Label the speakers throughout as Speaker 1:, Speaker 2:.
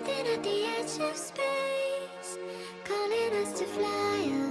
Speaker 1: Something at the edge of space, calling us to fly away.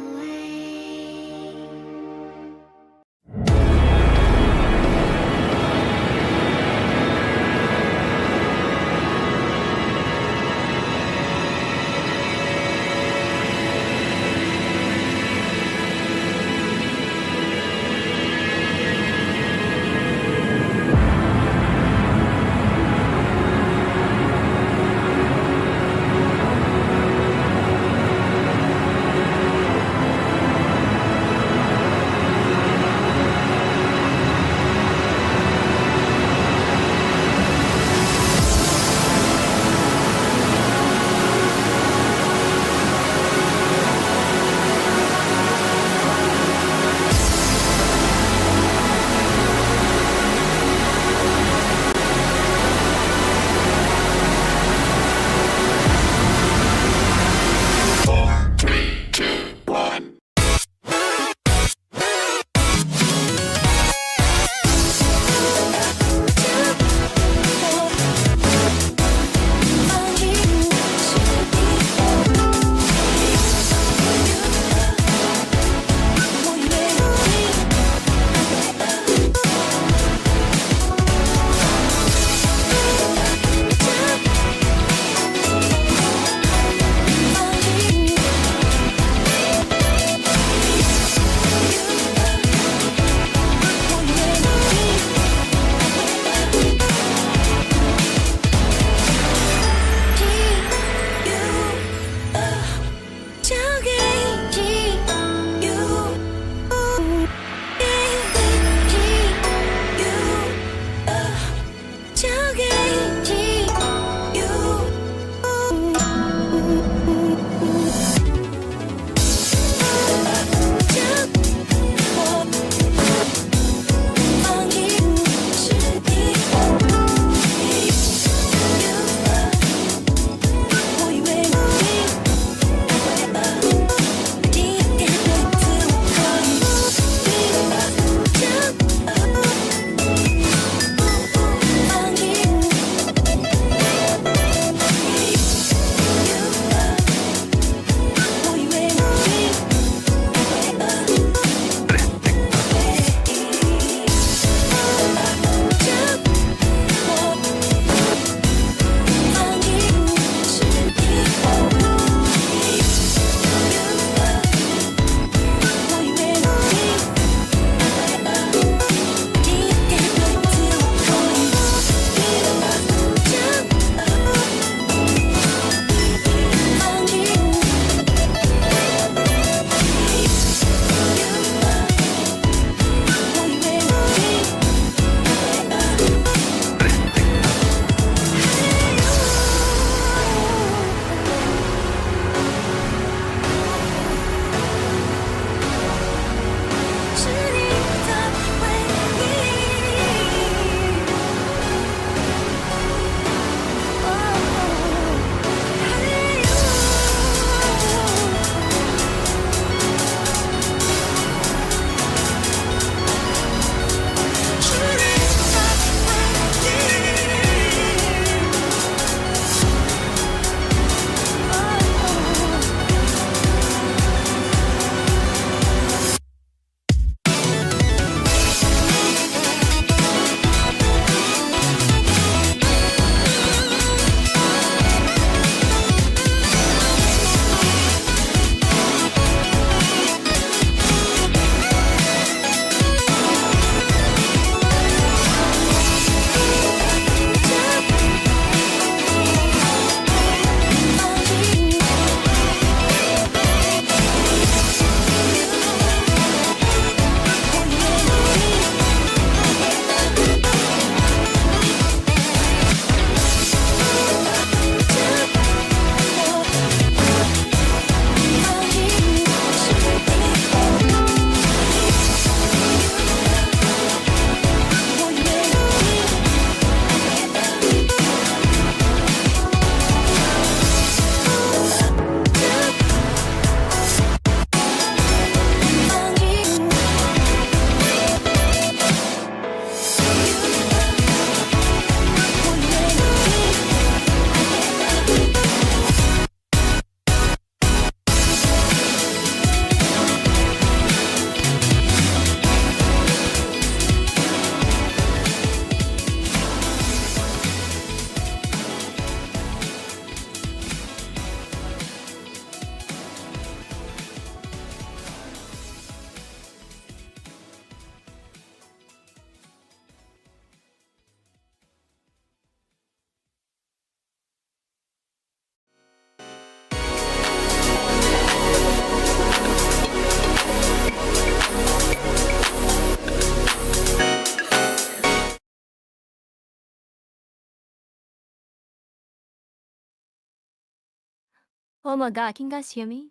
Speaker 2: Oh my god, can you guys hear me?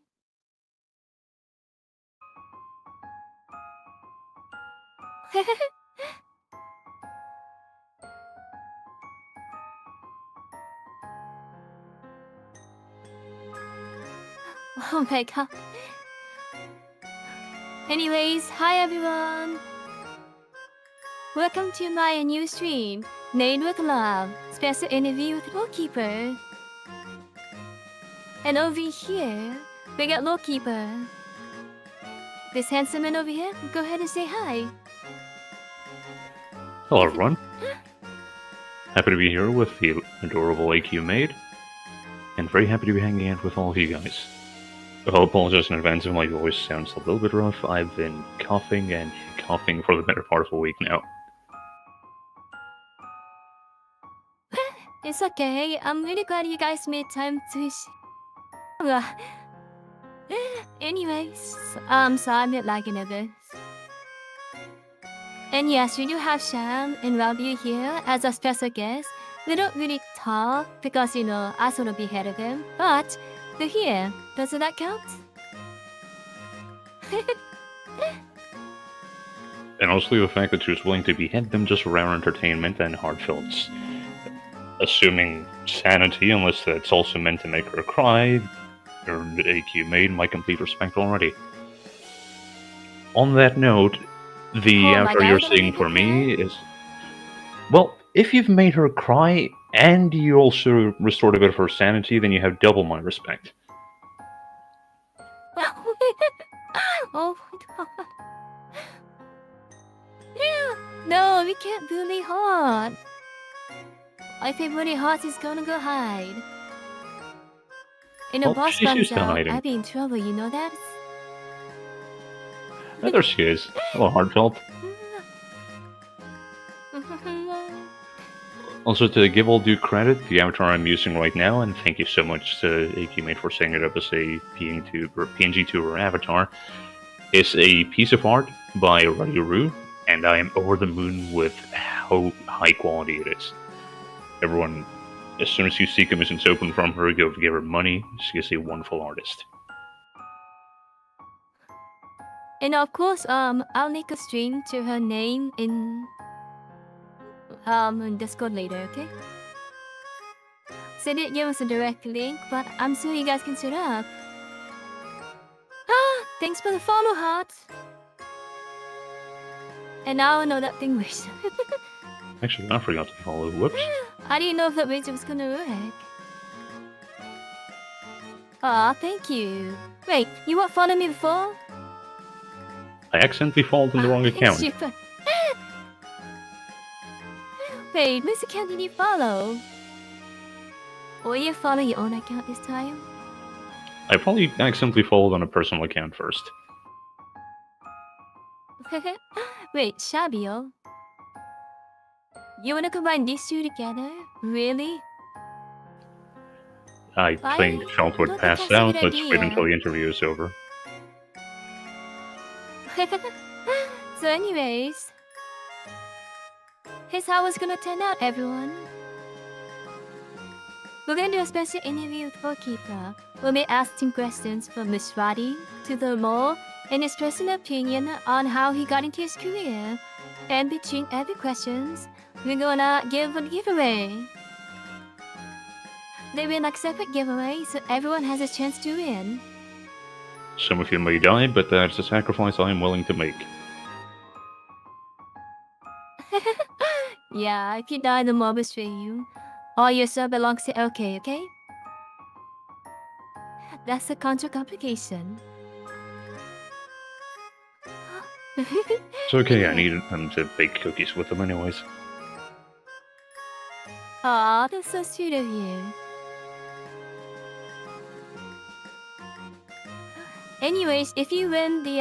Speaker 2: Oh my god. Anyways, hi everyone. Welcome to my new stream, Maid with Love, special interview with Lorekeeper. And over here, we got Lorekeeper. This handsome man over here, go ahead and say hi.
Speaker 3: Hello everyone. Happy to be here with the adorable AQ Maid, and very happy to be hanging out with all of you guys. I'll apologize in advance if my voice sounds a little bit rough. I've been coughing and coughing for the better part of a week now.
Speaker 2: It's okay, I'm really glad you guys made time to anyways, so I'm a bit lagging a bit. And yes, we do have Sham and Robbie here as a special guest. They don't really talk because, I sort of beheaded them, but they're here. Doesn't that count?
Speaker 3: And honestly, the fact that she was willing to behead them just for our entertainment and heartfelt, assuming sanity, unless that's also meant to make her cry, earned AQ Maid my complete respect already. On that note, the avatar you're seeing for me is... Well, if you've made her cry and you also restored a bit of her sanity, then you have double my respect.
Speaker 2: Oh my god. No, we can't bully hard. If everybody hot is gonna go hide. And the boss comes out, I'll be in trouble, you know that?
Speaker 3: Oh, there she is. Hello, Heartfelt. Also, to give all due credit, the avatar I'm using right now, and thank you so much to AQMate for setting it up as a PNG tuber avatar, is a piece of art by Ryu, and I am over the moon with how high quality it is. Everyone, as soon as you see commissions open from her, go give her money. She is a wonderful artist.
Speaker 2: And of course, I'll make a stream to her name in Discord later, okay? So they didn't give us a direct link, but I'm sure you guys can set up. Thanks for the follow, heart. And now I know that thing wish.
Speaker 3: Actually, I forgot to follow. Whoops.
Speaker 2: I didn't know if that wish was gonna work. Aw, thank you. Wait, you weren't following me before?
Speaker 3: I accidentally followed in the wrong account.
Speaker 2: Wait, which account did you follow? Or you follow your own account this time?
Speaker 3: I probably accidentally followed on a personal account first.
Speaker 2: Wait, Shabio? You wanna combine these two together? Really?
Speaker 3: I think Felt would pass out. Let's wait until the interview is over.
Speaker 2: So anyways, here's how it's gonna turn out, everyone. We're gonna do a special interview with Lorekeeper. We'll be asking questions from Miss Roddy to the more and his personal opinion on how he got into his career. And between every questions, we're gonna give a giveaway. They will like separate giveaways, so everyone has a chance to win.
Speaker 3: Some of you may die, but that's a sacrifice I am willing to make.
Speaker 2: Yeah, if you die, the mob is for you. All your stuff belongs to LK, okay? That's the contra complication.
Speaker 3: It's okay, I needed them to bake cookies with them anyways.
Speaker 2: Aw, that's so sweet of you. Anyways, if you win the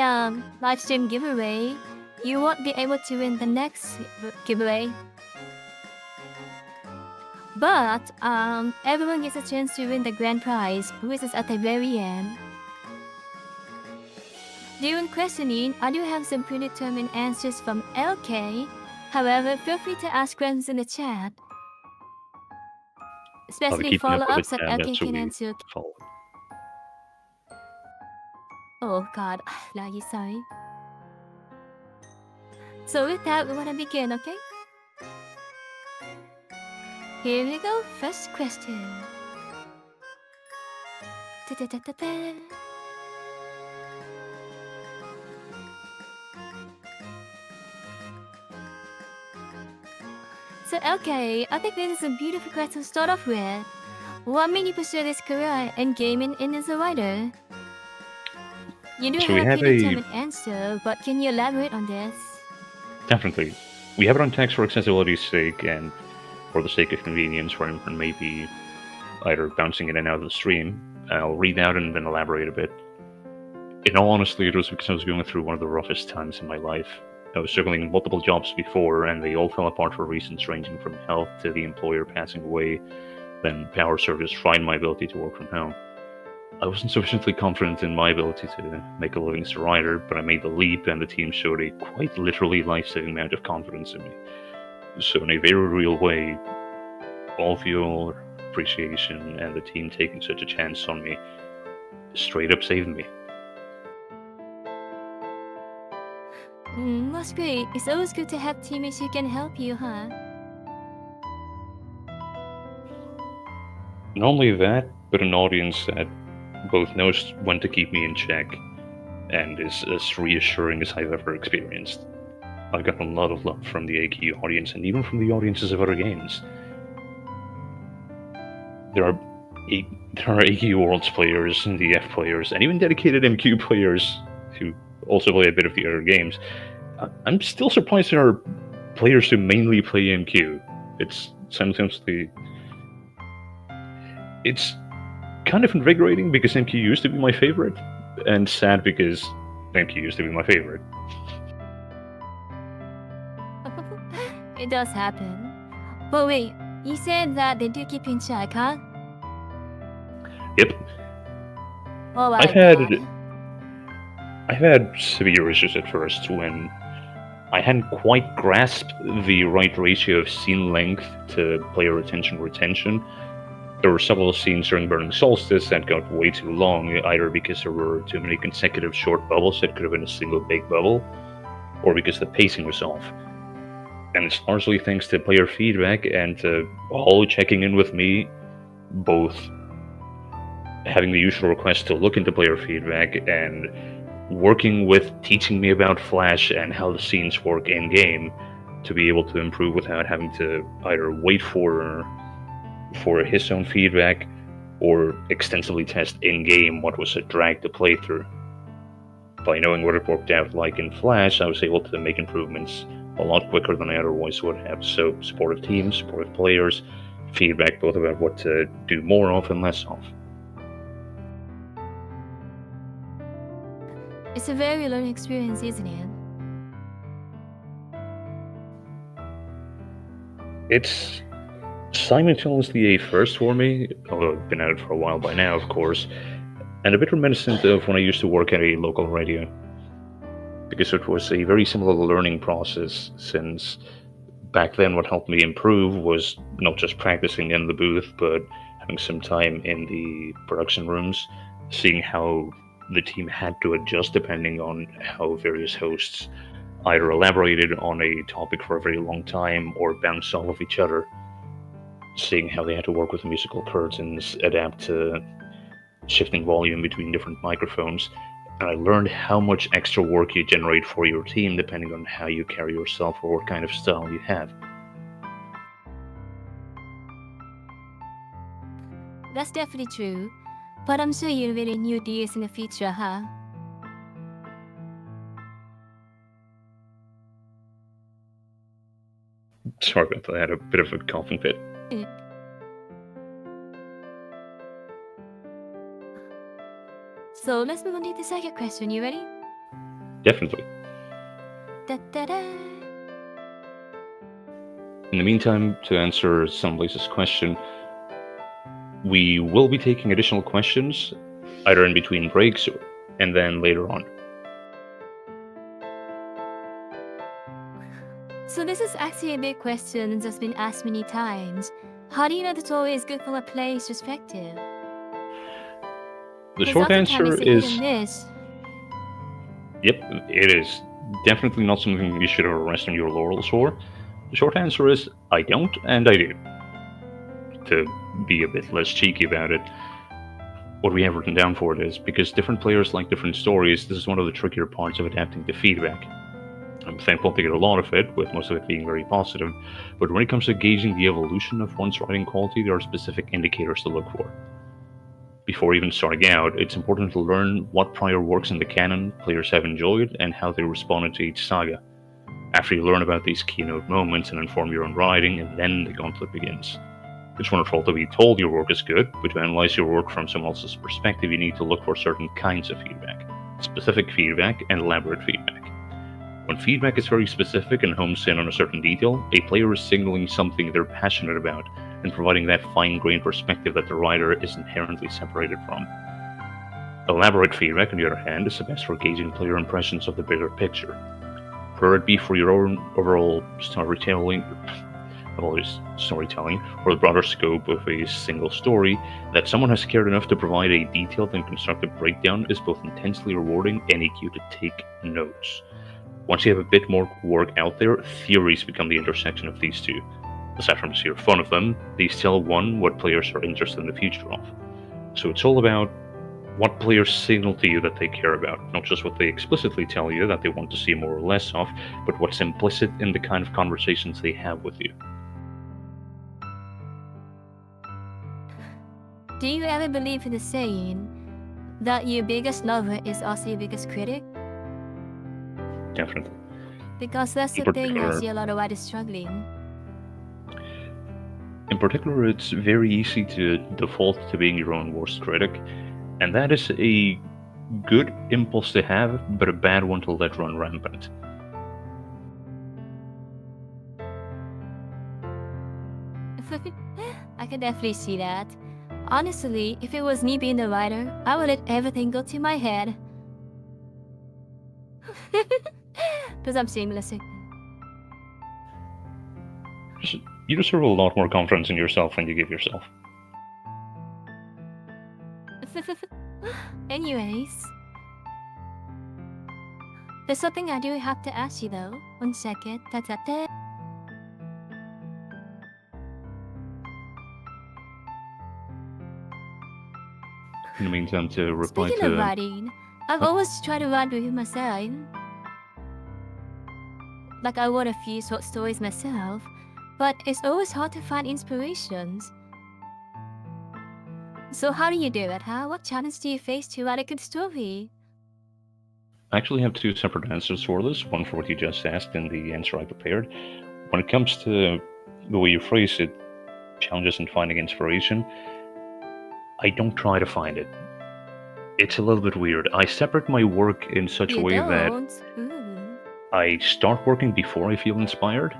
Speaker 2: live stream giveaway, you won't be able to win the next giveaway. But everyone gets a chance to win the grand prize, which is at the very end. During questioning, I do have some predetermined answers from LK. However, feel free to ask questions in the chat. Especially follow-ups that LK can answer. Oh god, lagi sorry. So with that, we wanna begin, okay? Here we go, first question. Da-da-da-da-da. So okay, I think this is a beautiful question to start off with. What made you pursue this career in gaming and as a writer? You do
Speaker 3: So we
Speaker 2: have a
Speaker 3: have
Speaker 2: predetermined answer, but can you elaborate on this?
Speaker 3: definitely we have it on text for accessibility's sake and for the sake of convenience, for maybe either bouncing in and out of the stream. I'll read out and then elaborate a bit. In all honesty, it was because I was going through one of the roughest times in my life. I was juggling multiple jobs before, and they all fell apart for reasons ranging from health to the employer passing away, then power service fried my ability to work from home. I wasn't sufficiently confident in my ability to make a living as a writer, but I made the leap, and the team showed a quite literally life-saving amount of confidence in me. So, in a very real way, all of your appreciation and the team taking such a chance on me straight up saved me.
Speaker 2: That's great. It's always good to have teammates who can help you, huh?
Speaker 3: Not only that, but an audience that both knows when to keep me in check and is as reassuring as I've ever experienced. I've gotten a lot of love from the AQ audience and even from the audiences of other games. There are AQ Worlds players, DF players, and even dedicated MQ players who also play a bit of the other games. I'm still surprised there are players who mainly play MQ. It's simultaneously... It's kind of invigorating because MQ used to be my favorite, and sad because MQ used to be my favorite.
Speaker 2: It does happen. But wait, you said that they do keep you in check, huh?
Speaker 3: Yep,
Speaker 2: Oh my
Speaker 3: I've had
Speaker 2: god.
Speaker 3: I've had severe issues at first when I hadn't quite grasped the right ratio of scene length to player attention retention. There were several scenes during Burning Solstice that got way too long, either because there were too many consecutive short bubbles that could have been a single big bubble, or because the pacing was off. And it's largely thanks to player feedback and to all checking in with me, both having the usual request to look into player feedback and working with teaching me about Flash and how the scenes work in game to be able to improve without having to either wait for his own feedback or extensively test in game what was a drag to play through. By knowing what it worked out like in Flash, I was able to make improvements a lot quicker than I otherwise would have. So supportive teams, supportive players, feedback both about what to do more of and less of.
Speaker 2: It's a very learning experience, isn't it?
Speaker 3: It's simultaneously a first for me, although I've been at it for a while by now, of course, and a bit reminiscent of when I used to work at a local radio. Because it was a very similar learning process, since back then what helped me improve was not just practicing in the booth, but having some time in the production rooms, seeing how the team had to adjust depending on how various hosts either elaborated on a topic for a very long time or bounced off of each other, seeing how they had to work with musical curtains, adapt to shifting volume between different microphones, and I learned how much extra work you generate for your team depending on how you carry yourself or what kind of style you have.
Speaker 2: That's definitely true. But I'm sure you'll really new ideas in the future, huh?
Speaker 3: Sorry about that, I had a bit of a coughing fit.
Speaker 2: So let's move on to the second question. You ready?
Speaker 3: Definitely.
Speaker 2: Da-da-da.
Speaker 3: In the meantime, to answer Sunblaze's question, we will be taking additional questions, either in between breaks and then later on.
Speaker 2: So this is actually a big question that's been asked many times. How do you know the story is good from a player's perspective?
Speaker 3: The
Speaker 2: 'Cause
Speaker 3: short
Speaker 2: oftentimes
Speaker 3: answer
Speaker 2: it's a hit
Speaker 3: is
Speaker 2: and miss.
Speaker 3: Yep, it is definitely not something you should rest on your laurels for. The short answer is I don't and I do. To be a bit less cheeky about it, what we have written down for it is because different players like different stories, this is one of the trickier parts of adapting to feedback. I'm thankful to get a lot of it, with most of it being very positive, but when it comes to gauging the evolution of one's writing quality, there are specific indicators to look for. Before even starting out, it's important to learn what prior works in the canon players have enjoyed and how they responded to each saga. After you learn about these keynote moments and inform your own writing, and then the gauntlet begins. It's wonderful to be told your work is good, but to analyze your work from someone else's perspective, you need to look for certain kinds of feedback: specific feedback and elaborate feedback. When feedback is very specific and homes in on a certain detail, a player is signaling something they're passionate about and providing that fine-grained perspective that the writer is inherently separated from. Elaborate feedback, on the other hand, is the best for gauging player impressions of the bigger picture. Whether it be for your own overall storytelling, or the broader scope of a single story, that someone has cared enough to provide a detailed and constructive breakdown is both intensely rewarding and a cue to take notes. Once you have a bit more work out there, theories become the intersection of these two. Aside from sheer fun of them, these tell one what players are interested in the future of. So it's all about what players signal to you that they care about, not just what they explicitly tell you that they want to see more or less of, but what's implicit in the kind of conversations they have with you.
Speaker 2: Do you ever believe in the saying that your biggest lover is also your biggest critic?
Speaker 3: Definitely.
Speaker 2: Because that's
Speaker 3: In
Speaker 2: the thing I
Speaker 3: particular-
Speaker 2: see a lot of writers struggling.
Speaker 3: In particular, it's very easy to default to being your own worst critic, and that is a good impulse to have, but a bad one to let run rampant.
Speaker 2: I can definitely see that. Honestly, if it was me being the writer, I would let everything go to my head. Because I'm seamless.
Speaker 3: You deserve a lot more confidence in yourself than you give yourself.
Speaker 2: Anyways, there's something I do have to ask you though. 1 second. Ta-ta-ta.
Speaker 3: In the meantime, to reply
Speaker 2: Speaking of
Speaker 3: to...
Speaker 2: writing, I've always tried to write with myself. Like I wrote a few short stories myself, but it's always hard to find inspirations. So how do you do it, huh? What challenge do you face to write a good story?
Speaker 3: I actually have two separate answers for this, one for what you just asked and the answer I prepared. When it comes to the way you phrase it, challenges in finding inspiration, I don't try to find it. It's a little bit weird. I separate my work in such a
Speaker 2: You
Speaker 3: way that
Speaker 2: don't? Ooh.
Speaker 3: I start working before I feel inspired,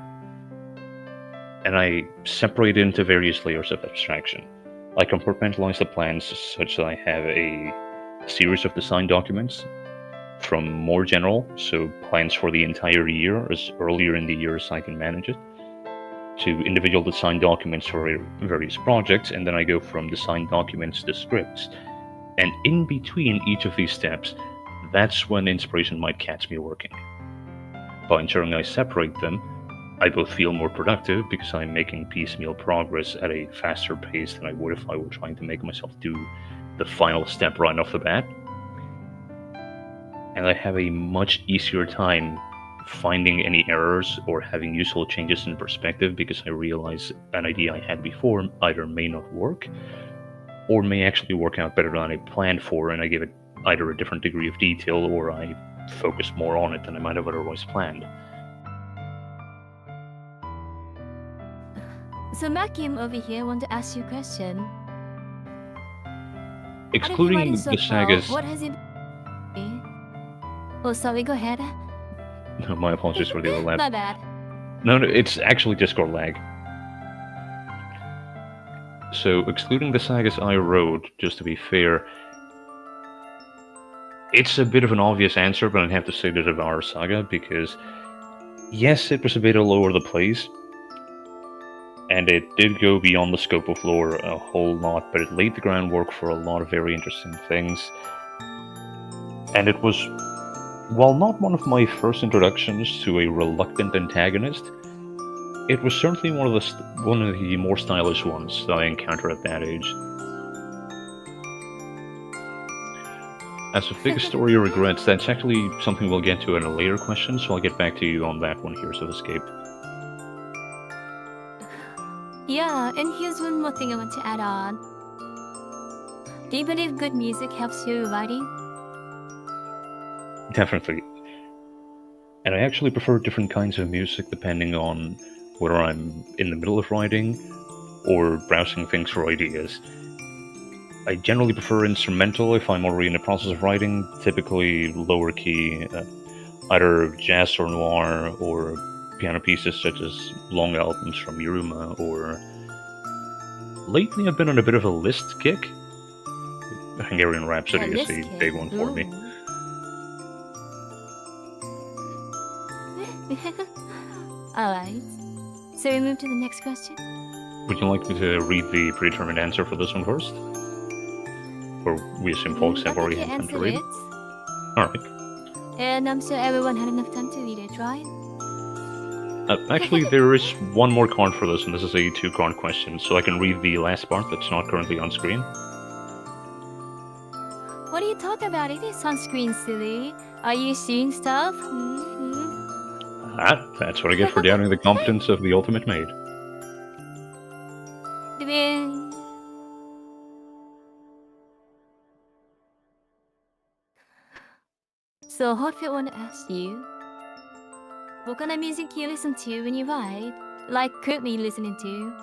Speaker 3: and I separate into various layers of abstraction. I compartmentalize the plans such that I have a series of design documents, from more general, so plans for the entire year, as earlier in the year as I can manage it, to individual design documents for various projects, and then I go from design documents to scripts. And in between each of these steps, that's when inspiration might catch me working. By ensuring I separate them, I both feel more productive because I'm making piecemeal progress at a faster pace than I would if I were trying to make myself do the final step right off the bat. And I have a much easier time finding any errors or having useful changes in perspective because I realize an idea I had before either may not work or may actually work out better than I planned for, and I give it either a different degree of detail or I focus more on it than I might have otherwise planned.
Speaker 2: So Makim over here want to ask you a question.
Speaker 3: Excluding
Speaker 2: writing
Speaker 3: the
Speaker 2: so far,
Speaker 3: sagas...
Speaker 2: what has it been? Oh, sorry, go ahead.
Speaker 3: No, my apologies for the overlap.
Speaker 2: My bad.
Speaker 3: No, it's actually Discord lag. So, excluding the sagas I wrote, just to be fair, it's a bit of an obvious answer, but I'd have to say the Devour Saga, because yes, it was a bit all over the place, and it did go beyond the scope of lore a whole lot, but it laid the groundwork for a lot of very interesting things, and it was While not one of my first introductions to a reluctant antagonist, it was certainly one of the more stylish ones that I encountered at that age. As for biggest story regrets, that's actually something we'll get to in a later question, so I'll get back to you on that one here, so Escape.
Speaker 2: Yeah, and here's one more thing I want to add on. Do you believe good music helps you writing?
Speaker 3: Definitely. And I actually prefer different kinds of music depending on whether I'm in the middle of writing or browsing things for ideas. I generally prefer instrumental if I'm already in the process of writing, typically lower key, either jazz or noir, or piano pieces such as long albums from Yuruma, or lately I've been on a bit of a Liszt kick. Hungarian Rhapsody is a big one for me.
Speaker 2: Alright, so we move to the next question?
Speaker 3: Would you like me to read the predetermined answer for this one first? Or we assume folks have already had time to read it? Alright.
Speaker 2: And I'm sure everyone had enough time to read it, right?
Speaker 3: Actually, there is one more card for this, and this is a 2-card question, so I can read the last part that's not currently on screen.
Speaker 2: What are you talking about? It is on screen, silly. Are you seeing stuff?
Speaker 3: That's what I get for doubting the competence of the ultimate maid.
Speaker 2: So, Hotfit want to ask you, what kind of music you listen to when you write? Like currently listening to?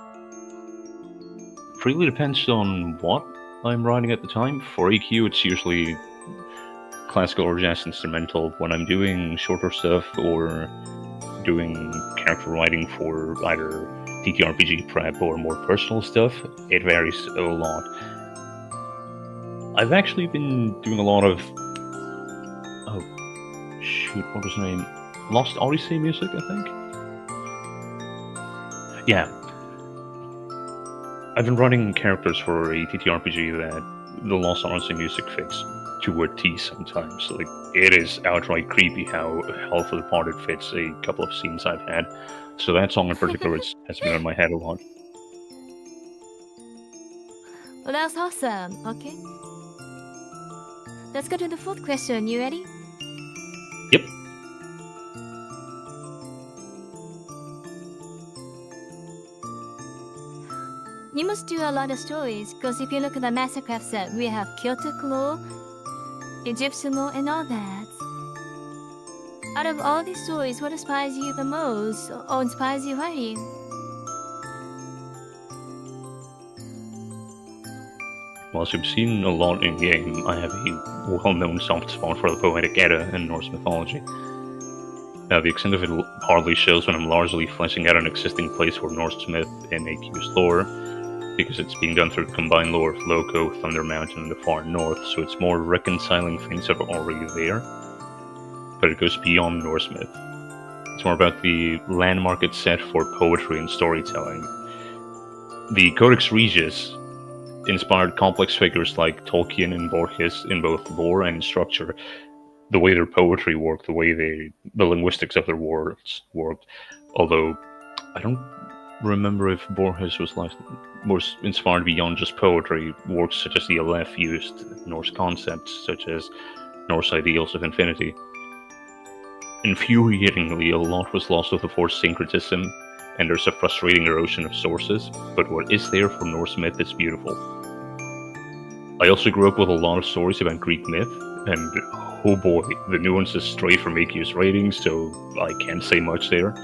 Speaker 3: Really depends on what I'm writing at the time. For EQ, it's usually classical or jazz instrumental. When I'm doing shorter stuff or doing character writing for either TTRPG prep or more personal stuff, it varies a lot. I've actually been doing a lot of... oh, shoot, what was the name? Lost Odyssey music, I think? Yeah. I've been writing characters for a TTRPG that the Lost Odyssey music fits to a T sometimes. Like, it is outright creepy how Health of the Departed fits a couple of scenes I've had. So that song in particular has been in my head a lot.
Speaker 2: Well, that's awesome. Okay. Let's go to the 4th question. You ready?
Speaker 3: Yep.
Speaker 2: You must do a lot of stories, because if you look at the Mastercraft set, we have Celtic lore, Egyptian lore, and all that. Out of all these stories, what inspires you the most, or inspires you writing?
Speaker 3: Well, as you've seen a lot in game, I have a well-known soft spot for the Poetic Edda in Norse mythology. Now, the extent of it hardly shows when I'm largely fleshing out an existing place for Norse myth in AQ's lore, because it's being done through the combined lore of Loco, Thunder Mountain, and the far north, so it's more reconciling things that are already there. But it goes beyond Norse myth. It's more about the landmark it's set for poetry and storytelling. The Codex Regius inspired complex figures like Tolkien and Borges in both lore and structure, the way their poetry worked, the way the linguistics of their words worked. Although, I don't remember if Borges was inspired beyond just poetry. Works such as the Aleph used Norse concepts, such as Norse ideals of infinity. Infuriatingly, a lot was lost with the forced syncretism, and there's a frustrating erosion of sources, but what is there for Norse myth is beautiful. I also grew up with a lot of stories about Greek myth, and oh boy, the nuances stray from AQ's ratings, so I can't say much there.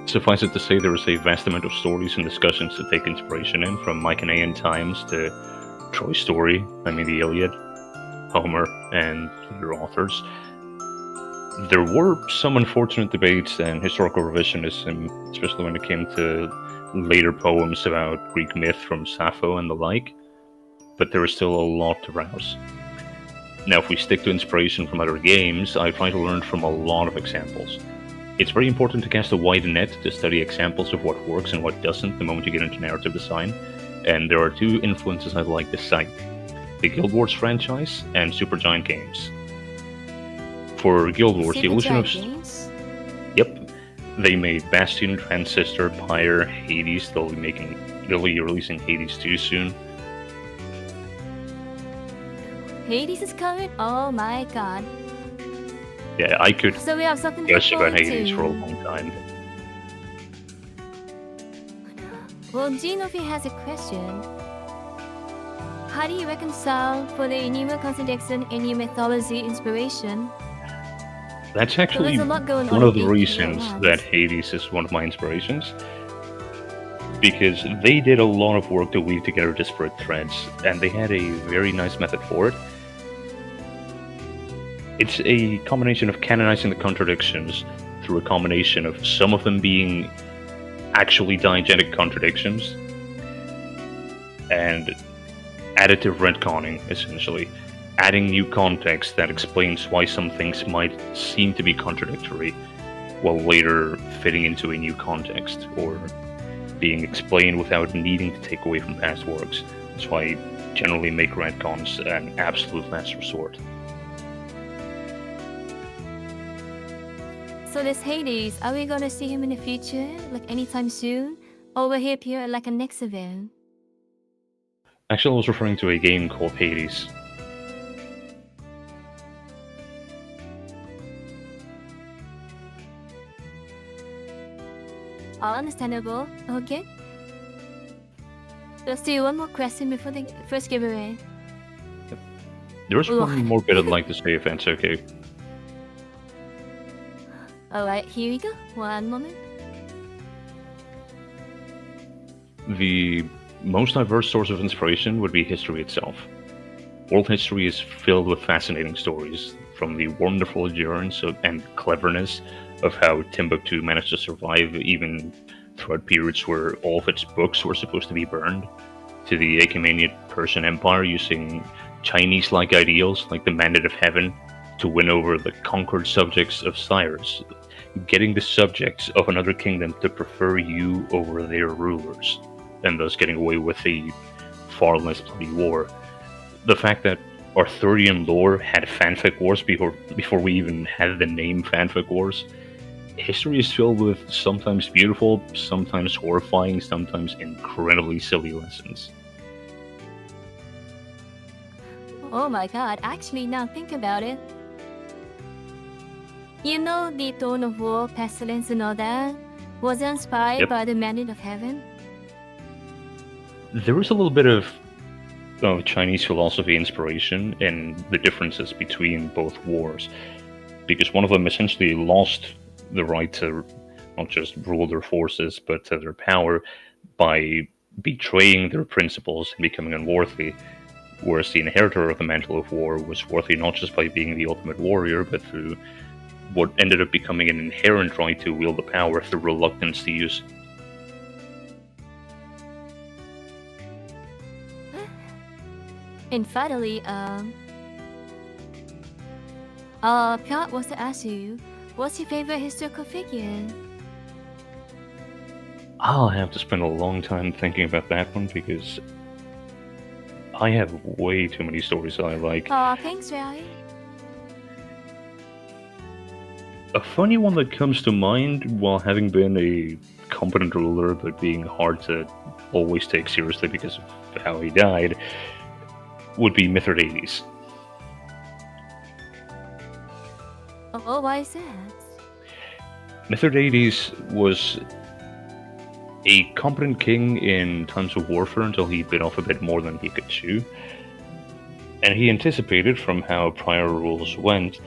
Speaker 3: Suffice it to say, there is a vast amount of stories and discussions to take inspiration in, from Mycenaean times to Troy's story, the Iliad, Homer, and later authors. There were some unfortunate debates and historical revisionism, especially when it came to later poems about Greek myth from Sappho and the like, but there is still a lot to browse. Now, if we stick to inspiration from other games, I try to learn from a lot of examples. It's very important to cast a wide net to study examples of what works and what doesn't the moment you get into narrative design, and there are 2 influences I'd like to cite: the Guild Wars franchise and Supergiant Games. For Guild Wars, the
Speaker 2: Super
Speaker 3: illusion of
Speaker 2: Giant Games?
Speaker 3: yep, they made Bastion, Transistor, Pyre, Hades. They'll be releasing Hades 2 soon.
Speaker 2: Hades is coming? Oh my god.
Speaker 3: Yeah, I could
Speaker 2: So we have something to
Speaker 3: gush
Speaker 2: look
Speaker 3: about
Speaker 2: forward
Speaker 3: Hades for a
Speaker 2: to.
Speaker 3: long time.
Speaker 2: Well, Genofi has a question. How do you reconcile for the animal contradiction and your mythology inspiration?
Speaker 3: That's
Speaker 2: So
Speaker 3: actually
Speaker 2: there's a lot going
Speaker 3: one
Speaker 2: on
Speaker 3: of the
Speaker 2: in AP at
Speaker 3: reasons
Speaker 2: once.
Speaker 3: that Hades is one of my inspirations. Because they did a lot of work to weave together disparate threads, and they had a very nice method for it. It's a combination of canonizing the contradictions through a combination of some of them being actually diegetic contradictions and additive retconning, essentially. Adding new context that explains why some things might seem to be contradictory, while later fitting into a new context, or being explained without needing to take away from past works. That's why I generally make retcons an absolute last resort.
Speaker 2: So this Hades, are we gonna see him in the future, like anytime soon? Or will he appear at like a next event?
Speaker 3: Actually, I was referring to a game called Hades.
Speaker 2: All understandable. Okay. Let's do one more question before the first giveaway.
Speaker 3: There's
Speaker 2: Ugh.
Speaker 3: one more bit I'd like to say if that's okay.
Speaker 2: Alright, here we go. One moment.
Speaker 3: The most diverse source of inspiration would be history itself. World history is filled with fascinating stories, from the wonderful endurance and cleverness of how Timbuktu managed to survive even throughout periods where all of its books were supposed to be burned, to the Achaemenid Persian Empire using Chinese-like ideals like the Mandate of Heaven to win over the conquered subjects of Cyrus, getting the subjects of another kingdom to prefer you over their rulers, and thus getting away with a far less bloody war. The fact that Arthurian lore had fanfic wars before we even had the name fanfic wars. History is filled with sometimes beautiful, sometimes horrifying, sometimes incredibly silly lessons.
Speaker 2: Oh my god, actually now think about it. You know the Throne of War, Pestilence and all that was inspired
Speaker 3: Yep.
Speaker 2: by the Mandate of Heaven?
Speaker 3: There is a little bit of Chinese philosophy inspiration in the differences between both wars, because one of them essentially lost the right to not just rule their forces but to their power by betraying their principles and becoming unworthy, whereas the inheritor of the mantle of war was worthy not just by being the ultimate warrior but through what ended up becoming an inherent right to wield the power through reluctance to use.
Speaker 2: And finally, Piot wants to ask you, what's your favorite historical figure?
Speaker 3: I'll have to spend a long time thinking about that one because I have way too many stories that I like.
Speaker 2: Aw, thanks, Ray.
Speaker 3: A funny one that comes to mind, while having been a competent ruler but being hard to always take seriously because of how he died, would be Mithridates.
Speaker 2: Oh, why is that?
Speaker 3: Mithridates was a competent king in times of warfare until he bit off a bit more than he could chew. And he anticipated, from how prior rules went,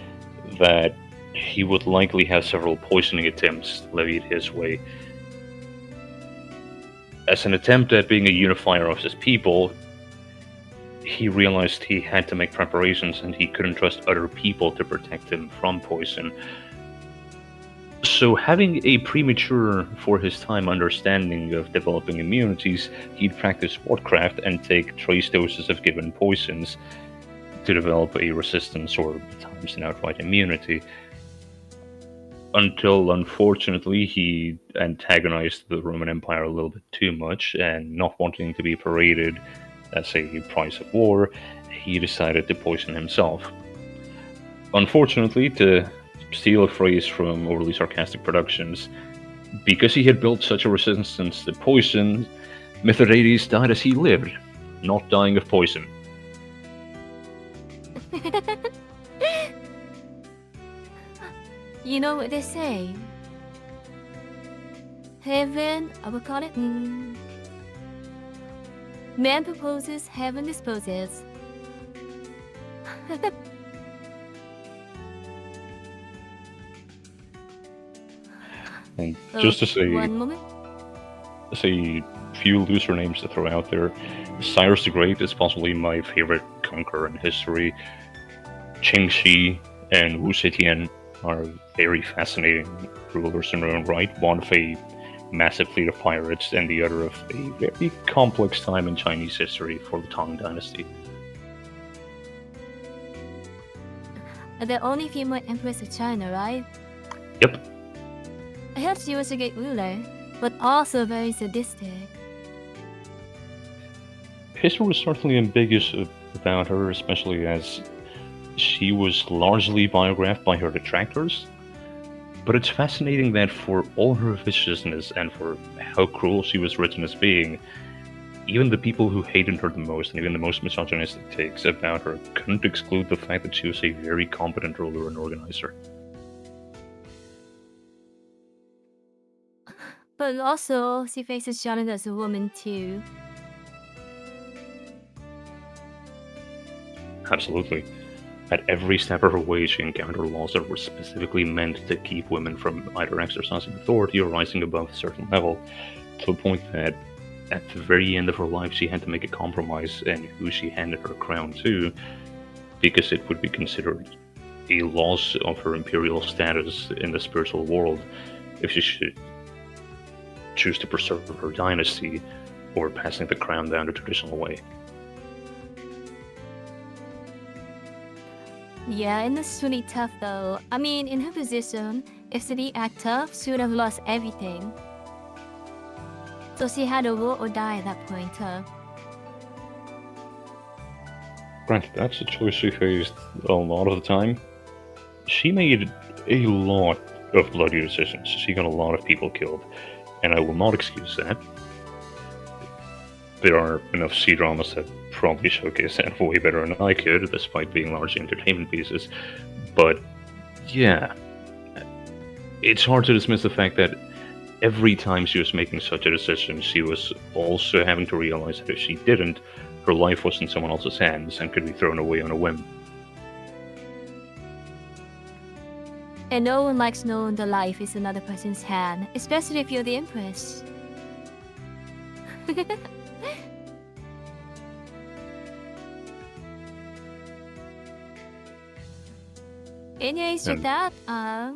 Speaker 3: that he would likely have several poisoning attempts levied his way. As an attempt at being a unifier of his people, he realized he had to make preparations and he couldn't trust other people to protect him from poison. So, having a premature for his time understanding of developing immunities, he'd practice wardcraft and take trace doses of given poisons to develop a resistance or at times an outright immunity. Until, unfortunately, he antagonized the Roman Empire a little bit too much, and not wanting to be paraded as a prize of war, he decided to poison himself. Unfortunately, to steal a phrase from overly sarcastic productions, because he had built such a resistance to poison, Mithridates died as he lived, not dying of poison.
Speaker 2: You know what they say? Heaven, I will call it. Man proposes, heaven disposes.
Speaker 3: And just to say,
Speaker 2: One moment.
Speaker 3: a few looser names to throw out there, Cyrus the Great is possibly my favorite conqueror in history. Cheng Shi and Wu Zetian are very fascinating rulers in their own right, one of a massive fleet of pirates and the other of a very complex time in Chinese history for the Tang Dynasty.
Speaker 2: The only female empress of China, right?
Speaker 3: Yep,
Speaker 2: I heard she was a great ruler, but also very sadistic.
Speaker 3: history was certainly ambiguous about her, especially as she was largely biographed by her detractors. But it's fascinating that for all her viciousness and for how cruel she was written as being, even the people who hated her the most, and even the most misogynistic takes about her, couldn't exclude the fact that she was a very competent ruler and organizer.
Speaker 2: But also, she faces Jonathan as a woman too.
Speaker 3: Absolutely. At every step of her way, she encountered laws that were specifically meant to keep women from either exercising authority or rising above a certain level, to the point that at the very end of her life she had to make a compromise in who she handed her crown to, because it would be considered a loss of her imperial status in the spiritual world if she should choose to preserve her dynasty or passing the crown down the traditional way.
Speaker 2: Yeah, and that's really tough though. I mean, in her position, if she didn't act tough, she would have lost everything. So she had to roll or die at that point, huh?
Speaker 3: Granted, that's a choice she faced a lot of the time. She made a lot of bloody decisions. She got a lot of people killed, and I will not excuse that. There are enough C-dramas that probably showcase that way better than I could, despite being largely entertainment pieces. But yeah, it's hard to dismiss the fact that every time she was making such a decision, she was also having to realize that if she didn't, her life was in someone else's hands and could be thrown away on a whim.
Speaker 2: And no one likes knowing the life is another person's hand, especially if you're the empress. Anyways, with
Speaker 3: And
Speaker 2: that, I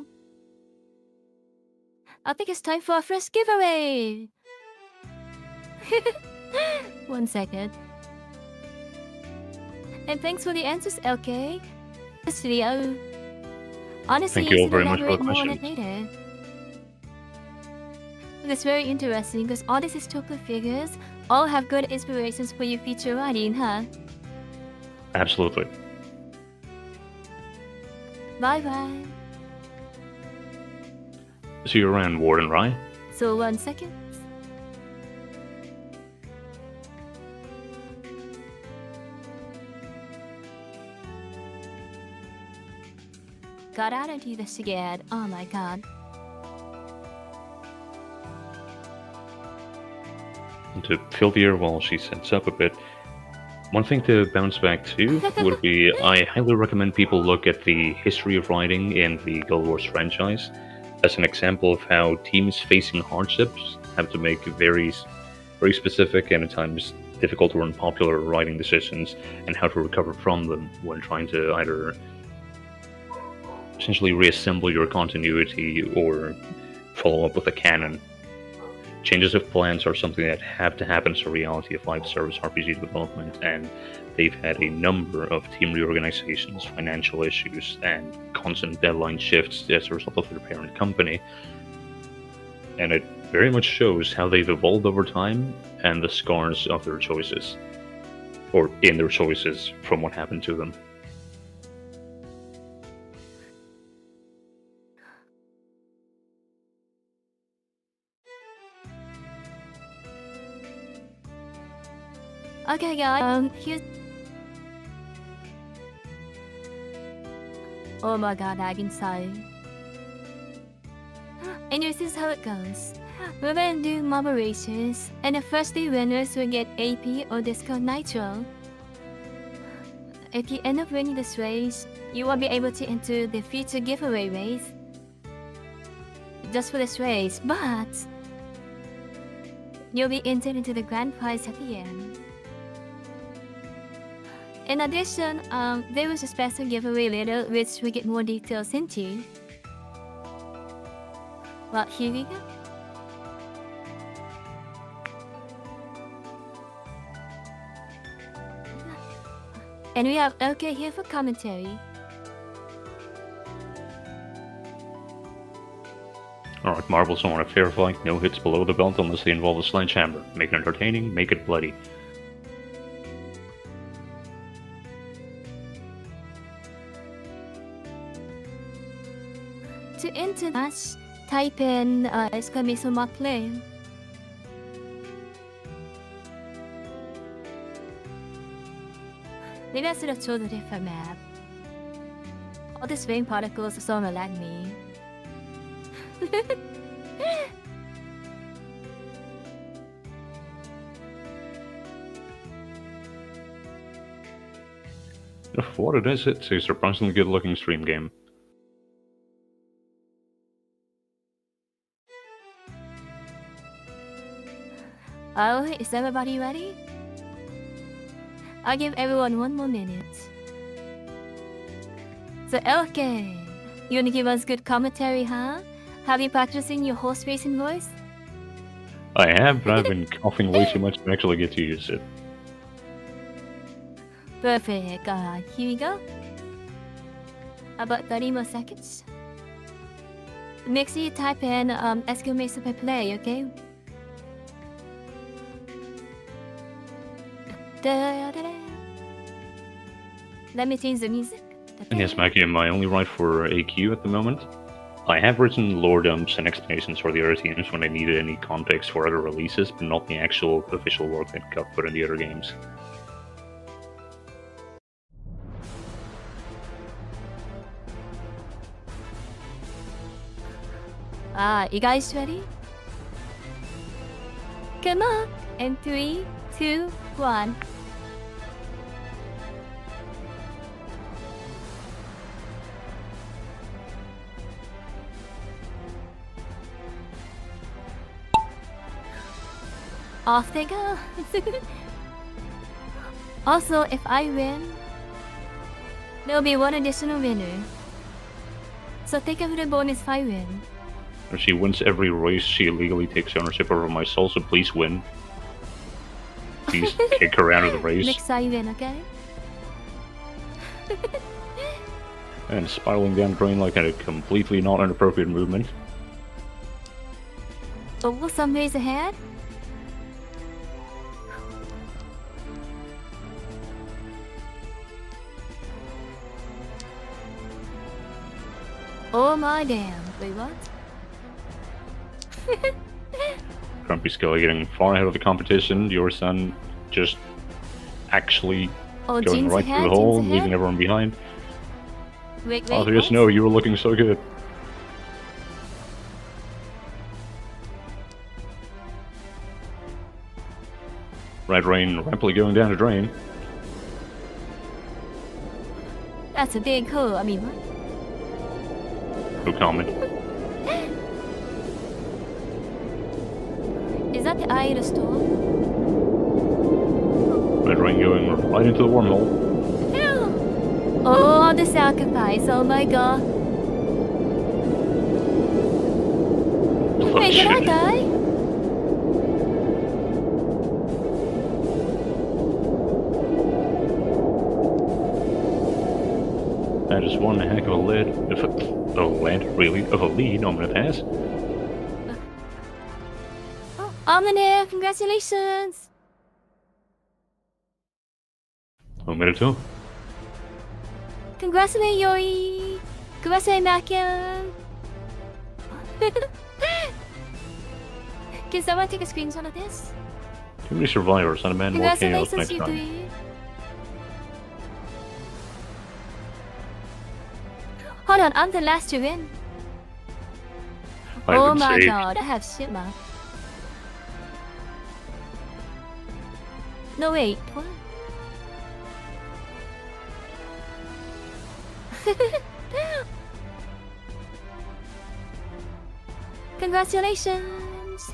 Speaker 2: think it's time for our first giveaway. 1 second. And thanks for the answers, LK. This video. Honestly,
Speaker 3: thank you all
Speaker 2: should
Speaker 3: very much for the
Speaker 2: elaborate more on it
Speaker 3: questions.
Speaker 2: later. It's very interesting because all these historical figures all have good inspirations for your future writing, huh?
Speaker 3: Absolutely.
Speaker 2: Bye bye.
Speaker 3: See you around, Warden Rye.
Speaker 2: So 1 second. Got out into this again. Oh my god.
Speaker 3: And to fill the air while she sets up a bit, one thing to bounce back to would be I highly recommend people look at the history of writing in the Guild Wars franchise as an example of how teams facing hardships have to make very specific and at times difficult or unpopular writing decisions, and how to recover from them when trying to either essentially reassemble your continuity or follow up with a canon. Changes of plans are something that have to happen as a reality of live service RPG development, and they've had a number of team reorganizations, financial issues, and constant deadline shifts as a result of their parent company. And it very much shows how they've evolved over time and the scars of their choices, or in their choices from what happened to them.
Speaker 2: Okay, guys. Here's. Oh my god, I can say. Anyways, this is how it goes. We're gonna do marble races, and the first 3 winners will get AP or Disco Nitro. If you end up winning this race, you will be able to enter the future giveaway race just for this race, but you'll be entered into the grand prize at the end. In addition, there was a special giveaway later which we get more details into. Well, here we go. And we have OK here for commentary.
Speaker 3: Alright, marbles don't want a fair fight. No hits below the belt unless they involve a sledgehammer. Make it entertaining, make it bloody.
Speaker 2: To enter match, type in exclamation mark play. Maybe I should have chosen a different map. All these rain particles are so like me.
Speaker 3: For what it is, it's a surprisingly good looking stream game.
Speaker 2: Oh, is everybody ready? I'll give everyone 1 more minute. So, okay. You wanna give us good commentary, huh? Have you practicing your horse racing voice?
Speaker 3: I have, but I've been coughing way too much to actually get to use it.
Speaker 2: Perfect. Here we go. About 30 more seconds. Make sure you type in exclamation per play, okay? Let me change the music.
Speaker 3: And yes, Mackie, my only right for AQ at the moment. I have written lore dumps and explanations for the other teams when I needed any context for other releases, but not the actual official work that got put in the other games.
Speaker 2: You guys ready? Come on! In 3, 2, 1. Off they go! Also, if I win, there'll be 1 additional winner. So think of the bonus if I win.
Speaker 3: If she wins every race, she illegally takes ownership over my soul, so please win. Please kick her out of the race.
Speaker 2: Next I win, okay?
Speaker 3: And spiraling down drain like a completely not inappropriate movement.
Speaker 2: Oh, some ways ahead? Oh my damn. Wait, what?
Speaker 3: Grumpy Skelly getting far ahead of the competition. Your son just actually going
Speaker 2: Jean's
Speaker 3: right
Speaker 2: ahead,
Speaker 3: through the hole,
Speaker 2: Jean's
Speaker 3: leaving
Speaker 2: ahead.
Speaker 3: everyone behind.
Speaker 2: Wait,
Speaker 3: Oh,
Speaker 2: what?
Speaker 3: yes, no, you were looking so good. Red Rain rapidly going down the drain.
Speaker 2: That's a big hole. I mean, what?
Speaker 3: No comment.
Speaker 2: Is that the eye of the storm?
Speaker 3: Red Rain going right into the wormhole.
Speaker 2: Oh, the sacrifice. Oh my god. Wait, did I die?
Speaker 3: That is one heck of a lead. Of a lead I'm gonna pass.
Speaker 2: Oh, Omninair, congratulations!
Speaker 3: 1 minute two.
Speaker 2: Congratulate Yori! Congratulate Makian! Can someone take a screenshot of this?
Speaker 3: Too many survivors, and man, more chaos
Speaker 2: Congratulations,
Speaker 3: next
Speaker 2: you
Speaker 3: time.
Speaker 2: three. Hold on, I'm the last to win.
Speaker 3: I've
Speaker 2: Oh
Speaker 3: been
Speaker 2: my
Speaker 3: saved.
Speaker 2: god, I have shit, man. No, wait, what? Congratulations!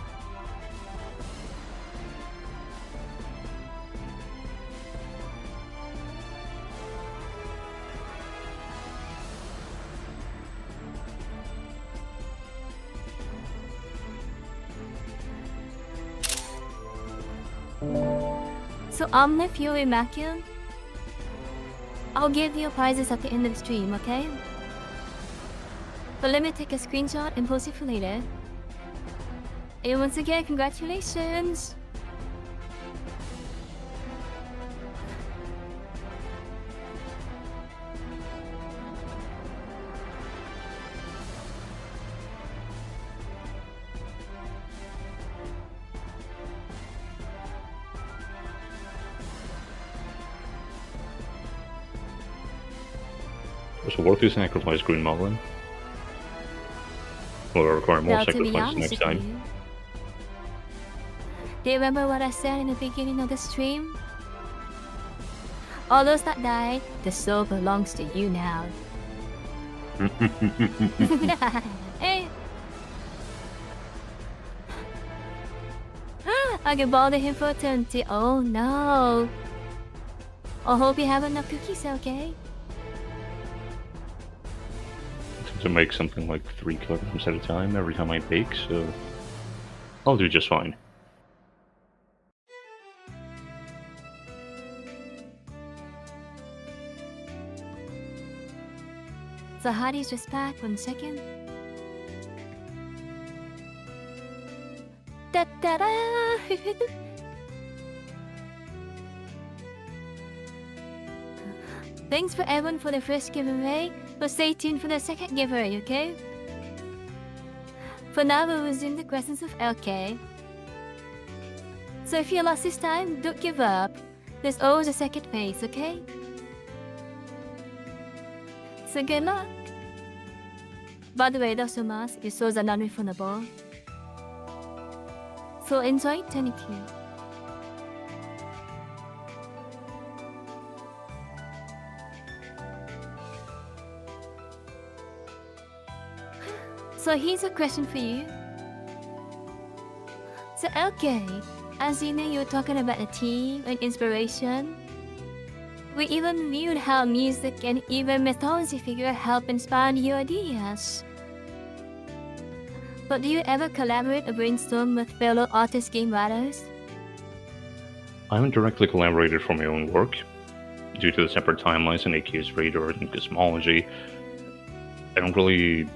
Speaker 2: So Omni Fury Macian, I'll give you prizes at the end of the stream, okay? But let me take a screenshot and post it for later. And once again, congratulations!
Speaker 3: Was it worth to sacrifice Green Moblin? Will require more
Speaker 2: Now, to be
Speaker 3: sacrifices
Speaker 2: honest
Speaker 3: next
Speaker 2: with
Speaker 3: time.
Speaker 2: you, do you remember what I said in the beginning of the stream? All those that died, the soul belongs to you now. Hey. I can bother him for eternity. Oh no. I hope you have enough cookies, okay?
Speaker 3: To make something like 3 kilograms at a time every time I bake, so I'll do just fine.
Speaker 2: So Hadi's just back, 1 second. Da da da! Thanks for everyone for the first giveaway, but stay tuned for the second giveaway, okay? For now, we'll resume the questions of LK. So if you lost this time, don't give up. There's always a second phase, okay? So good luck! By the way, those sumas, your souls are non-refundable. So enjoy eternity. So here's a question for you. So okay, as you know, you were talking about a theme and inspiration. We even viewed how music and even mythology figure help inspire your ideas. But do you ever collaborate or brainstorm with fellow artists, game writers?
Speaker 3: I haven't directly collaborated for my own work. Due to the separate timelines in AQ's radar and cosmology, I don't really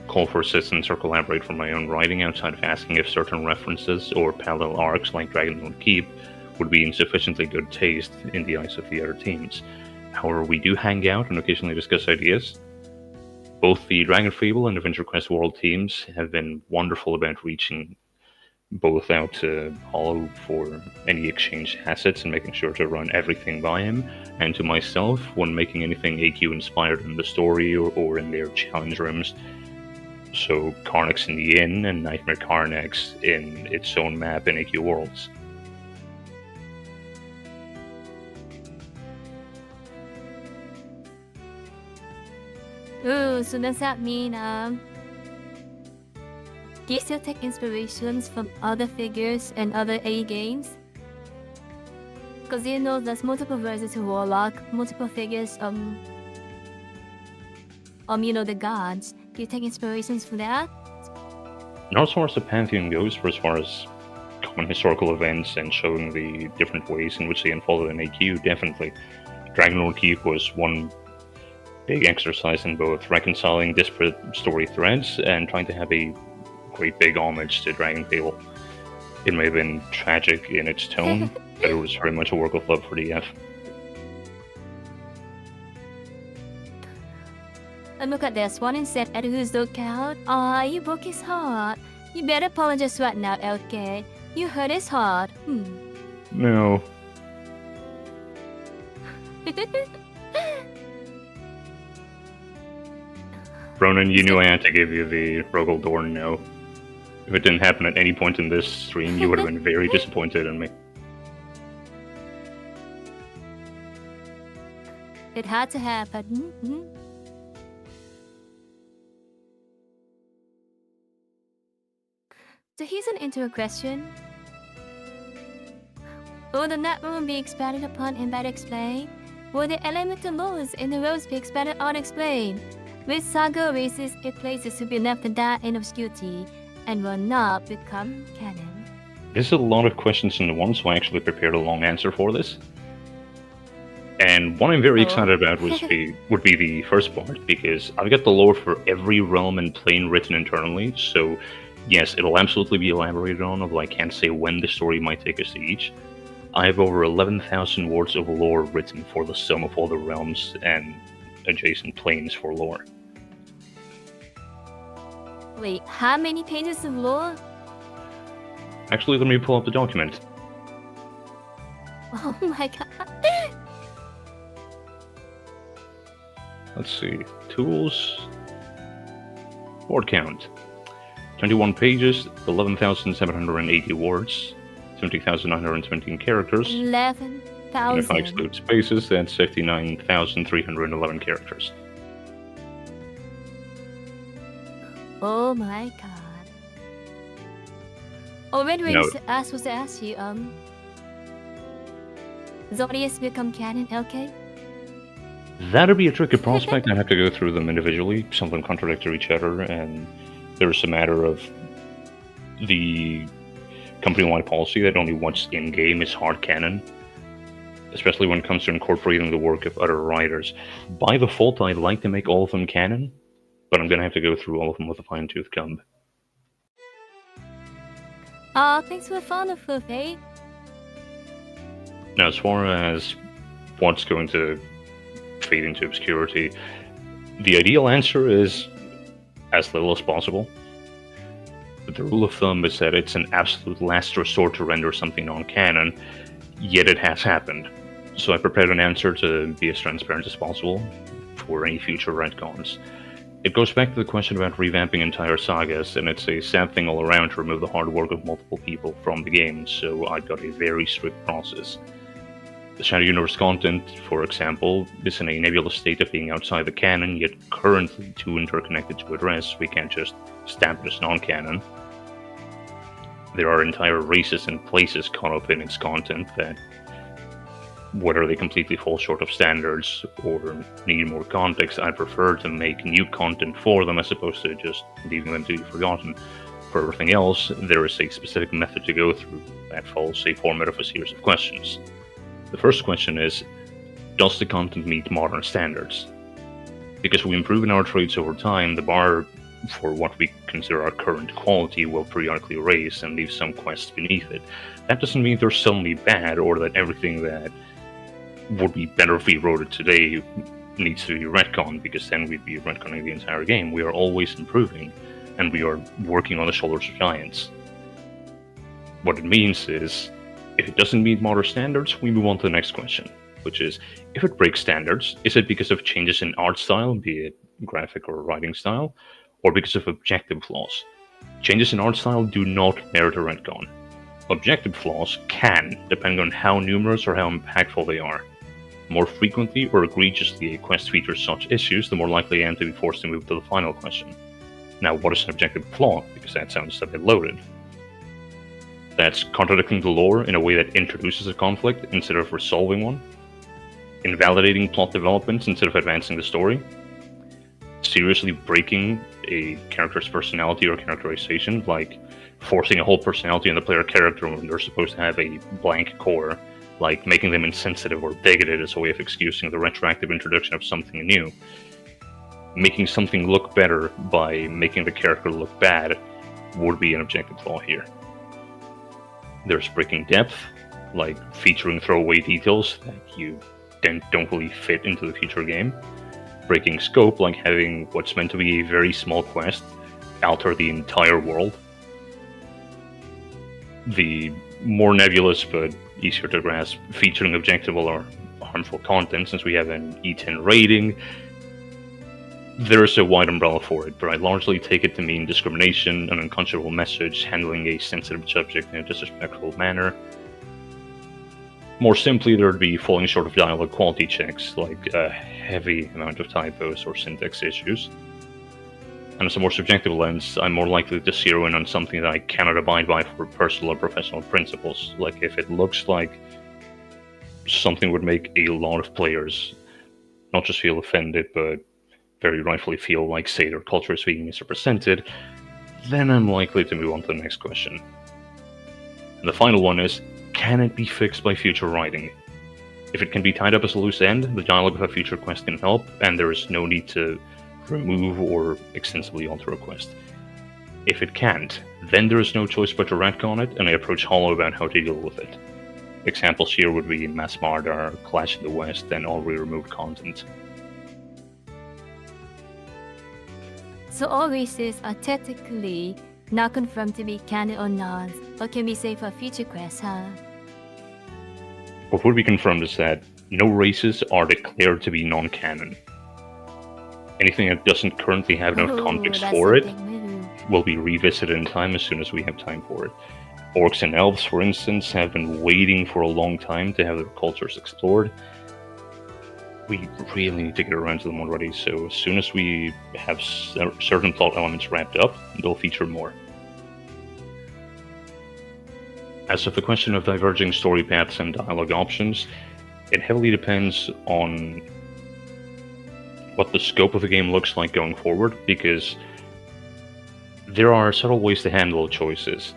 Speaker 3: call for assistance or collaborate for my own writing outside of asking if certain references or parallel arcs like Dragon Lorekeeper would be in sufficiently good taste in the eyes of the other teams. However, we do hang out and occasionally discuss ideas. Both the Dragon Fable and Adventure Quest World teams have been wonderful about reaching both out to Hollow for any exchange assets and making sure to run everything by him, and to myself when making anything AQ inspired in the story or in their challenge rooms. So Carnix in the Inn and Nightmare Carnix in its own map in AQ Worlds.
Speaker 2: Ooh, so does that mean, do you still take inspirations from other figures and other A games? Because you know there's multiple versions of Warlock, multiple figures, you know, the gods. Do you take inspirations from that?
Speaker 3: Not as far as the Pantheon goes, but as far as common historical events and showing the different ways in which they unfolded in AQ, definitely. Dragon Lorekeeper was one big exercise in both reconciling disparate story threads and trying to have a great big homage to Dragon Fable. It may have been tragic in its tone, but it was very much a work of love for the F.
Speaker 2: And look at this, one instead at who's lookout. Aw, you broke his heart. You better apologize right now, LK. You hurt his heart.
Speaker 3: No. Ronan, you knew I had to give you the Rogel Dorn no. If it didn't happen at any point in this stream, you would have been very disappointed in me.
Speaker 2: It had to happen. So here's an into a question. Will the net room be expanded upon and better explained? Will the elemental laws in the roads be expanded or explained? With saga races, it places to be left to die in obscurity and will not become canon.
Speaker 3: There's a lot of questions in one, so I actually prepared a long answer for this. And what I'm very excited about would be the first part, because I've got the lore for every realm and plane written internally, so yes, it'll absolutely be elaborated on, although I can't say when the story might take us to each. I have over 11,000 words of lore written for the sum of all the realms and adjacent planes for lore.
Speaker 2: Wait, how many pages of lore?
Speaker 3: Actually, let me pull up the document.
Speaker 2: Oh my god.
Speaker 3: Let's see. Tools. Word count. 21 pages, 11,780 words, 70,917 characters.
Speaker 2: 11,000.
Speaker 3: And if I exclude spaces, that's 59,311 characters.
Speaker 2: Oh my god. Oh, Red Wings was to ask you, Zodius become canon, LK?
Speaker 3: That'd be a tricky prospect. I'd have to go through them individually. Some of them contradict each other, and there's a matter of the company-wide policy that only what's in-game is hard canon, especially when it comes to incorporating the work of other writers. By default, I'd like to make all of them canon, but I'm gonna have to go through all of them with a fine-tooth comb.
Speaker 2: Aw, thanks for the follow, Fluffy.
Speaker 3: Now, as far as what's going to fade into obscurity, the ideal answer is as little as possible. But the rule of thumb is that it's an absolute last resort to render something non-canon, yet it has happened. So I prepared an answer to be as transparent as possible for any future retcons. It goes back to the question about revamping entire sagas, and it's a sad thing all around to remove the hard work of multiple people from the game, so I've got a very strict process. The Shadow Universe content, for example, is in a nebulous state of being outside the canon, yet currently too interconnected to address. We can't just stamp it as non-canon. There are entire races and places caught up in its content that, whether they completely fall short of standards or need more context, I prefer to make new content for them as opposed to just leaving them to be forgotten. For everything else, there is a specific method to go through that follows a format of a series of questions. The first question is, does the content meet modern standards? Because we improve in our traits over time, the bar for what we consider our current quality will periodically raise and leave some quests beneath it. That doesn't mean they're suddenly bad or that everything that would be better if we wrote it today needs to be retconned, because then we'd be retconning the entire game. We are always improving, and we are working on the shoulders of giants. What it means is, if it doesn't meet modern standards, we move on to the next question, which is, if it breaks standards, is it because of changes in art style, be it graphic or writing style, or because of objective flaws? Changes in art style do not merit a retcon. Objective flaws can, depending on how numerous or how impactful they are. More frequently or egregiously a quest features such issues, the more likely I am to be forced to move to the final question. Now, what is an objective flaw? Because that sounds a bit loaded. That's contradicting the lore in a way that introduces a conflict instead of resolving one, invalidating plot developments instead of advancing the story, seriously breaking a character's personality or characterization, like forcing a whole personality in the player character when they're supposed to have a blank core, like making them insensitive or bigoted as a way of excusing the retroactive introduction of something new. Making something look better by making the character look bad would be an objective flaw here. There's breaking depth, like featuring throwaway details that you then don't really fit into the future game. Breaking scope, like having what's meant to be a very small quest alter the entire world. the more nebulous but easier to grasp featuring objectionable or harmful content, since we have an E10 rating, there's a wide umbrella for it, but I largely take it to mean discrimination, an unconscionable message, handling a sensitive subject in a disrespectful manner. More simply, there would be falling short of dialogue quality checks, like a heavy amount of typos or syntax issues. And as a more subjective lens, I'm more likely to zero in on something that I cannot abide by for personal or professional principles, like if it looks like something would make a lot of players not just feel offended, but very rightfully feel like, say, their culture is being misrepresented, then I'm likely to move on to the next question. And the final one is, can it be fixed by future writing? If it can be tied up as a loose end, the dialogue of a future quest can help, and there is no need to remove or extensively alter a quest. If it can't, then there is no choice but to retcon it, and I approach Hollow about how to deal with it. Examples here would be Mass Murder, Clash in the West, and all removed content.
Speaker 2: So all races are technically not confirmed to be canon or not, but can be saved for future quests, huh?
Speaker 3: What would be confirmed is that no races are declared to be non-canon. Anything that doesn't currently have enough context for it will be revisited in time as soon as we have time for it. Orcs and elves, for instance, have been waiting for a long time to have their cultures explored. We really need to get around to them already, so as soon as we have certain plot elements wrapped up, they'll feature more. As of the question of diverging story paths and dialogue options, it heavily depends on what the scope of the game looks like going forward, because there are several ways to handle choices.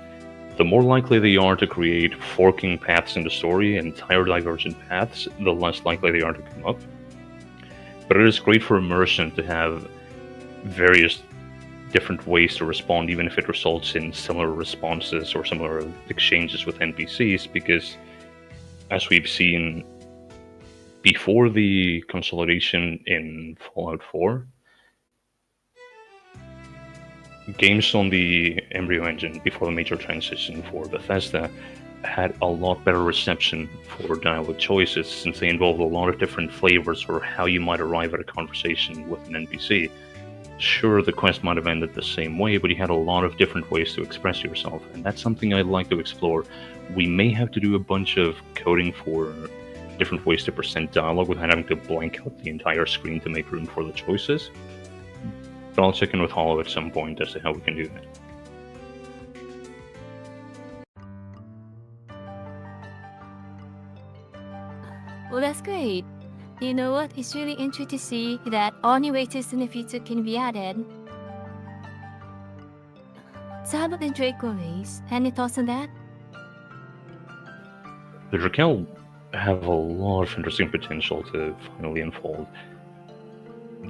Speaker 3: The more likely they are to create forking paths in the story, entire divergent paths, the less likely they are to come up. But it is great for immersion to have various different ways to respond, even if it results in similar responses or similar exchanges with NPCs, because as we've seen before the consolidation in Fallout 4, games on the Embryo engine before the major transition for Bethesda had a lot better reception for dialogue choices, since they involved a lot of different flavors for how you might arrive at a conversation with an NPC. Sure, the quest might have ended the same way, but you had a lot of different ways to express yourself, and that's something I'd like to explore. We may have to do a bunch of coding for different ways to present dialogue without having to blank out the entire screen to make room for the choices, but I'll check in with Hollow at some point as to how we can do that.
Speaker 2: Well, that's great. You know what? It's really interesting to see that all new races in the future can be added. So how about the Draco race? Any thoughts on that?
Speaker 3: The Drakel have a lot of interesting potential to finally unfold.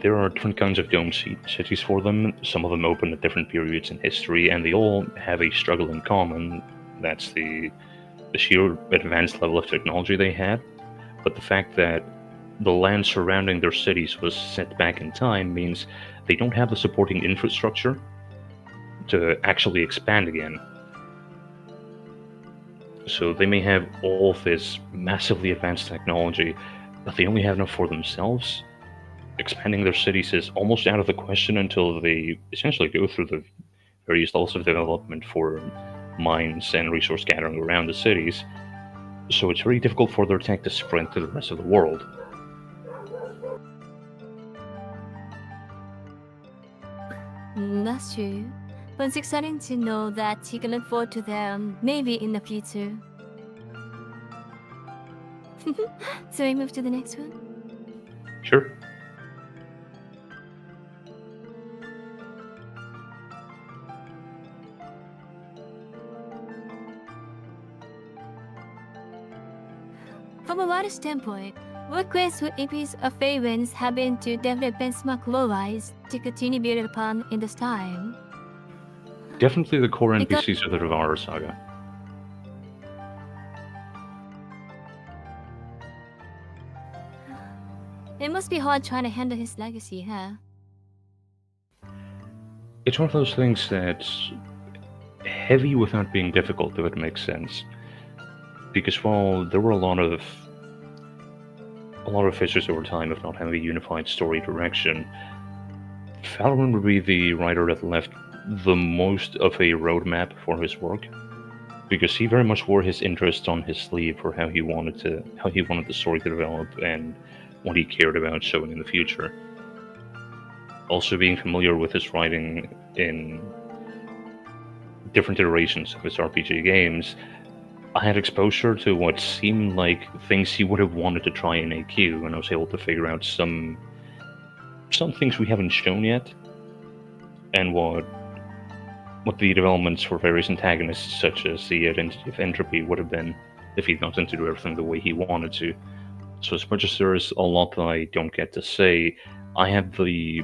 Speaker 3: There are different kinds of dome cities for them, some of them open at different periods in history, and they all have a struggle in common. That's the sheer advanced level of technology they had, but the fact that the land surrounding their cities was set back in time means they don't have the supporting infrastructure to actually expand again. So they may have all of this massively advanced technology, but they only have enough for themselves. Expanding their cities is almost out of the question until they essentially go through the various levels of development for mines and resource gathering around the cities. So it's very difficult for their tech to spread to the rest of the world.
Speaker 2: That's true. But it's exciting to know that you can look forward to them maybe in the future. So we move to the next one?
Speaker 3: Sure.
Speaker 2: From a wider standpoint, what quests would increase of favorites have been to develop benchmark low-rise to continue building upon in this time?
Speaker 3: Definitely the core NPCs of the Devourer saga.
Speaker 2: It must be hard trying to handle his legacy, huh?
Speaker 3: It's one of those things that heavy without being difficult, if it makes sense. Because while there were a lot of issues over time of not having a unified story direction, Valorant would be the writer that left the most of a roadmap for his work, because he very much wore his interests on his sleeve for how he wanted the story to develop and what he cared about showing in the future. Also, being familiar with his writing in different iterations of his RPG games, I had exposure to what seemed like things he would have wanted to try in AQ, and I was able to figure out some things we haven't shown yet, and what the developments for various antagonists, such as the identity of entropy, would have been if he'd gotten to do everything the way he wanted to. So as much as there is a lot that I don't get to say, I had the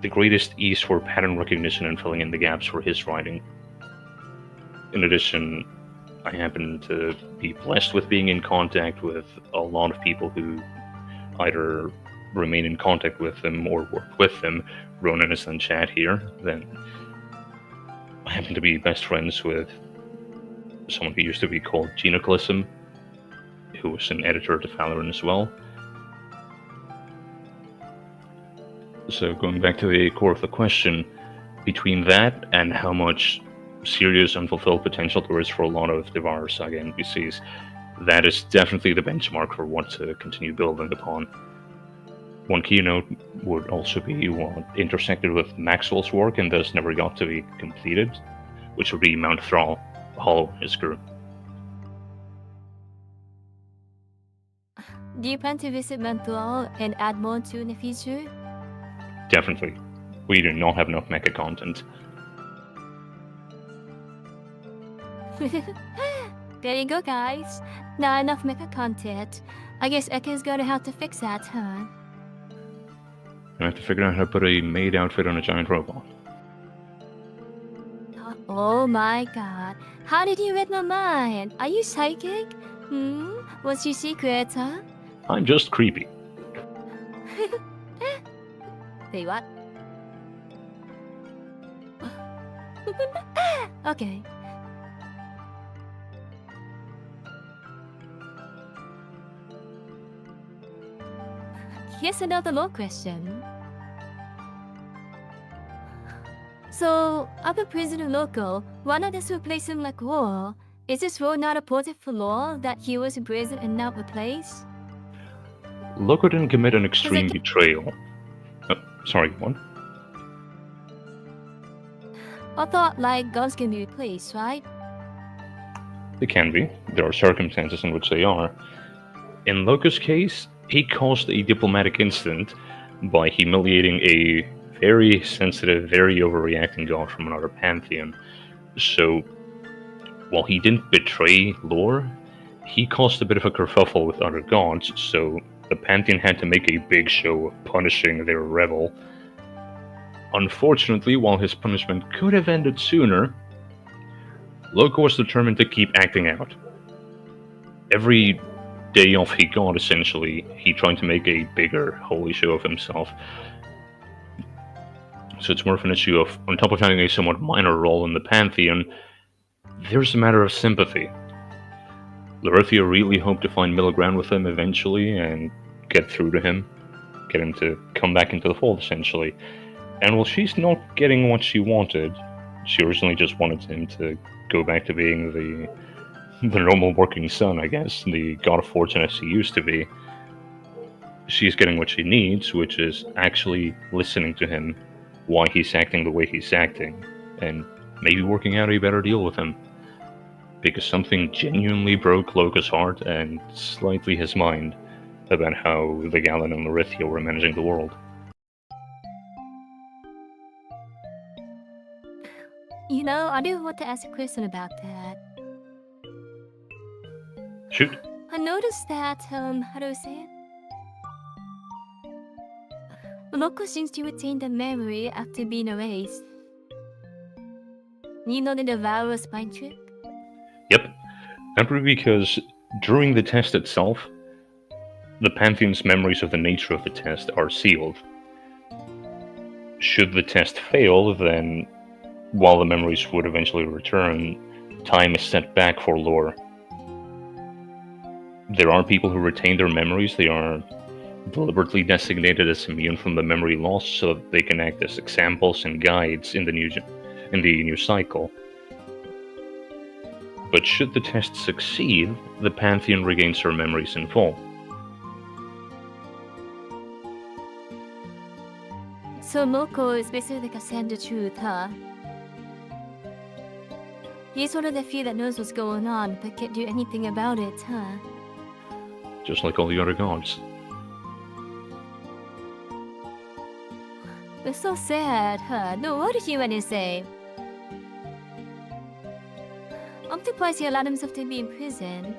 Speaker 3: greatest ease for pattern recognition and filling in the gaps for his writing. In addition, I happen to be blessed with being in contact with a lot of people who either remain in contact with him or work with him. Ronan is in chat here. Then I happen to be best friends with someone who used to be called Genoclism, who was an editor at Valorant as well. So going back to the core of the question, between that and how much serious unfulfilled potential there is for a lot of Devour Saga NPCs, that is definitely the benchmark for what to continue building upon. One keynote would also be what intersected with Maxwell's work and thus never got to be completed, which would be Mount Thrall, Hollow his crew.
Speaker 2: Do you plan to visit Mount Thrall and add more to in the future?
Speaker 3: Definitely. We do not have enough mecha content.
Speaker 2: There you go, guys. Not enough mecha content. I guess Ekka's gonna have to fix that, huh?
Speaker 3: I have to figure out how to put a Maid outfit on a giant robot.
Speaker 2: Oh my god. How did you read my mind? Are you psychic? What's your secret, huh?
Speaker 3: I'm just creepy.
Speaker 2: Wait, what? Okay. Here's another more question. So, other prisoner local, one of us replaced him like war. Is this role not reported for law that he was in prison and now replaced?
Speaker 3: Loco didn't commit an extreme
Speaker 2: Is it-
Speaker 3: betrayal. Sorry, what?
Speaker 2: I thought, like, guns can be replaced, right?
Speaker 3: They can be. There are circumstances in which they are. In Loco's case, he caused a diplomatic incident by humiliating a very sensitive, very overreacting god from another pantheon. So, while he didn't betray lore, he caused a bit of a kerfuffle with other gods, so the pantheon had to make a big show of punishing their rebel. Unfortunately, while his punishment could have ended sooner, Loco was determined to keep acting out. Every day off he got, essentially, he tried to make a bigger, holy show of himself. So it's more of an issue of, on top of having a somewhat minor role in the Pantheon, there's a matter of sympathy. Lorethia really hoped to find middle ground with him eventually and get through to him, get him to come back into the fold, essentially. And while she's not getting what she wanted, she originally just wanted him to go back to being the normal working son, I guess, the god of fortune as he used to be. She's getting what she needs, which is actually listening to him, why he's acting the way he's acting, and maybe working out a better deal with him. Because something genuinely broke Loca's heart and slightly his mind about how the Galen and Lorethia were managing the world.
Speaker 2: You know, I do want to ask a question about that.
Speaker 3: Shoot.
Speaker 2: I noticed that, how do I say it? Loco seems to retain the memory after being erased. You know the Devour spine trick?
Speaker 3: Yep. That would be because during the test itself, the Pantheon's memories of the nature of the test are sealed. Should the test fail, then while the memories would eventually return, time is set back for Lore. There are people who retain their memories. They are deliberately designated as immune from the memory loss so that they can act as examples and guides in the new cycle. But should the test succeed, the Pantheon regains their memories in full.
Speaker 2: So Loco is basically like a sand of truth, huh? He's one of the few that knows what's going on, but can't do anything about it, huh?
Speaker 3: Just like all the other gods.
Speaker 2: It's so sad, huh? No, what did you want to say? I'm surprised he allowed himself to be in prison.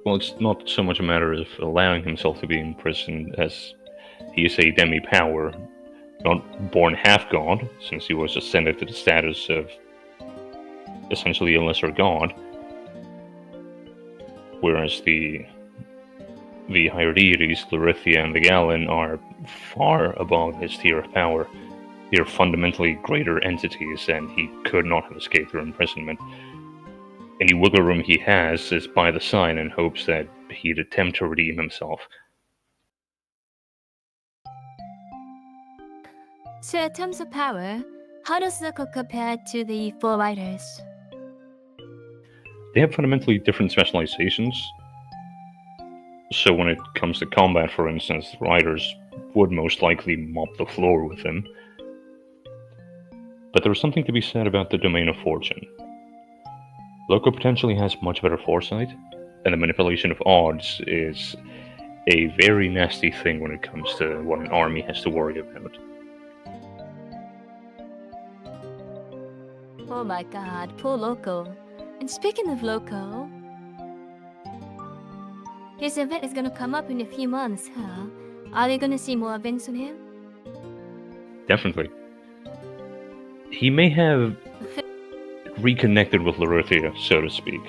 Speaker 3: Well, it's not so much a matter of allowing himself to be in prison as he is a demi-power, not born half-god, since he was ascended to the status of essentially a lesser god, whereas the higher deities, Lorithia and the Galen, are far above his tier of power. They are fundamentally greater entities, and he could not have escaped their imprisonment. Any wiggle room he has is by the side in hopes that he'd attempt to redeem himself.
Speaker 2: So in terms of power, how does Loco compare to the Four Riders?
Speaker 3: They have fundamentally different specializations. So when it comes to combat, for instance, the riders would most likely mop the floor with him. But there's something to be said about the domain of fortune. Loco potentially has much better foresight, and the manipulation of odds is a very nasty thing when it comes to what an army has to worry about.
Speaker 2: Oh my god, poor Loco. And speaking of Loco, his event is gonna come up in a few months, huh? Are they gonna see more events on him?
Speaker 3: Definitely. He may have reconnected with Lorithia, so to speak,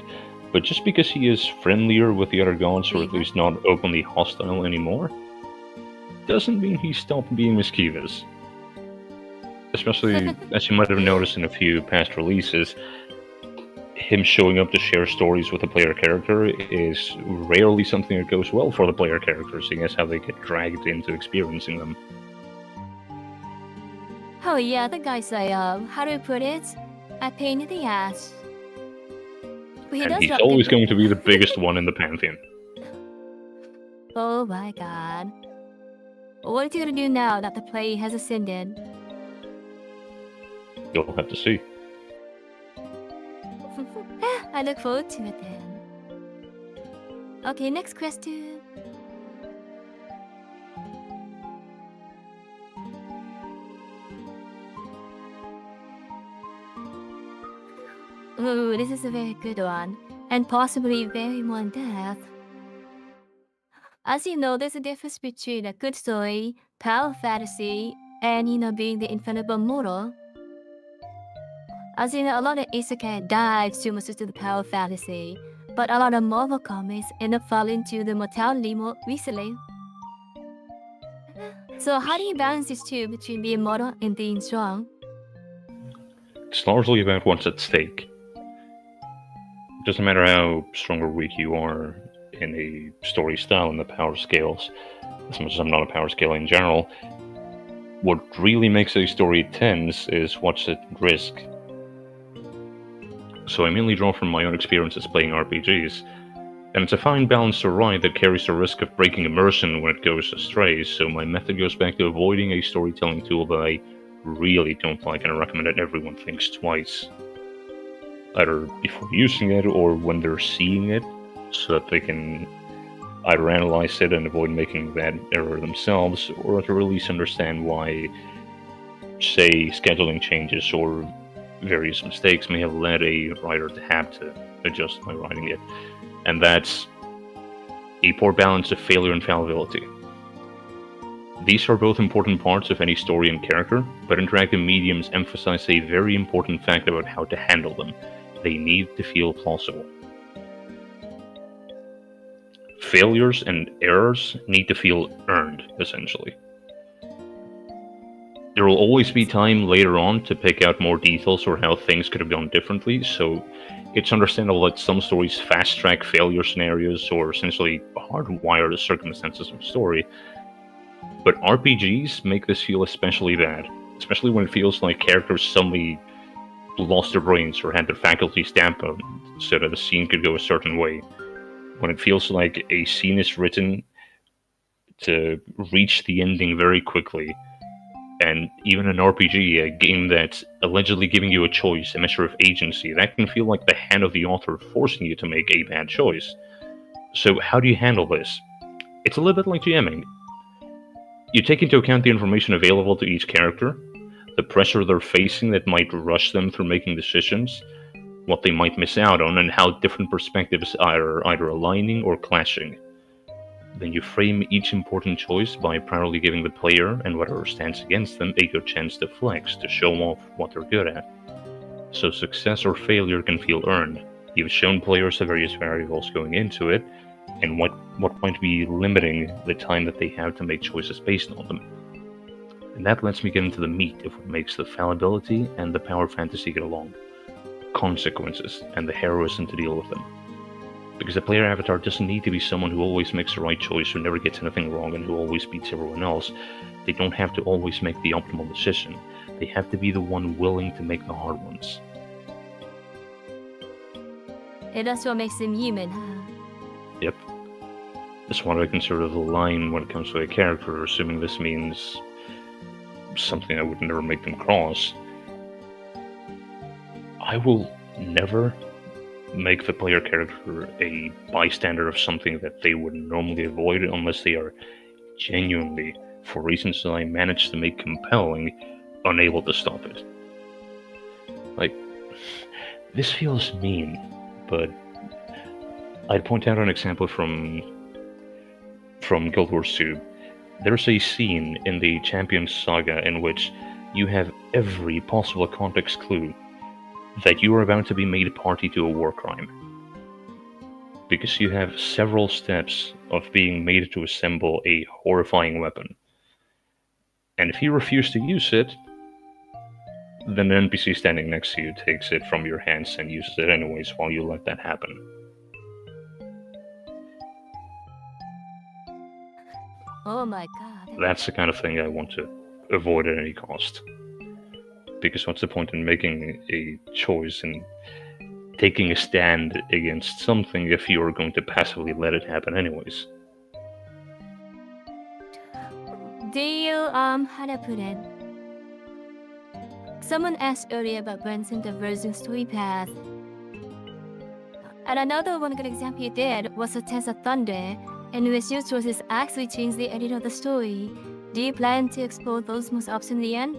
Speaker 3: but just because he is friendlier with the other gods, or at least not openly hostile anymore, doesn't mean he stopped being mischievous. Especially, as you might have noticed in a few past releases, him showing up to share stories with a player character is rarely something that goes well for the player character, seeing as how they get dragged into experiencing them.
Speaker 2: Oh yeah, the guy's like, how do I put it? A pain in the ass. But he
Speaker 3: And
Speaker 2: does
Speaker 3: he's
Speaker 2: drop
Speaker 3: always
Speaker 2: good-
Speaker 3: going to be the biggest one in the Pantheon.
Speaker 2: Oh my god. What is he gonna do now that the play has ascended?
Speaker 3: You'll have to see.
Speaker 2: I look forward to it then. Okay, next question. Ooh, this is a very good one, and possibly very more in depth. As you know, there's a difference between a good story, power fantasy, and being the infallible mortal. As in, a lot of isekai dives too much into the power fantasy, but a lot of Marvel comics end up falling to the mortality more recently. So how do you balance these two between being mortal and being strong?
Speaker 3: It's largely about what's at stake. It doesn't matter how strong or weak you are in a story style in the power scales, as much as I'm not a power scale in general. What really makes a story tense is what's at risk. So I mainly draw from my own experiences playing RPGs, and it's a fine balance to ride that carries the risk of breaking immersion when it goes astray, so my method goes back to avoiding a storytelling tool that I really don't like, and I recommend that everyone thinks twice. Either before using it or when they're seeing it, so that they can either analyze it and avoid making that error themselves, or at the least understand why, say, scheduling changes or various mistakes may have led a writer to have to adjust by writing it. And that's a poor balance of failure and fallibility. These are both important parts of any story and character, but interactive mediums emphasize a very important fact about how to handle them. They need to feel plausible. Failures and errors need to feel earned, essentially. There will always be time later on to pick out more details or how things could have gone differently, so it's understandable that some stories fast-track failure scenarios or essentially hardwire the circumstances of the story. But RPGs make this feel especially bad, especially when it feels like characters suddenly lost their brains or had their faculties dampened so that a scene could go a certain way. When it feels like a scene is written to reach the ending very quickly, and even an RPG, a game that's allegedly giving you a choice, a measure of agency, that can feel like the hand of the author forcing you to make a bad choice. So, how do you handle this? It's a little bit like GMing. You take into account the information available to each character, the pressure they're facing that might rush them through making decisions, what they might miss out on, and how different perspectives are either aligning or clashing. Then you frame each important choice by primarily giving the player, and whatever stands against them, a good chance to flex, to show off what they're good at. So success or failure can feel earned. You've shown players the various variables going into it, and what might be limiting the time that they have to make choices based on them. And that lets me get into the meat of what makes the fallibility and the power fantasy get along. Consequences, and the heroism to deal with them. Because the player avatar doesn't need to be someone who always makes the right choice, who never gets anything wrong, and who always beats everyone else. They don't have to always make the optimal decision. They have to be the one willing to make the hard ones.
Speaker 2: And that's what makes him human, huh?
Speaker 3: Yep. That's what I consider the line when it comes to a character, assuming this means something I would never make them cross. I will never make the player character a bystander of something that they would normally avoid unless they are genuinely, for reasons that I manage to make compelling, unable to stop it. Like, this feels mean, but I'd point out an example from Guild Wars 2. There's a scene in the Champions Saga in which you have every possible context clue that you are about to be made party to a war crime. Because you have several steps of being made to assemble a horrifying weapon. And if you refuse to use it, then the NPC standing next to you takes it from your hands and uses it anyways while you let that happen.
Speaker 2: Oh my god.
Speaker 3: That's the kind of thing I want to avoid at any cost. Because what's the point in making a choice and taking a stand against something if you're going to passively let it happen anyways?
Speaker 2: Do you, how to put it? Someone asked earlier about Branson diverging story path. And another one good example you did was the Test of Thunder, in which your choices actually changed the edit of the story. Do you plan to explore those most often in the end?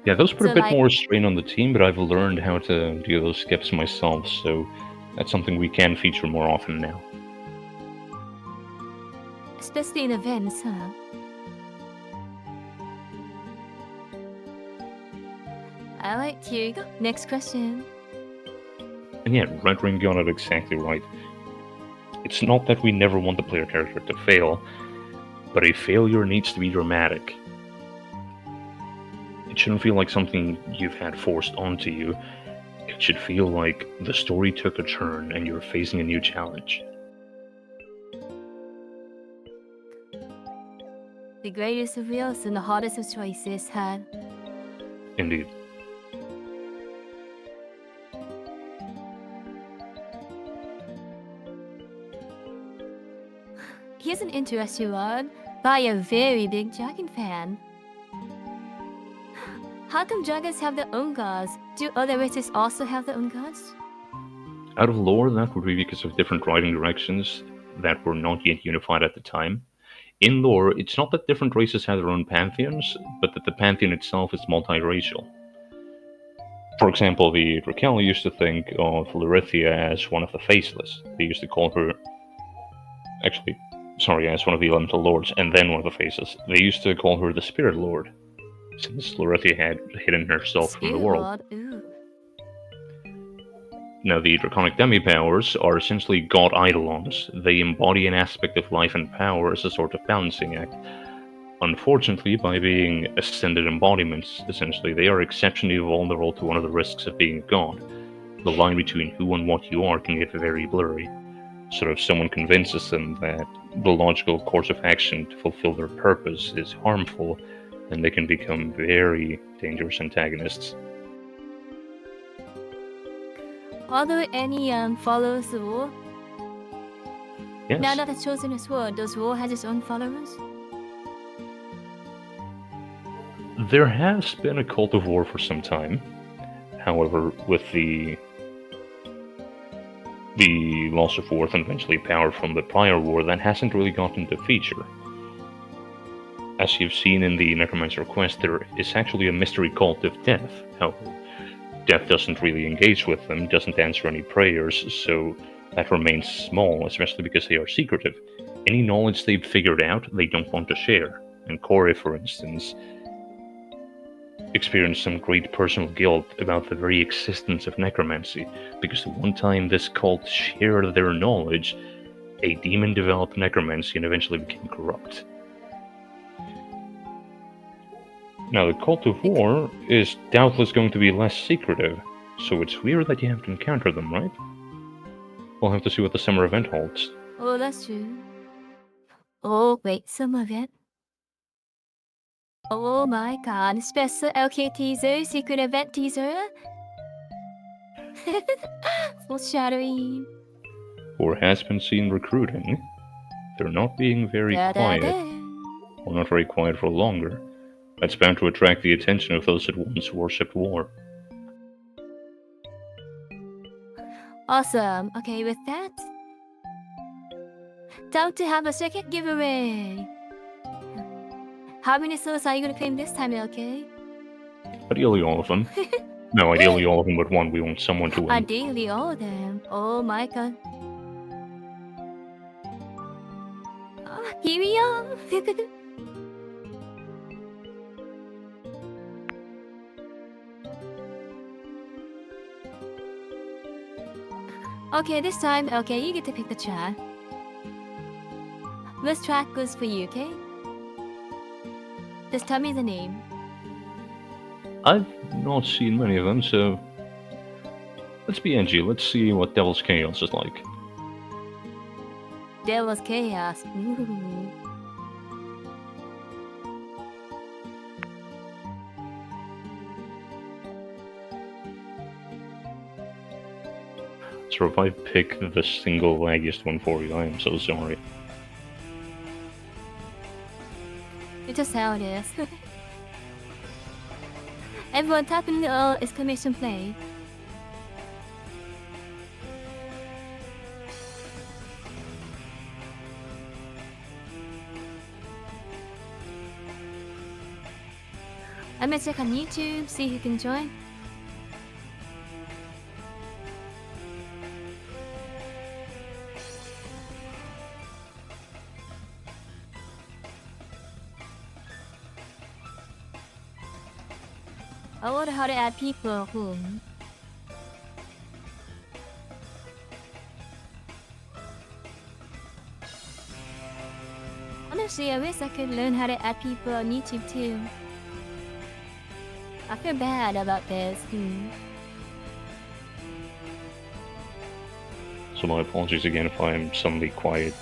Speaker 3: Yeah, those put
Speaker 2: So,
Speaker 3: a bit
Speaker 2: like-
Speaker 3: more strain on the team, but I've learned how to do those skips myself, so that's something we can feature more often now.
Speaker 2: Especially in events, huh? Alright, here you go. Next question.
Speaker 3: And yeah, Red Ring got it exactly right. It's not that we never want the player character to fail, but a failure needs to be dramatic. It shouldn't feel like something you've had forced onto you. It should feel like the story took a turn and you're facing a new challenge.
Speaker 2: The greatest of wills and the hardest of choices, huh?
Speaker 3: Indeed.
Speaker 2: Here's an interesting one by a very big dragon fan. How come dragons have their own gods? Do other races also have their own gods?
Speaker 3: Out of lore, that would be because of different writing directions that were not yet unified at the time. In lore, it's not that different races have their own pantheons, but that the pantheon itself is multiracial. For example, the Raquel used to think of Lorithia as one of the Faceless. They used to call her... as one of the Elemental Lords, and then one of the Faceless. They used to call her the Spirit Lord, since Lorithia had hidden herself from the world.
Speaker 2: Lord, ooh.
Speaker 3: Now, the Draconic Demi-Powers are essentially god eidolons. They embody an aspect of life and power as a sort of balancing act. Unfortunately, by being ascended embodiments, essentially, they are exceptionally vulnerable to one of the risks of being a god. The line between who and what you are can get very blurry. So if someone convinces them that the logical course of action to fulfill their purpose is harmful, then they can become very dangerous antagonists.
Speaker 2: Are there any followers of war?
Speaker 3: Yes,
Speaker 2: Now that the chosen is war, does war has its own followers?
Speaker 3: there has been a cult of war for some time. However, with the loss of worth and eventually power from the prior war, that hasn't really gotten to feature. As you've seen in the Necromancer quest, there is actually a mystery cult of death. However, death doesn't really engage with them, doesn't answer any prayers, so that remains small, especially because they are secretive. Any knowledge they've figured out, they don't want to share. And Corey, for instance, experienced some great personal guilt about the very existence of necromancy, because the one time this cult shared their knowledge, a demon developed necromancy and eventually became corrupt. Now, the Cult of War is doubtless going to be less secretive, so it's weird that you have to encounter them, right? We'll have to see what the summer event holds.
Speaker 2: Oh, that's true. Oh, wait, some of it. Oh my god, special LK teaser, secret event teaser. Foreshadowing.
Speaker 3: War has been seen recruiting. They're not being very quiet, or not very quiet for longer. That's bound to attract the attention of those that once worshipped war.
Speaker 2: Awesome. Okay, with that, time to have a second giveaway. How many souls are you gonna claim this time, LK?
Speaker 3: Ideally all of them. No, ideally all of them but one. We want someone to win.
Speaker 2: Ideally, all of them. Oh my god. Here we are. Okay, this time, okay, you get to pick the track. This track goes for you, okay? Just tell me the name.
Speaker 3: I've not seen many of them, so let's be edgy. Let's see what Devil's Chaos is like.
Speaker 2: Devil's Chaos. Ooh.
Speaker 3: So if I pick the single laggiest one for you, I am so sorry.
Speaker 2: It's just how it is. Everyone type in the exclamation play. I'm gonna check on YouTube, see who can join. I wonder how to add people whom. Honestly, I wish I could learn how to add people on YouTube too. I feel bad about this.
Speaker 3: So my apologies again if I'm suddenly quiet.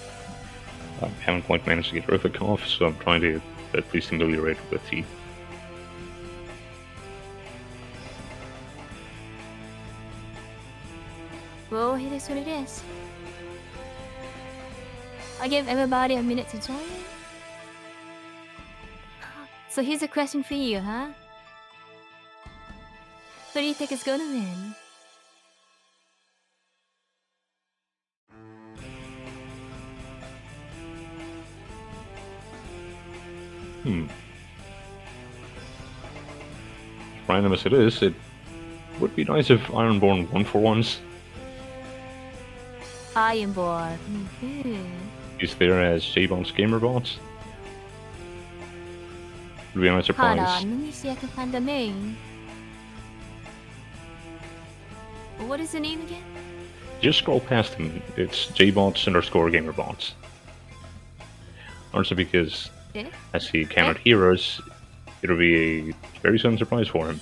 Speaker 3: I haven't quite managed to get rid of the cough, so I'm trying to at least ameliorate it with tea.
Speaker 2: Well, it is what it is. I give everybody a minute to join. So here's a question for you, huh? Who do you think is gonna win?
Speaker 3: Random as it is, it would be nice if Ironborn won for once.
Speaker 2: Ironborn.
Speaker 3: He's there as J-Bone's Gamerbots. Would be a nice surprise.
Speaker 2: Hold on, let me see if I can find the name. What is the name again?
Speaker 3: Just scroll past him. It's J-Bots _Gamerbots. Also because
Speaker 2: Okay.
Speaker 3: As he countered heroes, it'll be a very sudden surprise for him.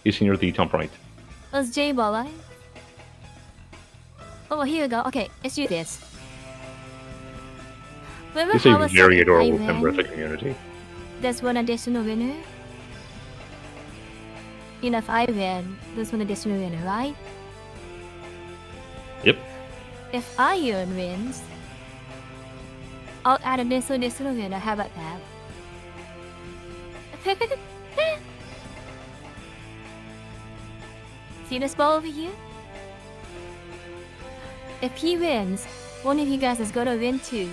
Speaker 3: He's near the top right.
Speaker 2: Was J ball right? Oh, here we go. Okay, let's do this. Remember
Speaker 3: He's
Speaker 2: how
Speaker 3: a
Speaker 2: I
Speaker 3: very
Speaker 2: said I
Speaker 3: adorable member of the
Speaker 2: win?
Speaker 3: community.
Speaker 2: There's one additional winner. You know, if I win, there's one additional winner, right?
Speaker 3: Yep.
Speaker 2: If Iron wins, I'll add an additional winner. How about that? See this ball over here? If he wins, one of you guys is gonna win too.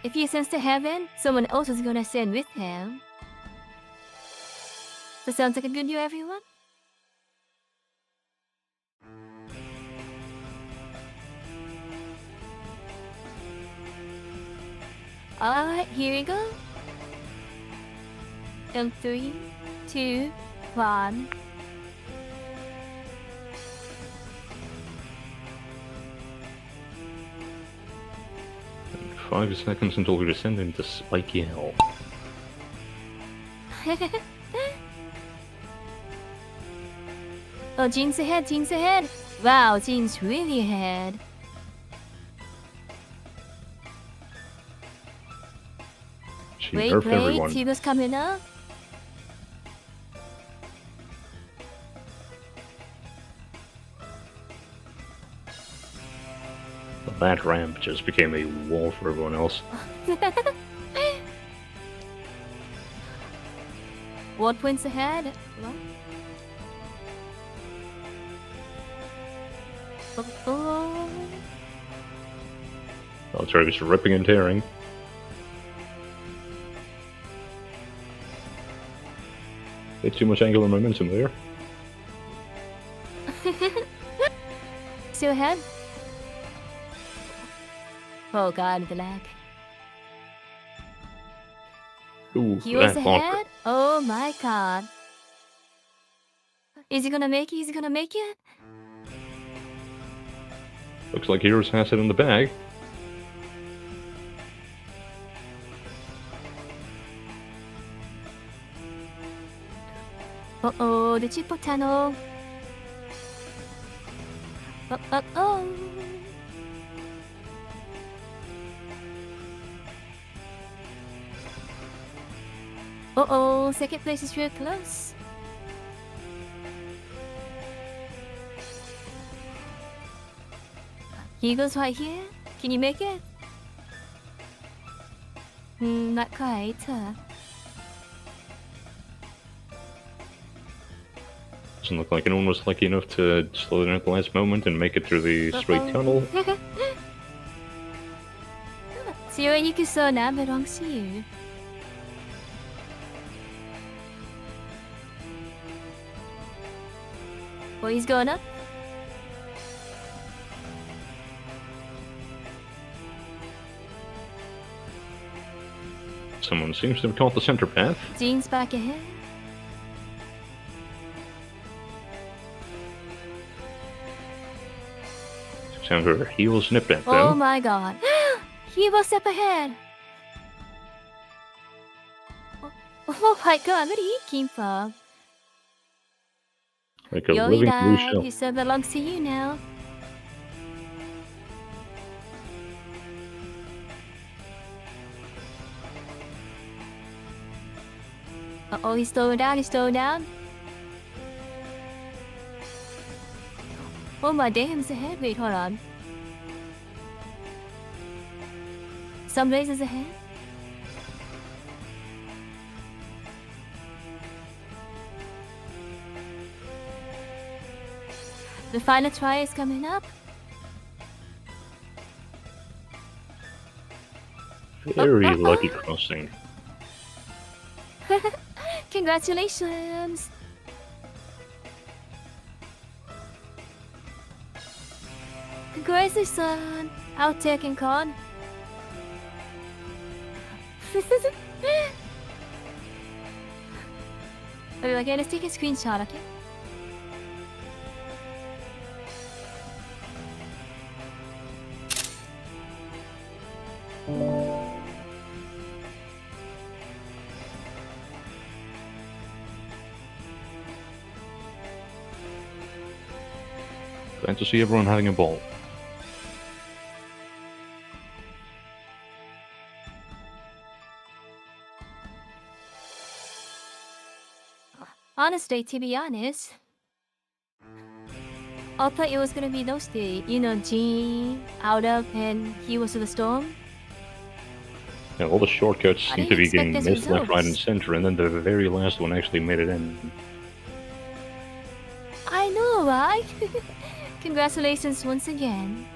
Speaker 2: If he sends to heaven, someone else is gonna send with him. So sounds like a good deal, everyone? Alright, here we go. In 3, 2, 1.
Speaker 3: And 5 seconds until we descend into spiky hell.
Speaker 2: Oh, Jean's ahead, Jean's ahead. Wow, Jean's really ahead.
Speaker 3: She
Speaker 2: Wait,
Speaker 3: nerfed
Speaker 2: wait,
Speaker 3: everyone.
Speaker 2: he was coming up.
Speaker 3: That ramp just became a wall for everyone else.
Speaker 2: 1 points ahead. What? Oh.
Speaker 3: Well, Travis ripping and tearing. Bit too much angular momentum there.
Speaker 2: Still ahead? Oh god, the lag.
Speaker 3: Ooh,
Speaker 2: He was
Speaker 3: that blocker.
Speaker 2: ahead? Oh my god. Is he gonna make it? Is he gonna make it?
Speaker 3: Looks like Heroes has it in the bag.
Speaker 2: Uh-oh, the chip tunnel. Oh. Uh-oh, second place is real close. He goes right here. Can you make it? Not quite.
Speaker 3: Doesn't look like anyone was lucky enough to slow down at the last moment and make it through the straight tunnel.
Speaker 2: Zero Yukuso now belongs to you. Oh, he's going up.
Speaker 3: Someone seems to have caught the center path.
Speaker 2: Jean's back ahead.
Speaker 3: Sound her heels nipped at
Speaker 2: Oh
Speaker 3: though.
Speaker 2: my god. He was up ahead. Oh my god, where did he came from?
Speaker 3: Like a
Speaker 2: Yo, he
Speaker 3: living blue
Speaker 2: died.
Speaker 3: shell.
Speaker 2: He still belongs to you now. Uh-oh, he's slowing down, he's slowing down. Oh my damn's ahead. Wait, hold on. Some races ahead. The final try is coming up.
Speaker 3: Very lucky crossing.
Speaker 2: Congratulations! Congratulations! Outtake and con. Okay, let's take a screenshot, okay?
Speaker 3: Glad to see everyone having a ball.
Speaker 2: Honestly, to be honest, I thought it was gonna be those two. You know, Jean, out of, and he was to the storm.
Speaker 3: Yeah, all the shortcuts
Speaker 2: I
Speaker 3: seem
Speaker 2: didn't
Speaker 3: to be
Speaker 2: expect
Speaker 3: getting
Speaker 2: this
Speaker 3: missed left, right, and
Speaker 2: results.
Speaker 3: center, and then the very last one actually made it in.
Speaker 2: I know, right? Congratulations once again.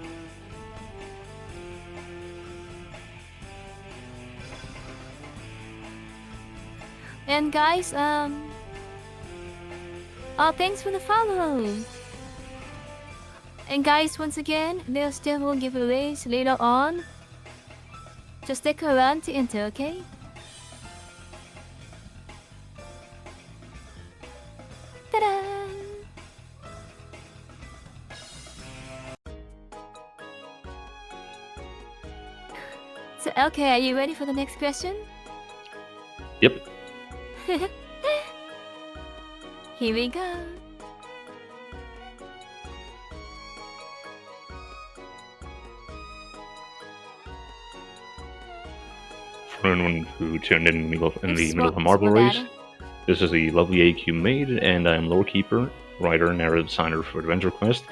Speaker 2: And guys, thanks for the follow. And guys, once again, there's still more giveaways later on. Just stick around to enter, okay? Ta-da! So, okay, are you ready for the next question?
Speaker 3: Yep.
Speaker 2: Here we go.
Speaker 3: For anyone who tuned in in the middle of a
Speaker 2: Swap
Speaker 3: marble race,
Speaker 2: battle.
Speaker 3: this is the lovely AQ Maid, and I'm Lorekeeper, writer and narrative designer for Adventure Quest.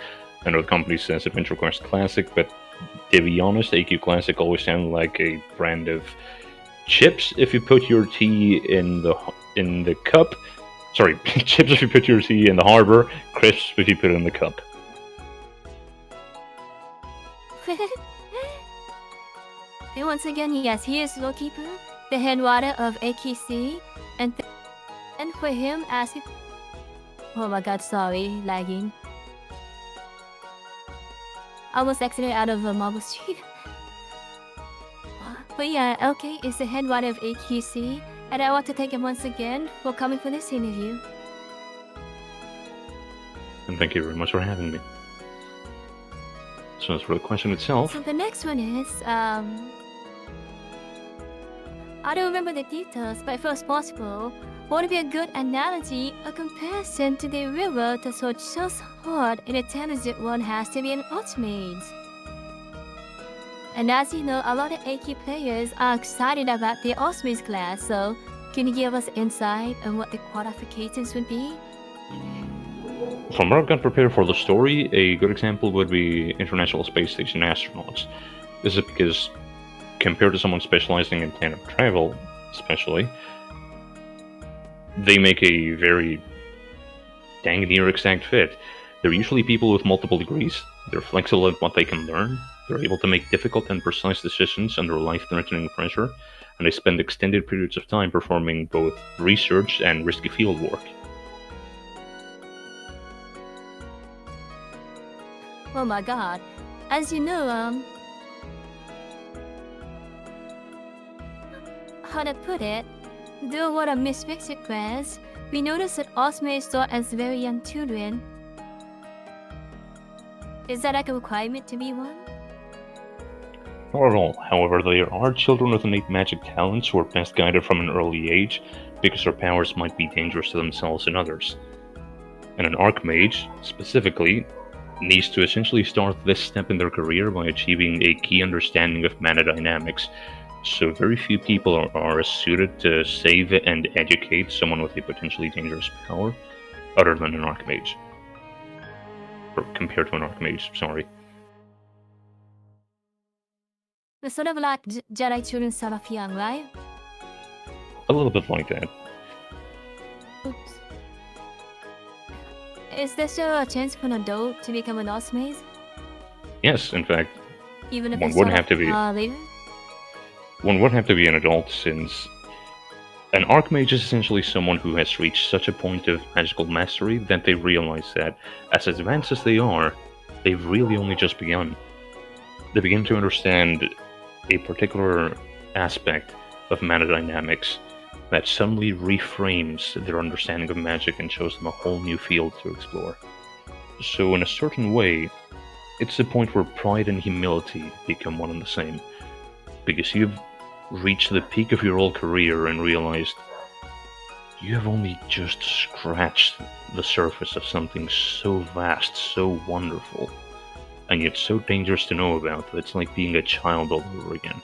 Speaker 3: I know the company says Adventure Quest Classic, but to be honest, AQ Classic always sounded like a brand of chips if you put your tea in the cup. Sorry, chips if you put your tea in the harbor, crisps if you put it in the cup.
Speaker 2: And once again, yes, he is Lorekeeper, the head writer of AQC, and for him as if. Oh my god, sorry, lagging. I was exited out of Marble Street. But yeah, LK is the head writer of AQC, and I want to thank him once again for coming for this interview.
Speaker 3: And thank you very much for having me. So as for the question itself,
Speaker 2: So the next one is, I don't remember the details, but if it was possible, what would be a good analogy or comparison to the river that so just hard and intelligent one has to be an ultimate? And as you know, a lot of AQ players are excited about the ultimate class, so can you give us insight on what the qualifications would be?
Speaker 3: from what I've got prepared for the story, a good example would be International Space Station astronauts. This is because, compared to someone specializing in planet travel, especially, they make a very dang near exact fit. They're usually people with multiple degrees, they're flexible in what they can learn, they're able to make difficult and precise decisions under life-threatening pressure, and they spend extended periods of time performing both research and risky field work.
Speaker 2: Oh my god. As you know, how to put it, though what a misfixed class, we notice that ultimates start as very young children. Is that like a requirement to be one?
Speaker 3: Not at all. However, there are children with innate magic talents who are best guided from an early age, because their powers might be dangerous to themselves and others. And an Archmage, specifically, needs to essentially start this step in their career by achieving a key understanding of mana dynamics, so very few people are suited to save and educate someone with a potentially dangerous power, other than an Archmage. Or compared to an Archmage, sorry.
Speaker 2: It's sort of like Jedi children start off young, right?
Speaker 3: A little bit like that.
Speaker 2: Oops. Is there still a chance for an adult to become an ultimate?
Speaker 3: Yes, in fact,
Speaker 2: Even if
Speaker 3: one
Speaker 2: it's
Speaker 3: wouldn't
Speaker 2: sort
Speaker 3: have to be.
Speaker 2: later?
Speaker 3: One would have to be an adult, since an Archmage is essentially someone who has reached such a point of magical mastery that they realize that, as advanced as they are, they've really only just begun. They begin to understand a particular aspect of mana dynamics that suddenly reframes their understanding of magic and shows them a whole new field to explore. So in a certain way, it's the point where pride and humility become one and the same. because you've reached the peak of your whole career and realized you have only just scratched the surface of something so vast, so wonderful, and yet so dangerous to know about that it's like being a child all over again.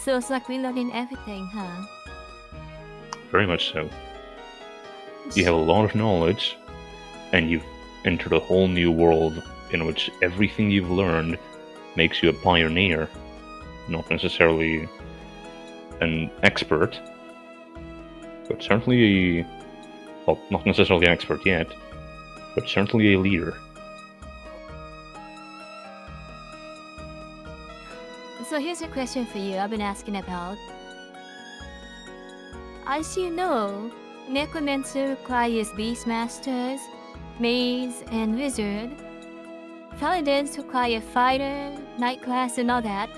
Speaker 2: So it's like relearning everything, huh?
Speaker 3: Very much so. You have a lot of knowledge, and you've entered a whole new world in which everything you've learned makes you a pioneer, not necessarily an expert, but certainly well, not necessarily an expert yet, but certainly a leader.
Speaker 2: So here's a question for you I've been asking about. As you know, Necromancer requires Beastmasters, Maids, and Wizard. Paladins require Fighter, Knight class, and all that.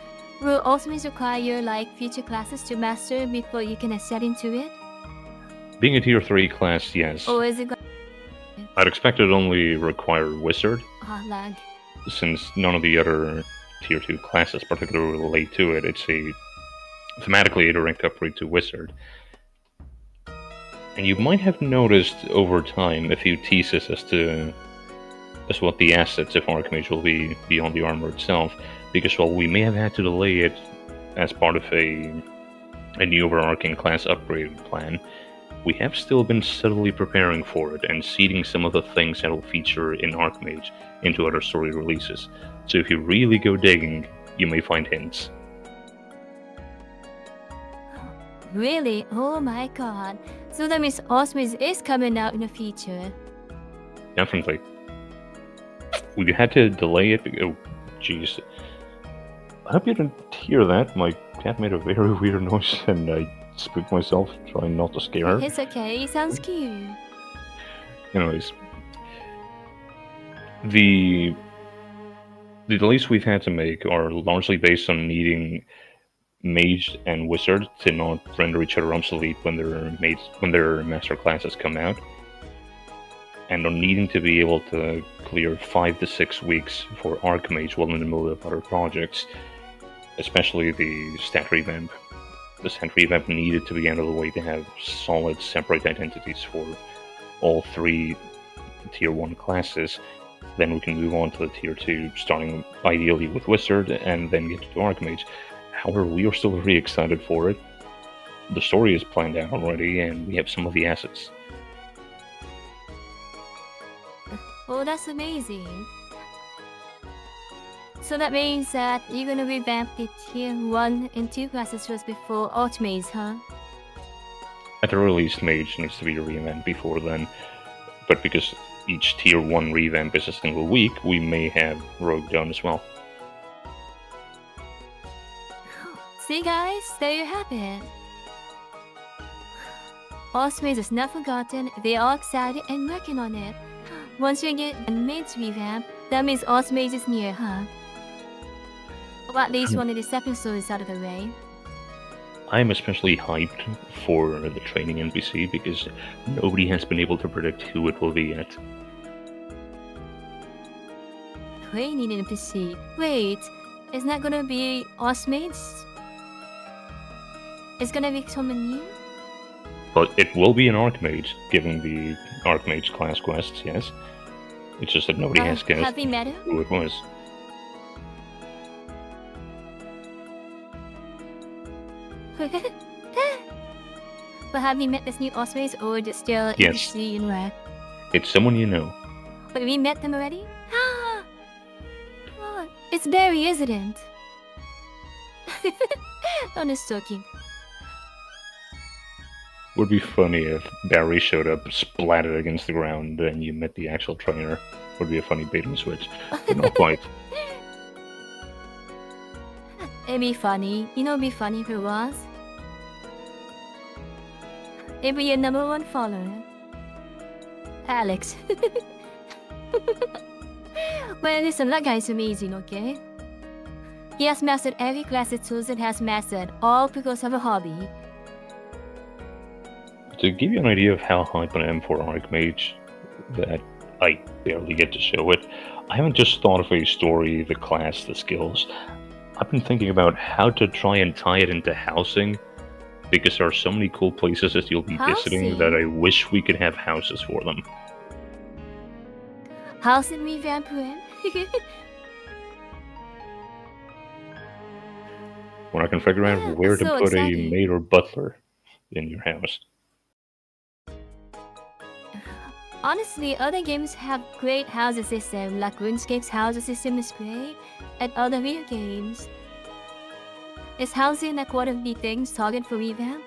Speaker 2: Will Ultimates require like future classes to master before you can ascend into it?
Speaker 3: Being a tier 3 class, yes.
Speaker 2: Or is it
Speaker 3: I'd expect it only require Wizard,
Speaker 2: lag?
Speaker 3: since none of the other tier 2 classes particularly relate to it. It's thematically a direct upgrade to Wizard. And you might have noticed over time a few teases as to what the assets of Archmage will be beyond the armor itself, because while we may have had to delay it as part of a new overarching class upgrade plan, we have still been subtly preparing for it and seeding some of the things that will feature in Archmage into other story releases. So if you really go digging, you may find hints.
Speaker 2: Really? Oh my god. So that means Ultimates is coming out in the future.
Speaker 3: Definitely. We had to delay it. Oh, jeez. I hope you didn't hear that. My cat made a very weird noise and I spooked myself, trying not to scare her.
Speaker 2: It's okay, it sounds cute.
Speaker 3: Anyways, the delays we've had to make are largely based on needing Mage and Wizard to not render each other obsolete when their master classes come out, and on needing to be able to clear 5 to 6 weeks for Archmage while in the middle of other projects, especially the stat revamp. The stat revamp needed to be out of the way to have solid separate identities for all 3 tier 1 classes. Then we can move on to the tier 2, starting ideally with Wizard and then get to Archmage. However, we are still very excited for it. The story is planned out already, and we have some of the assets.
Speaker 2: Oh, that's amazing. So that means that you're gonna revamp the tier 1 and 2 classes first before Ultimates, huh?
Speaker 3: At the very least, Mage needs to be revamped before then, but because each tier 1 revamp is a single week, we may have Rogue done as well.
Speaker 2: See guys, there you have it. Ultimates is not forgotten, they are excited and working on it. Once you get a Maid's revamp, that means Ultimates is near, huh? Or at least one of this episode is out of the way.
Speaker 3: I'm especially hyped for the training NPC because nobody has been able to predict who it will be yet.
Speaker 2: Training NPC. Wait, is that gonna be Ultimates? It's gonna be someone new?
Speaker 3: But it will be an Archmage, given the Archmage class quests, yes. It's just that nobody has guessed
Speaker 2: Have we met him?
Speaker 3: who it was.
Speaker 2: But have we met this new Ultimates or just still
Speaker 3: Yes.
Speaker 2: NPC in Red?
Speaker 3: It's someone you know.
Speaker 2: But we met them already? Oh, it's Barry, isn't it? I'm just joking.
Speaker 3: Would be funny if Barry showed up, splattered against the ground, and you met the actual trainer. Would be a funny bait and switch. But not quite.
Speaker 2: It'd be funny. You know, it'd be funny if it was. It'd be your #1 follower. Alex. Well, listen, that guy's amazing, okay? He has mastered every class that Susan has mastered, all because of a hobby.
Speaker 3: To give you an idea of how hyped I am for Archmage, that I barely get to show it, I haven't just thought of a story, the class, the skills. I've been thinking about how to try and tie it into housing, because there are so many cool places that you'll be visiting that I wish we could have houses for them.
Speaker 2: Housing revamp when?
Speaker 3: When I can figure out
Speaker 2: Yeah,
Speaker 3: where to
Speaker 2: so
Speaker 3: put a
Speaker 2: exciting.
Speaker 3: maid or butler in your house.
Speaker 2: Honestly, other games have great housing system, like RuneScape's housing system is great, and other video games. Is housing like one of the things targeted for revamp?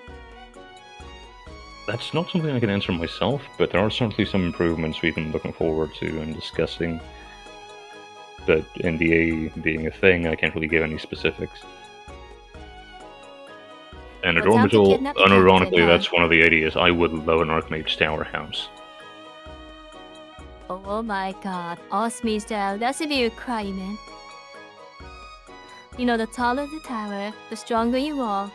Speaker 3: That's not something I can answer myself, but there are certainly some improvements we've been looking forward to and discussing. But NDA being a thing, I can't really give any specifics. And
Speaker 2: Well, time to
Speaker 3: Adorbital,
Speaker 2: kidnap the captain,
Speaker 3: unironically,
Speaker 2: huh?
Speaker 3: that's one of the ideas. I would love an Archmage Tower house.
Speaker 2: Oh my god, Osme style, that's a big requirement. You know, the taller the tower, the stronger you are.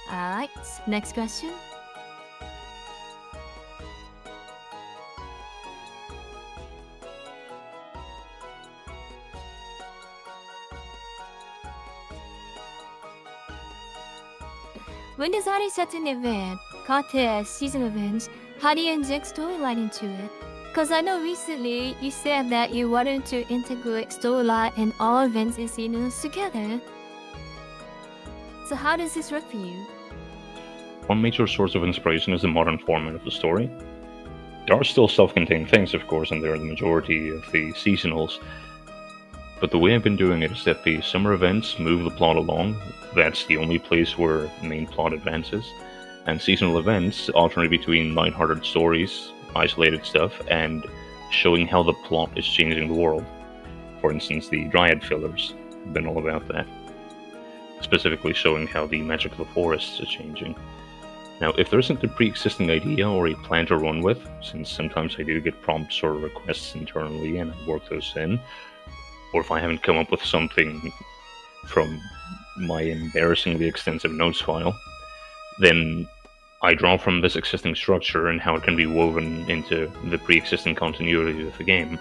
Speaker 2: Alright, next question. When designing such an event, contest, season events, how do you inject storyline into it? Cause I know recently you said that you wanted to integrate storyline and all events and seasons together. So how does this work for you?
Speaker 3: One major source of inspiration is the modern format of the story. There are still self-contained things, of course, and they're the majority of the seasonals. But the way I've been doing it is that the summer events move the plot along. That's the only place where the main plot advances. And seasonal events alternate between lighthearted stories, isolated stuff, and showing how the plot is changing the world. For instance, the Dryad fillers have been all about that. Specifically showing how the magic of the forests is changing. Now, if there isn't a pre-existing idea or a plan to run with, since sometimes I do get prompts or requests internally and I work those in, or if I haven't come up with something from my embarrassingly extensive notes file, then I draw from this existing structure and how it can be woven into the pre-existing continuity of the game.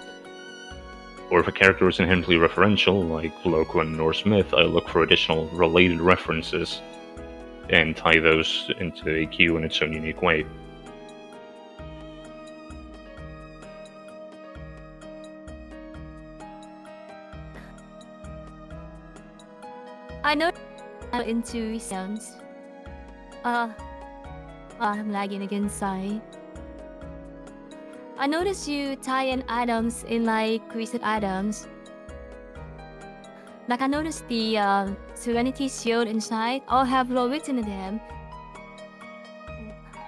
Speaker 3: Or if a character is inherently referential, like Loquan or Smith, I look for additional related references and tie those into a queue in its own unique way.
Speaker 2: I know I'm into sounds. I'm lagging again, sorry. I noticed you tie in items in like recent items. Like I noticed the Serenity Shield inside all have low written in them.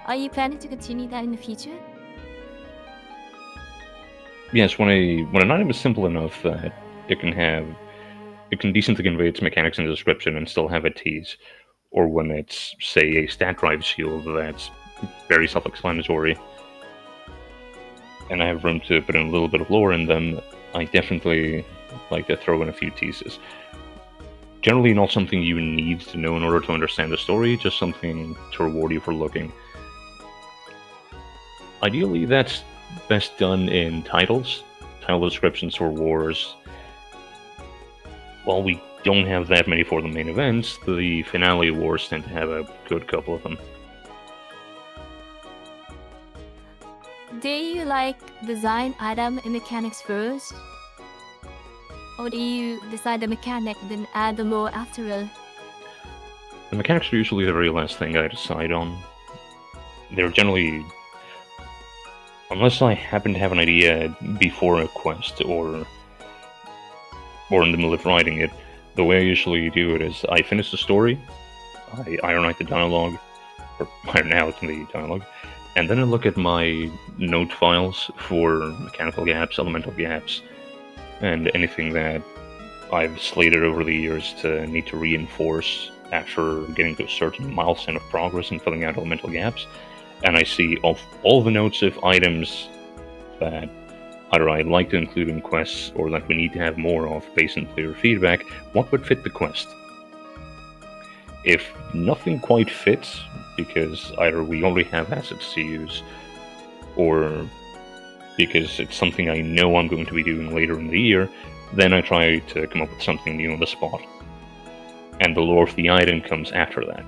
Speaker 2: Are you planning to continue that in the future?
Speaker 3: Yes, when an item is simple enough that it can decently convey its mechanics in the description and still have a tease, or when it's, say, a stat drive shield that's very self-explanatory, and I have room to put in a little bit of lore in them, I definitely like to throw in a few teases. Generally not something you need to know in order to understand the story, just something to reward you for looking. Ideally, that's best done in titles, title descriptions for wars. While we don't have that many for the main events, the finale wars tend to have a good couple of them.
Speaker 2: Do you like design item and mechanics first? Or do you decide the mechanic then add the lore after it?
Speaker 3: The mechanics are usually the very last thing I decide on. They're generally, unless I happen to have an idea before a quest or in the middle of writing it, the way I usually do it is I finish the story, I iron out the dialogue, or iron out the dialogue, and then I look at my note files for mechanical gaps, elemental gaps, and anything that I've slated over the years to need to reinforce after getting to a certain milestone of progress and filling out elemental gaps. And I see all the notes of items that either I'd like to include in quests or that we need to have more of based on clear feedback, what would fit the quest. if nothing quite fits, because either we already have assets to use, or because it's something I know I'm going to be doing later in the year, then I try to come up with something new on the spot. And the lore of the item comes after that.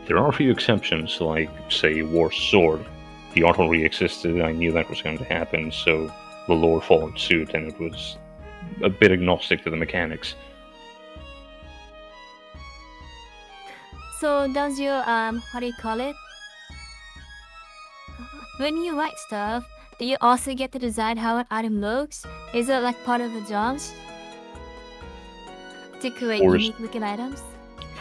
Speaker 3: There are a few exceptions, like, say, War Sword. The art already existed, I knew that was going to happen, so the lore followed suit, and it was a bit agnostic to the mechanics.
Speaker 2: So does your what do you call it? When you write stuff, do you also get to decide how an item looks? Is it like part of the jobs to create
Speaker 3: For-
Speaker 2: unique looking items?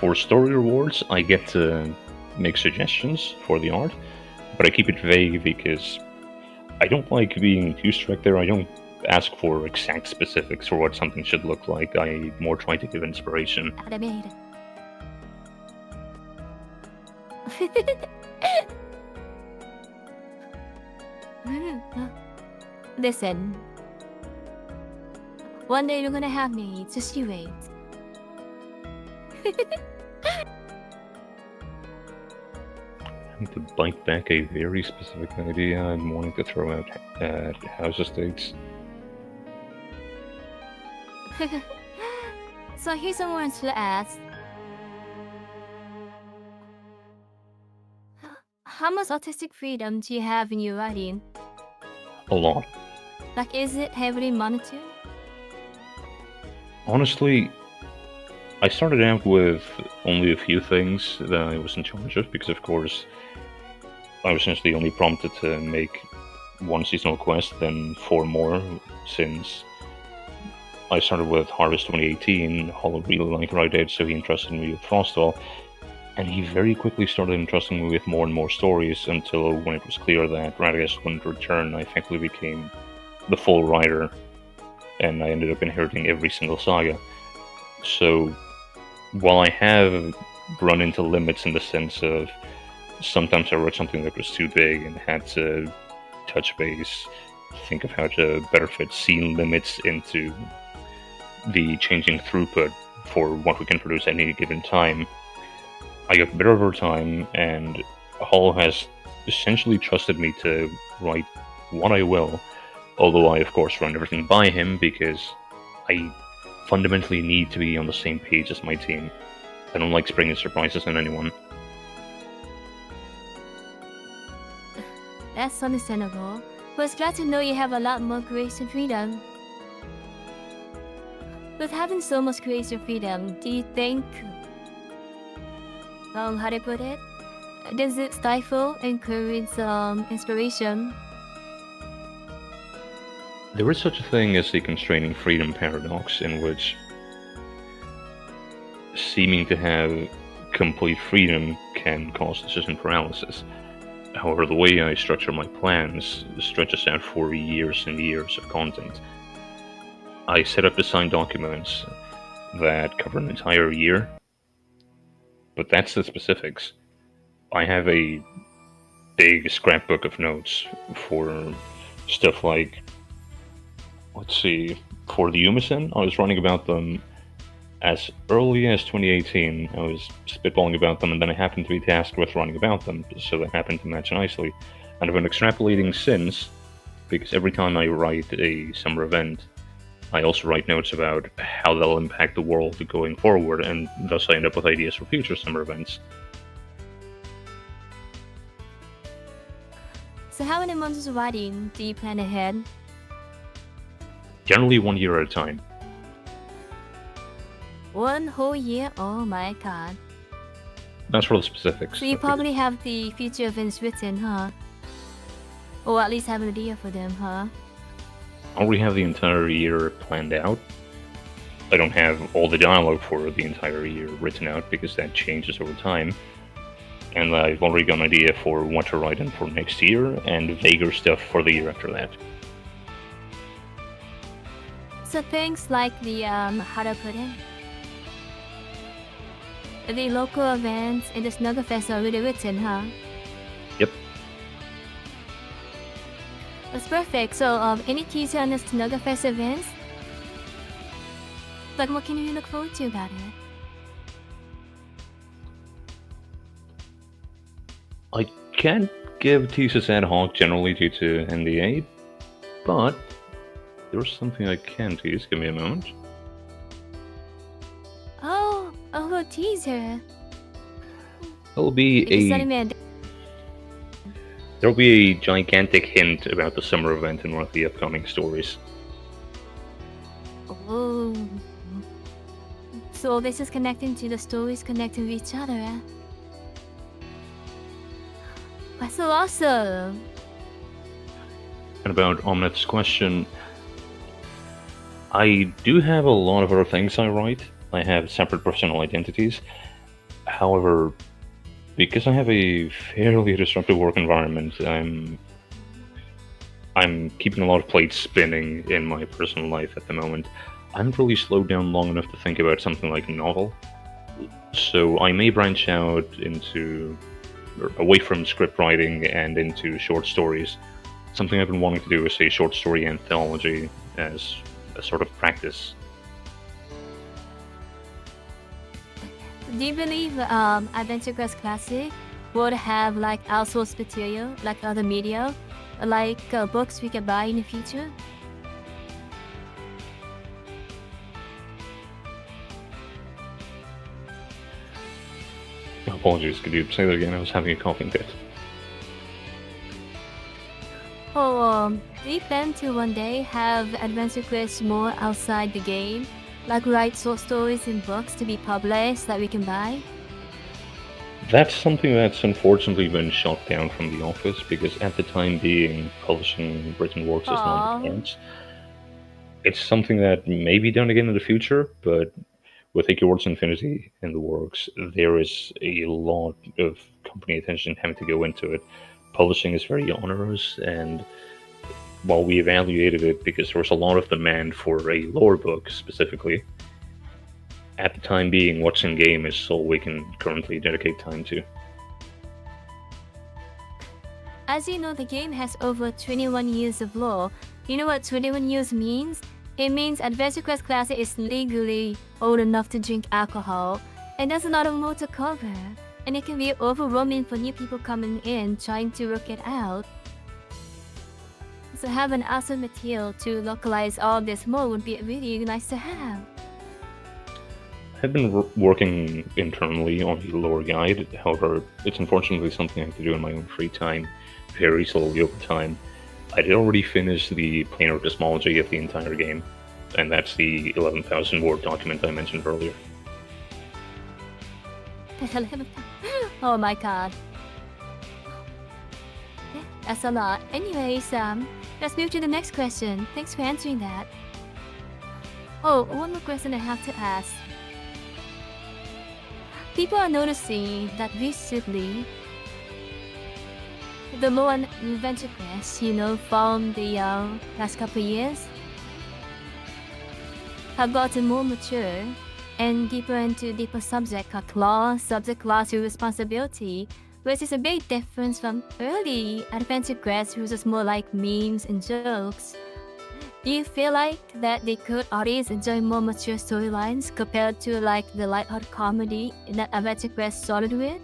Speaker 3: For story rewards, I get to make suggestions for the art, but I keep it vague because I don't like being too strict there. I don't ask for exact specifics for what something should look like. I more try to give inspiration.
Speaker 2: Maid. Listen. One day you're gonna have me, just you wait.
Speaker 3: And to bite back a very specific idea I'm wanting to throw out at House Estates.
Speaker 2: So here's what I want to ask. How much artistic freedom do you have in your writing?
Speaker 3: A lot.
Speaker 2: Like, is it heavily monitored?
Speaker 3: Honestly, I started out with only a few things that I was in charge of, because of course I was essentially only prompted to make one seasonal quest, then 4 more, since I started with Harvest 2018. Hollow really liked what I did, so he entrusted me with Frostfall, and he very quickly started entrusting me with more and more stories, until when it was clear that Radagast wouldn't return, I effectively became the full writer, and I ended up inheriting every single saga. So, while I have run into limits in the sense of sometimes I wrote something that was too big and had to touch base, think of how to better fit scene limits into the changing throughput for what we can produce at any given time, I got better over time, and Hall has essentially trusted me to write what I will, although I of course run everything by him because I fundamentally need to be on the same page as my team. I don't like springing surprises on anyone.
Speaker 2: That's understandable. But it's glad to know you have a lot more creative freedom. With having so much creative freedom, do you think, how to put it? Does it stifle and encourage inspiration?
Speaker 3: There is such a thing as the constraining freedom paradox, in which seeming to have complete freedom can cause decision paralysis. However, the way I structure my plans stretches out for years and years of content. I set up design documents that cover an entire year, but that's the specifics. I have a big scrapbook of notes for stuff like, let's see, for the Umisen, I was writing about them as early as 2018. I was spitballing about them, and then I happened to be tasked with writing about them, so they happened to match nicely. And I've been extrapolating since, because every time I write a summer event, I also write notes about how they'll impact the world going forward, and thus I end up with ideas for future summer events.
Speaker 2: So how many months of writing do you plan ahead?
Speaker 3: Generally 1 year at a time.
Speaker 2: 1 whole year? Oh my god.
Speaker 3: That's for the specifics.
Speaker 2: So you probably have the future events written, huh? Or at least have an idea for them, huh?
Speaker 3: I already have the entire year planned out. I don't have all the dialogue for the entire year written out, because that changes over time. And I've already got an idea for what to write in for next year, and vaguer stuff for the year after that.
Speaker 2: So things like the, how to put it? The local events and the Snugglefest are already written, huh?
Speaker 3: Yep.
Speaker 2: That's perfect. So, any teaser on the Snugglefest events? Like, what can you look forward to about it?
Speaker 3: I can't give teases ad hoc generally due to NDA, but there's something I can tease. Give me a moment.
Speaker 2: Oh, teaser.
Speaker 3: There'll be
Speaker 2: Because
Speaker 3: a
Speaker 2: anime.
Speaker 3: there'll be a gigantic hint about the summer event in one of the upcoming stories.
Speaker 2: Oh. So this is connecting to the stories connecting to each other. That's so awesome.
Speaker 3: And about Omnith's question, I do have a lot of other things I write. I have separate personal identities. However, because I have a fairly disruptive work environment, I'm keeping a lot of plates spinning in my personal life at the moment. I haven't really slowed down long enough to think about something like a novel. So I may branch out into away from script writing and into short stories. Something I've been wanting to do is a short story anthology as a sort of practice.
Speaker 2: Do you believe Adventure Quest Classic would have like outsourced material, like other media, like books we can buy in the future?
Speaker 3: Apologies, could you say that again? I was having a coughing fit.
Speaker 2: Oh, do you plan to one day have Adventure Quest more outside the game? Like write short stories in books to be published that we can buy?
Speaker 3: That's something that's unfortunately been shot down from the office because at the time being, publishing written works is not
Speaker 2: Aw.
Speaker 3: advanced. It's something that may be done again in the future, but with Towards Infinity in the works, there is a lot of company attention having to go into it. Publishing is very onerous, and while we evaluated it because there was a lot of demand for a lore book specifically, at the time being, what's in game is all we can currently dedicate time to.
Speaker 2: As you know, the game has over 21 years of lore. You know what 21 years means? It means Adventure Quest Classic is legally old enough to drink alcohol, and there's a lot of more to cover. And it can be overwhelming for new people coming in trying to work it out. So have an awesome material to localize all this more would be really nice to have.
Speaker 3: I've been working internally on the lore guide, however, it's unfortunately something I have to do in my own free time, very slowly over time. I did already finish the planar cosmology of the entire game, and that's the 11,000 word document I mentioned earlier.
Speaker 2: Oh my god. That's a lot. Anyways, let's move to the next question. Thanks for answering that. Oh, one more question I have to ask. People are noticing that recently, the lore and Adventure Quest, from the past couple years, have gotten more mature and deeper into deeper subject class to responsibility, which is a big difference from early Adventure Quest, which was more like memes and jokes. Do you feel like that the current audience enjoy more mature storylines compared to like the lighthearted comedy that Adventure Quest started with?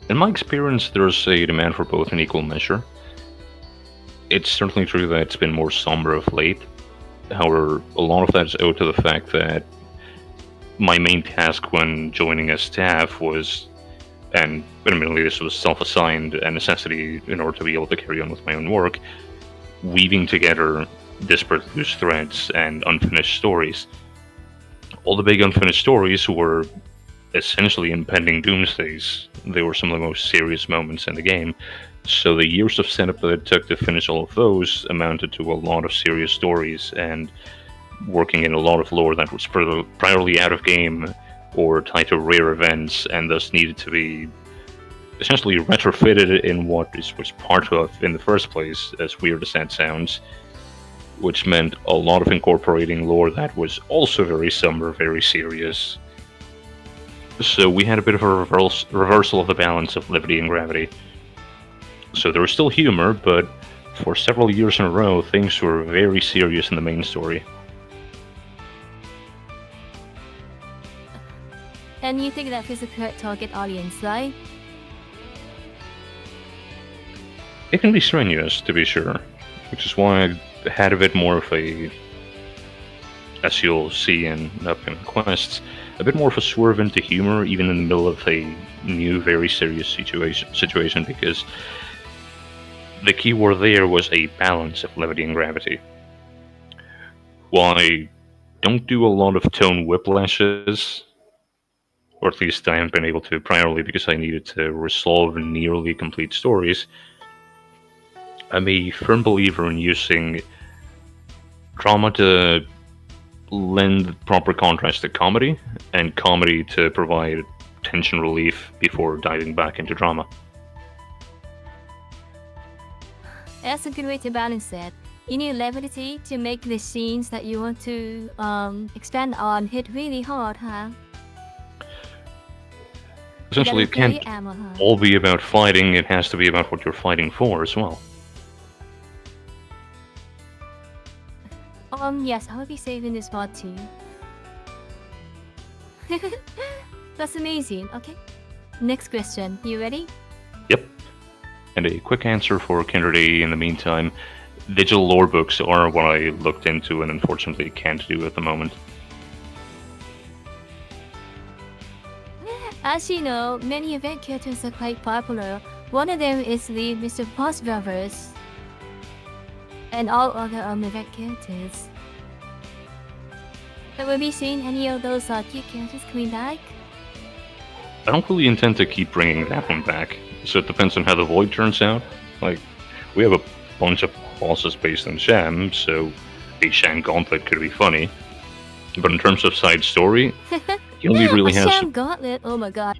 Speaker 3: In my experience, there's a demand for both in equal measure. It's certainly true that it's been more somber of late. However, a lot of that is owed to the fact that my main task when joining as staff was, and admittedly this was self-assigned a necessity in order to be able to carry on with my own work, weaving together disparate loose threads and unfinished stories. All the big unfinished stories were essentially impending doomsdays. They were some of the most serious moments in the game, so the years of setup that it took to finish all of those amounted to a lot of serious stories and working in a lot of lore that was priorly out of game or tied to rare events and thus needed to be essentially retrofitted in what it was part of in the first place, as weird as that sounds, which meant a lot of incorporating lore that was also very somber, very serious. So we had a bit of a reversal of the balance of levity and gravity. So there was still humor, but for several years in a row, things were very serious in the main story.
Speaker 2: And you think that is the correct target audience, right?
Speaker 3: It can be strenuous, to be sure, which is why I had a bit more of a, as you'll see in upcoming quests, a bit more of a swerve into humor, even in the middle of a new, very serious situation, because the key word there was a balance of levity and gravity. While I don't do a lot of tone whiplashes, or at least I haven't been able to primarily because I needed to resolve nearly complete stories, I'm a firm believer in using drama to lend proper contrast to comedy, and comedy to provide tension relief before diving back into drama.
Speaker 2: That's a good way to balance it. You need levity to make the scenes that you want to expand on hit really hard, huh?
Speaker 3: Essentially, it can't
Speaker 2: ammo, huh?
Speaker 3: all be about fighting, it has to be about what you're fighting for as well.
Speaker 2: Yes, I will be saving this mod too. That's amazing. Okay. Next question. You ready?
Speaker 3: Yep. And a quick answer for Kindred A in the meantime. Digital lore books are what I looked into and unfortunately can't do at the moment.
Speaker 2: As you know, many event characters are quite popular. One of them is the Mr. Boss Brothers. And all other event characters. But will we seeing any of those cute characters coming back?
Speaker 3: I don't really intend to keep bringing that one back, so it depends on how the Void turns out. Like, we have a bunch of bosses based on Sham, so a Sham Gauntlet could be funny. But in terms of side story, he only really has...
Speaker 2: Sham Gauntlet? Oh my god.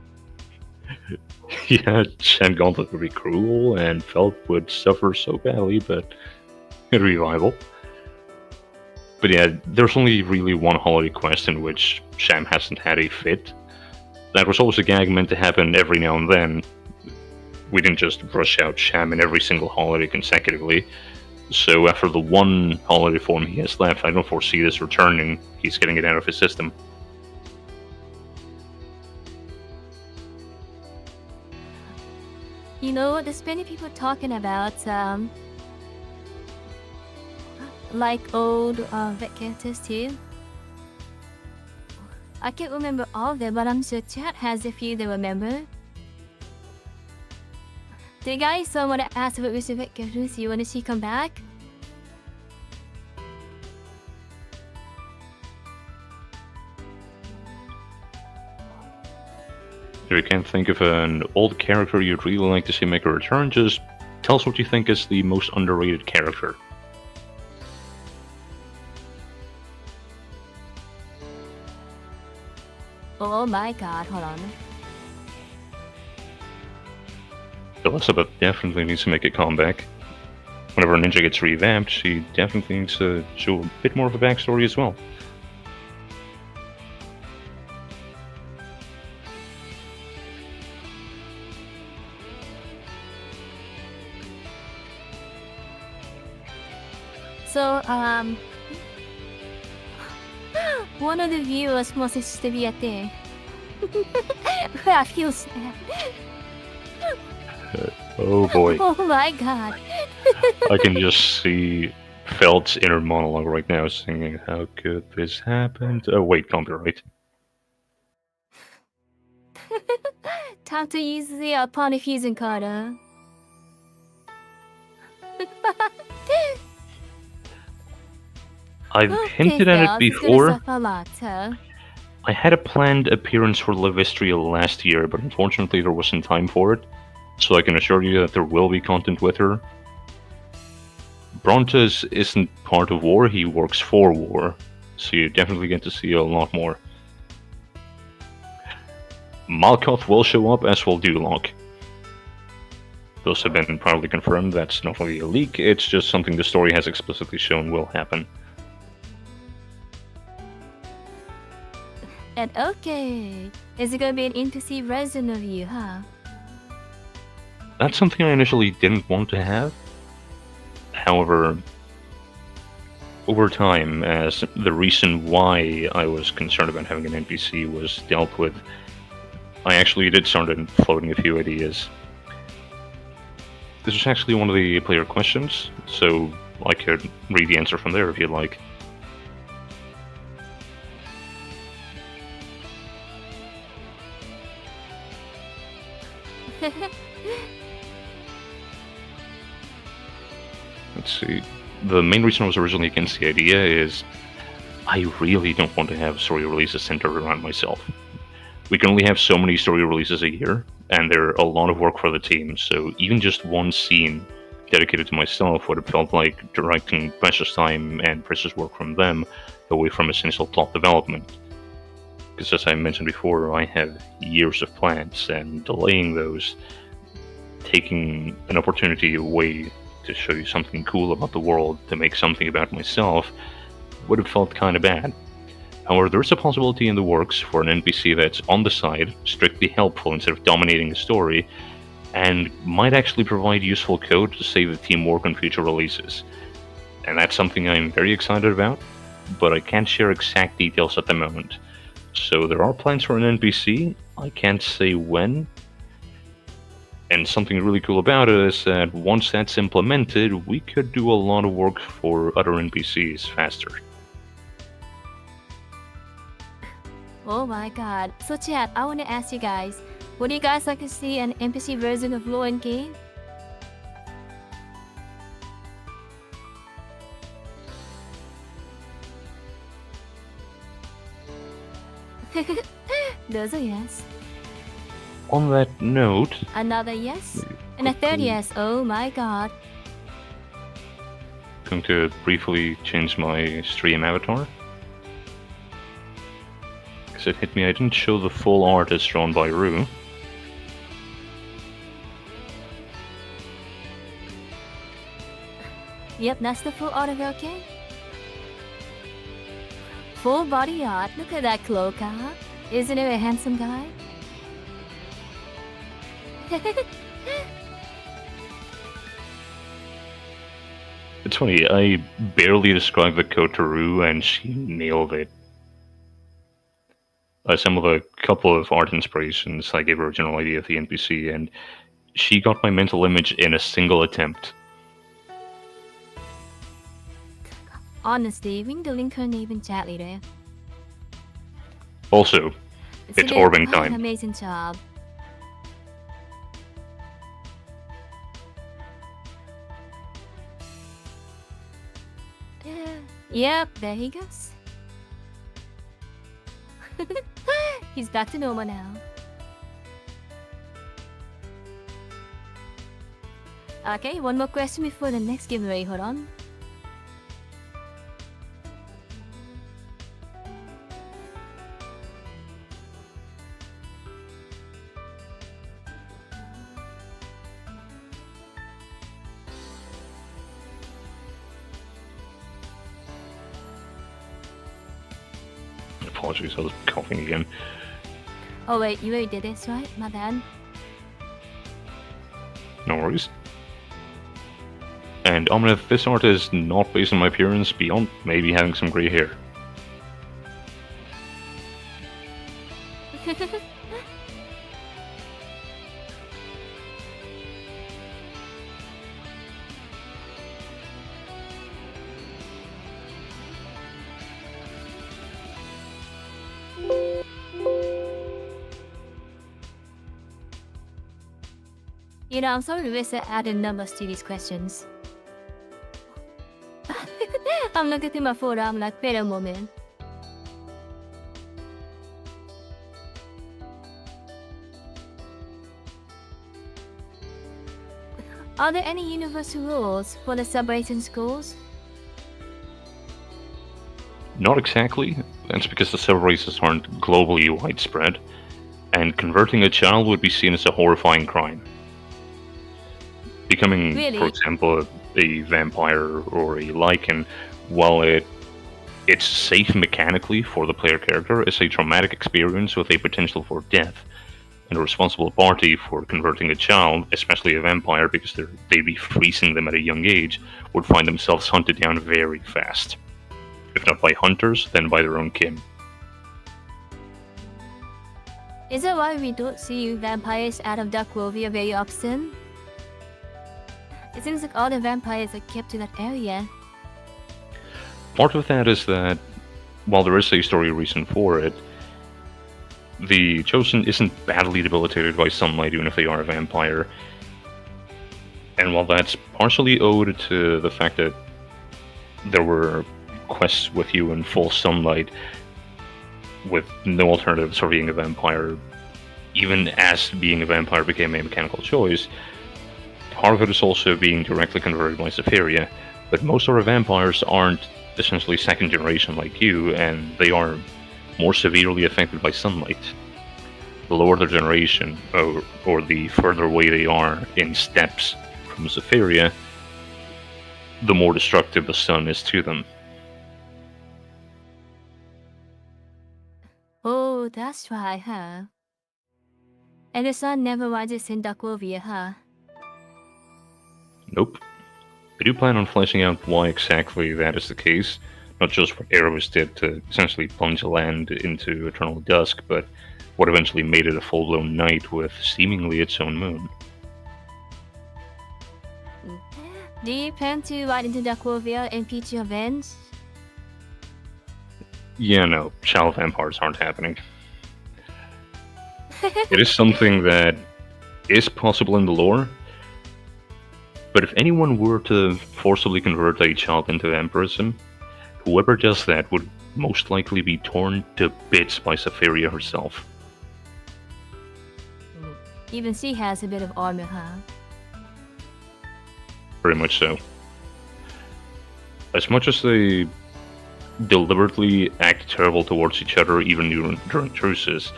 Speaker 3: Yeah, Sham Gauntlet would be cruel, and Felt would suffer so badly, but it'd be viable. But yeah, there's only really one holiday quest in which Sham hasn't had a fit. That was always a gag meant to happen every now and then. We didn't just rush out Sham in every single holiday consecutively. So after the one holiday form he has left, I don't foresee this returning. He's getting it out of his system.
Speaker 2: You know, there's many people talking about, like old vet characters too. I can't remember all of them, but I'm sure chat has a few they remember. Do you guys want to ask about Mr. Vet characters you want to see come back?
Speaker 3: If you can't think of an old character you'd really like to see make a return, just tell us what you think is the most underrated character.
Speaker 2: Oh my god, hold on.
Speaker 3: Elizabeth definitely needs to make a comeback. Whenever Ninja gets revamped, she definitely needs to show a bit more of a backstory as well.
Speaker 2: So, one of the viewers wants to be at there. I feel sad.
Speaker 3: Oh boy.
Speaker 2: Oh my god.
Speaker 3: I can just see Felt's inner monologue right now singing, "How could this happen?" Oh wait, can't be right.
Speaker 2: Time to use the pawn fusion card, huh?
Speaker 3: I've hinted at it before.
Speaker 2: A lot, huh?
Speaker 3: I had a planned appearance for Levistria last year, but unfortunately there wasn't time for it. So I can assure you that there will be content with her. Brontes isn't part of war, he works for war. So you definitely get to see a lot more. Malkoth will show up, as will Duloc. Those have been probably confirmed. That's not really a leak, it's just something the story has explicitly shown will happen.
Speaker 2: And okay, is it gonna be an NPC version of you, huh?
Speaker 3: That's something I initially didn't want to have. However, over time, as the reason why I was concerned about having an NPC was dealt with, I actually did start floating a few ideas. this is actually one of the player questions, so I could read the answer from there if you'd like. Let's see. The main reason I was originally against the idea is I really don't want to have story releases centered around myself. We can only have so many story releases a year, and they're a lot of work for the team, so even just one scene dedicated to myself would have felt like directing precious time and precious work from them away from essential plot development. Because as I mentioned before, I have years of plans, and delaying those, taking an opportunity away to show you something cool about the world, to make something about myself, would have felt kinda bad. However, there is a possibility in the works for an NPC that's on the side, strictly helpful instead of dominating the story, and might actually provide useful code to save the team work on future releases. And that's something I'm very excited about, but I can't share exact details at the moment. So there are plans for an NPC, I can't say when, and something really cool about it is that once that's implemented, we could do a lot of work for other NPCs faster.
Speaker 2: Oh my god. So chat, I want to ask you guys, would you guys like to see an NPC version of Lore in game? Those are yes.
Speaker 3: On that note,
Speaker 2: Another yes. And a third yes. Oh my god.
Speaker 3: I'm going to briefly change my stream avatar. Because it hit me, I didn't show the full art as drawn by Rue.
Speaker 2: Yep, that's the full art of okay. Full body art. Look at that cloak, huh? Isn't it a handsome guy?
Speaker 3: It's funny, I barely described the code to Rue and she nailed it. I assembled a couple of art inspirations, I gave her a general idea of the NPC, and she got my mental image in a single attempt.
Speaker 2: Honestly, we need to link her name in chat later.
Speaker 3: Also,
Speaker 2: She
Speaker 3: it's
Speaker 2: did
Speaker 3: orbing
Speaker 2: an
Speaker 3: time.
Speaker 2: amazing job. Yep, there he goes. He's back to normal now. Okay, one more question before the next giveaway. Hold on.
Speaker 3: Apologies, I was coughing again.
Speaker 2: Oh wait, you already did this, right? My bad.
Speaker 3: No worries. And Omnith, this art is not based on my appearance beyond maybe having some grey hair.
Speaker 2: You know, I'm sorry to risk adding numbers to these questions. I'm looking through my photo, I'm like, wait a moment. Are there any universal rules for the Celebration schools?
Speaker 3: Not exactly. That's because the cell races aren't globally widespread, and converting a child would be seen as a horrifying crime. Becoming,
Speaker 2: Really?
Speaker 3: for example, a vampire or a lichen, while it's safe mechanically for the player character, is a traumatic experience with a potential for death. And a responsible party for converting a child, especially a vampire, because they'd be freezing them at a young age, would find themselves hunted down very fast. If not by hunters, then by their own kin.
Speaker 2: Is that why we don't see vampires out of Darkovia very often? It seems like all the vampires are kept to that area.
Speaker 3: Part of that is that, while there is a story reason for it, the Chosen isn't badly debilitated by sunlight even if they are a vampire. And while that's partially owed to the fact that there were quests with you in full sunlight with no alternatives for being a vampire, even as being a vampire became a mechanical choice, part of it is also being directly converted by Zephyria. But most other vampires aren't essentially second generation like you, and they are more severely affected by sunlight. The lower the generation, or the further away they are in steps from Zephyria, the more destructive the sun is to them.
Speaker 2: Oh, that's why, huh? And the sun never rises in Darkovia, huh?
Speaker 3: Nope. I do plan on fleshing out why exactly that is the case, not just what Erebus did to essentially plunge the land into eternal dusk, but what eventually made it a full-blown night with seemingly its own moon.
Speaker 2: Do you plan to ride into Darkovia and peach your events?
Speaker 3: Yeah, no, child vampires aren't happening. It is something that is possible in the lore, but if anyone were to forcibly convert a child into vampirism, whoever does that would most likely be torn to bits by Zephyria herself.
Speaker 2: Even she has a bit of armor, huh?
Speaker 3: Very much so. As much as they deliberately act terrible towards each other even during truces,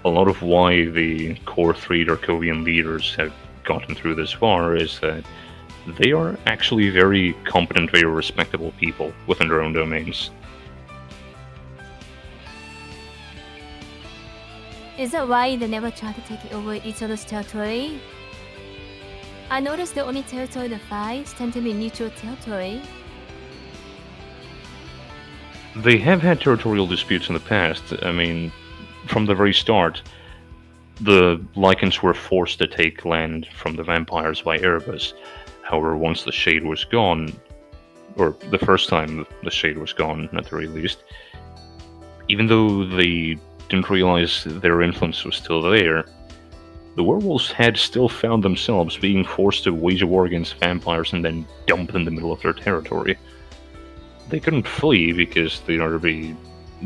Speaker 3: a lot of why the core 3 Darkovian leaders have gotten through this far is that they are actually very competent, very respectable people within their own domains.
Speaker 2: Is that why they never try to take over each other's territory? I noticed the only territory that fights tend to be neutral territory.
Speaker 3: They have had territorial disputes in the past. I mean, from the very start, the Lycans were forced to take land from the vampires by Erebus. However, once the Shade was gone, or the first time the Shade was gone, at the very least, even though they didn't realize their influence was still there, the werewolves had still found themselves being forced to wage a war against vampires and then dump in the middle of their territory. They couldn't flee because they'd either be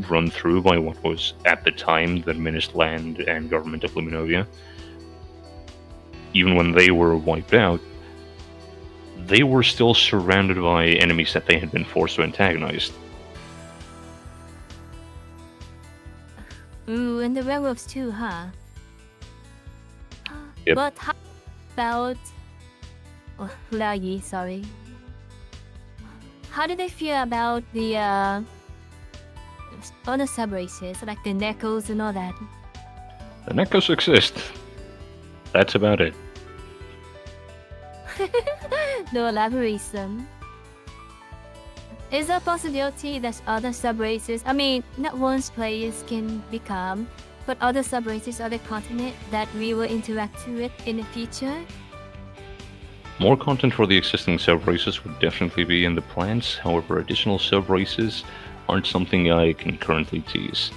Speaker 3: run through by what was at the time the menaced land and government of Luminovia. Even when they were wiped out, they were still surrounded by enemies that they had been forced to antagonize.
Speaker 2: Ooh, and the werewolves too, huh?
Speaker 3: Yep.
Speaker 2: But how about... Oh, Lagi, sorry. How do they feel about the other sub-races, like the Nekos and all that?
Speaker 3: The Nekos exist. That's about it.
Speaker 2: No elaboration. Is there a possibility that other sub-races, I mean, not once players can become, but other sub-races on the continent that we will interact with in the future?
Speaker 3: More content for the existing sub-races would definitely be in the plans, however additional sub-races aren't something I can currently tease.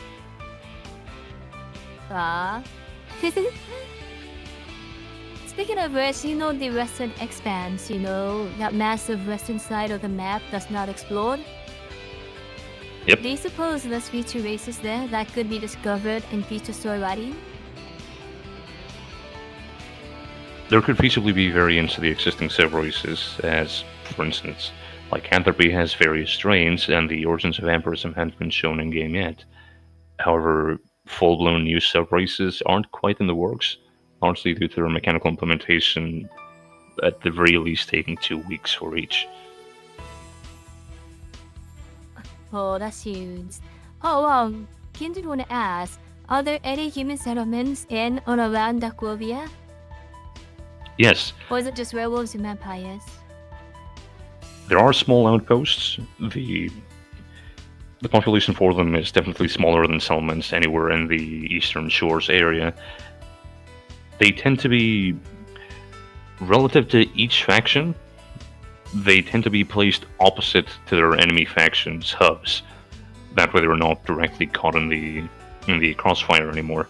Speaker 2: Ah. Speaking of which, you know the western expanse, you know, that massive western side of the map that's not explored?
Speaker 3: Yep.
Speaker 2: Do you suppose there's future races there that could be discovered in future story writing?
Speaker 3: There could feasibly be variants to the existing sub-races, as, for instance, Lycanthropy has various strains, and the origins of vampirism haven't been shown in-game yet. However, full-blown new sub-races aren't quite in the works, largely due to their mechanical implementation, at the very least taking 2 weeks for each.
Speaker 2: Oh, that's huge. Oh, Kindred wanna ask, are there any human settlements in or around Darkovia?
Speaker 3: Yes,
Speaker 2: Or is it just werewolves and vampires?
Speaker 3: there are small outposts. The population for them is definitely smaller than settlements anywhere in the Eastern Shores area. They tend to be Relative to each faction, they tend to be placed opposite to their enemy faction's hubs. That way, they're not directly caught in the crossfire anymore.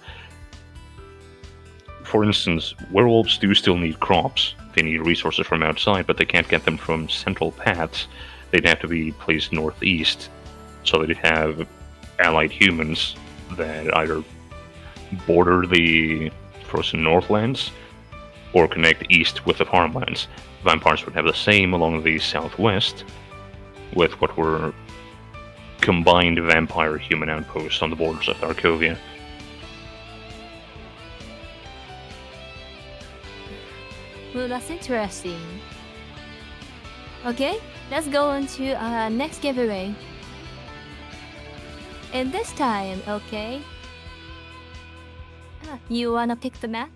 Speaker 3: For instance, werewolves do still need crops. They need resources from outside, but they can't get them from central paths. They'd have to be placed northeast, so they'd have allied humans that either border the frozen northlands or connect east with the farmlands. Vampires would have the same along the southwest, with what were combined vampire-human outposts on the borders of Tharkovia.
Speaker 2: Well, that's interesting. Okay, let's go on to our next giveaway. And this time, okay? You wanna pick the map?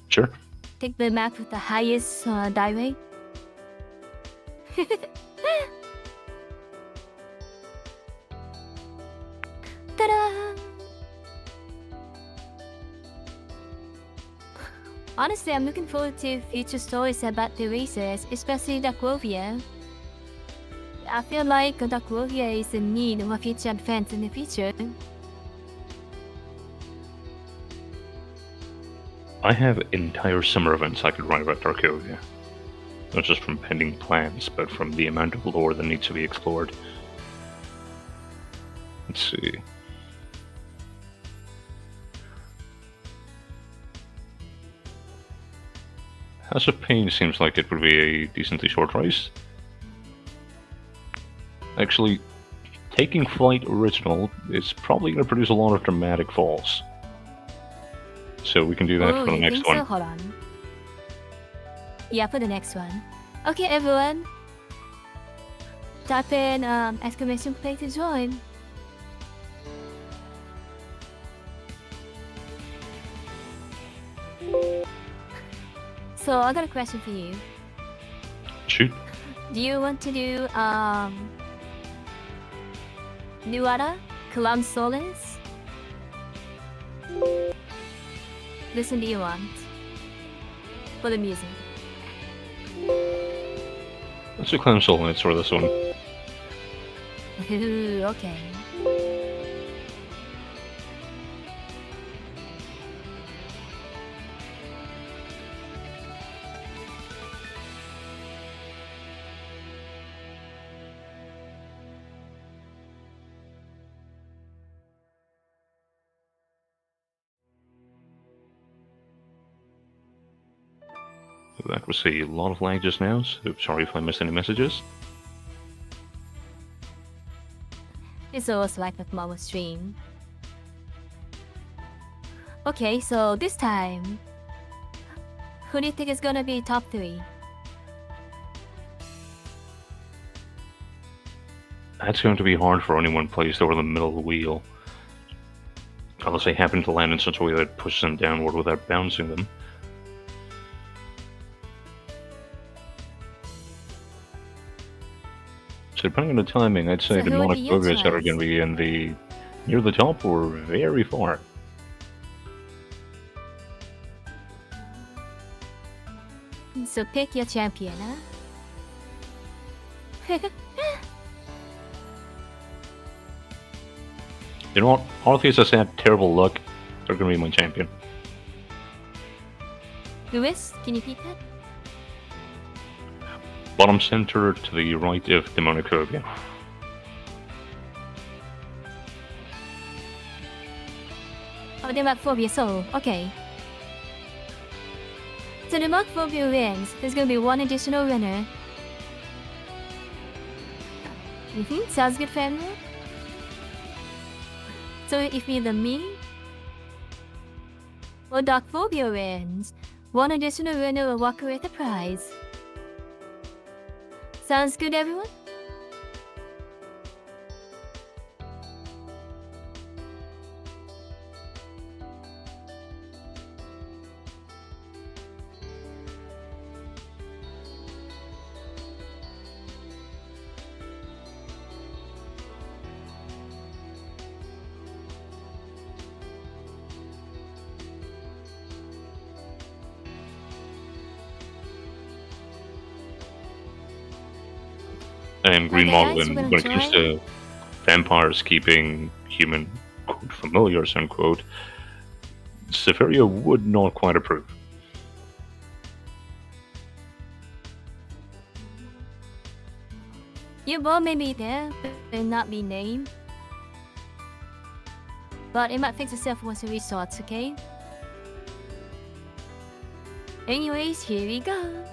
Speaker 3: Sure.
Speaker 2: Pick the map with the highest die rate? Ta-da! Honestly, I'm looking forward to future stories about the races, especially Darkovia. I feel like Darkovia is in need of a future advance in the future.
Speaker 3: I have entire summer events I could write about Darkovia. Not just from pending plans, but from the amount of lore that needs to be explored. Let's see. House of Pain seems like it would be a decently short race. Actually, Taking Flight Original is probably going to produce a lot of dramatic falls. So we can do that
Speaker 2: Oh,
Speaker 3: for the
Speaker 2: you
Speaker 3: next
Speaker 2: think
Speaker 3: one.
Speaker 2: so? Hold on. Yeah, for the next one. Okay, everyone. Type in exclamation point to join. So I got a question for you.
Speaker 3: Shoot.
Speaker 2: Do you want to do Nuada? Clown Solis? Listen, do you want? For the music.
Speaker 3: Let's do Clown Soul Knights for this one.
Speaker 2: Ooh, okay.
Speaker 3: That was a lot of lag just now, so sorry if I missed any messages.
Speaker 2: It's always like a mama stream. Okay, so this time, who do you think is gonna be top 3?
Speaker 3: That's going to be hard for anyone placed over the middle of the wheel. Unless they happen to land in such a way that pushes them downward without bouncing them. So depending on the timing, I'd say
Speaker 2: So
Speaker 3: the
Speaker 2: who would be your
Speaker 3: Monacogas that are
Speaker 2: choice?
Speaker 3: going to be in the near the top or very far.
Speaker 2: So pick your champion, huh?
Speaker 3: You know what? Arceus has had terrible luck. They're going to be my champion.
Speaker 2: Lewis, can you repeat that?
Speaker 3: Bottom center to the right of the Monocovia.
Speaker 2: Oh, the Macphobia, so, okay. So the Macphobia wins. There's gonna be one additional winner. Sounds good, family? So if either me or Darkphobia wins, one additional winner will walk away with the prize. Sounds good, everyone?
Speaker 3: And Green
Speaker 2: Okay,
Speaker 3: Model,
Speaker 2: guys, we're
Speaker 3: when
Speaker 2: gonna
Speaker 3: it comes
Speaker 2: try.
Speaker 3: to vampires keeping human quote, familiars, unquote, Severia would not quite approve.
Speaker 2: Your ball may be there, but not be named. But it might fix itself once it restarts, okay? Anyways, here we go.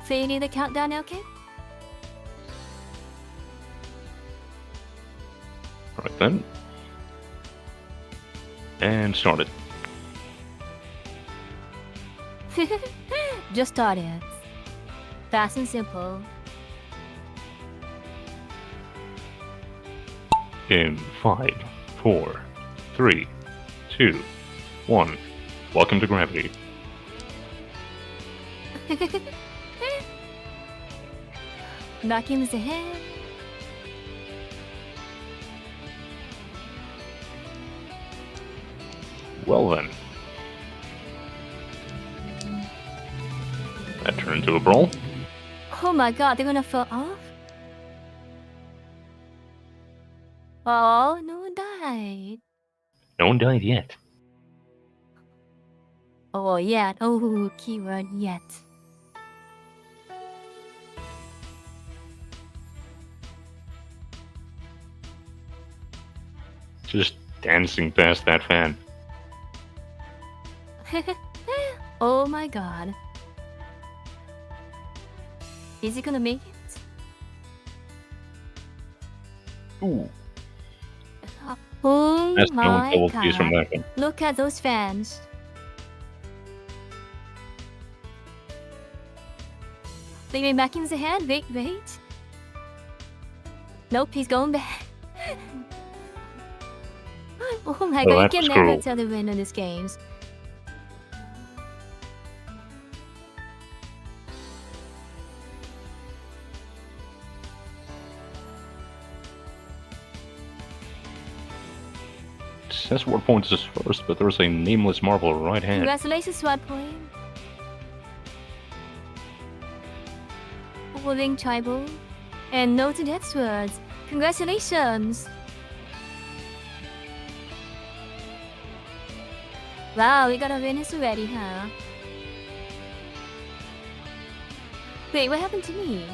Speaker 2: Fading the countdown, okay?
Speaker 3: Right then. And started.
Speaker 2: Just started. Fast and simple.
Speaker 3: In 5, 4, 3, 2, 1. Welcome to gravity.
Speaker 2: Knock him the head.
Speaker 3: Well then. That turned into a brawl.
Speaker 2: Oh my god, they're gonna fall off? Oh, no one died.
Speaker 3: No one died yet.
Speaker 2: Oh, yet. Oh, keyword yet.
Speaker 3: Just dancing past that fan.
Speaker 2: Oh my god. Is he gonna make it?
Speaker 3: Ooh.
Speaker 2: Oh
Speaker 3: That's no
Speaker 2: my
Speaker 3: double keys from
Speaker 2: god.
Speaker 3: that one.
Speaker 2: Look at those fans. They back in the hand. Wait, wait. Nope, he's going back. Oh my
Speaker 3: Oh,
Speaker 2: god, you
Speaker 3: that's
Speaker 2: can never
Speaker 3: cruel.
Speaker 2: tell the win in these games.
Speaker 3: It says what points is first, but there's a nameless marble right hand.
Speaker 2: Congratulations, SWAT point. Holding tribal. And no to death swords. Congratulations! Wow, we got a win already, huh? Wait, what happened to me?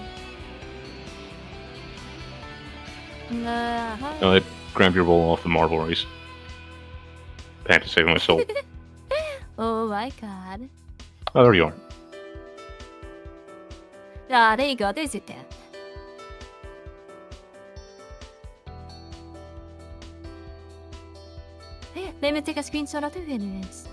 Speaker 3: I grabbed your ball off the marble race. Had to save my soul.
Speaker 2: Oh my god.
Speaker 3: Oh, there you are.
Speaker 2: Ah, there you go, there's it then. Let me take a screenshot of the winners.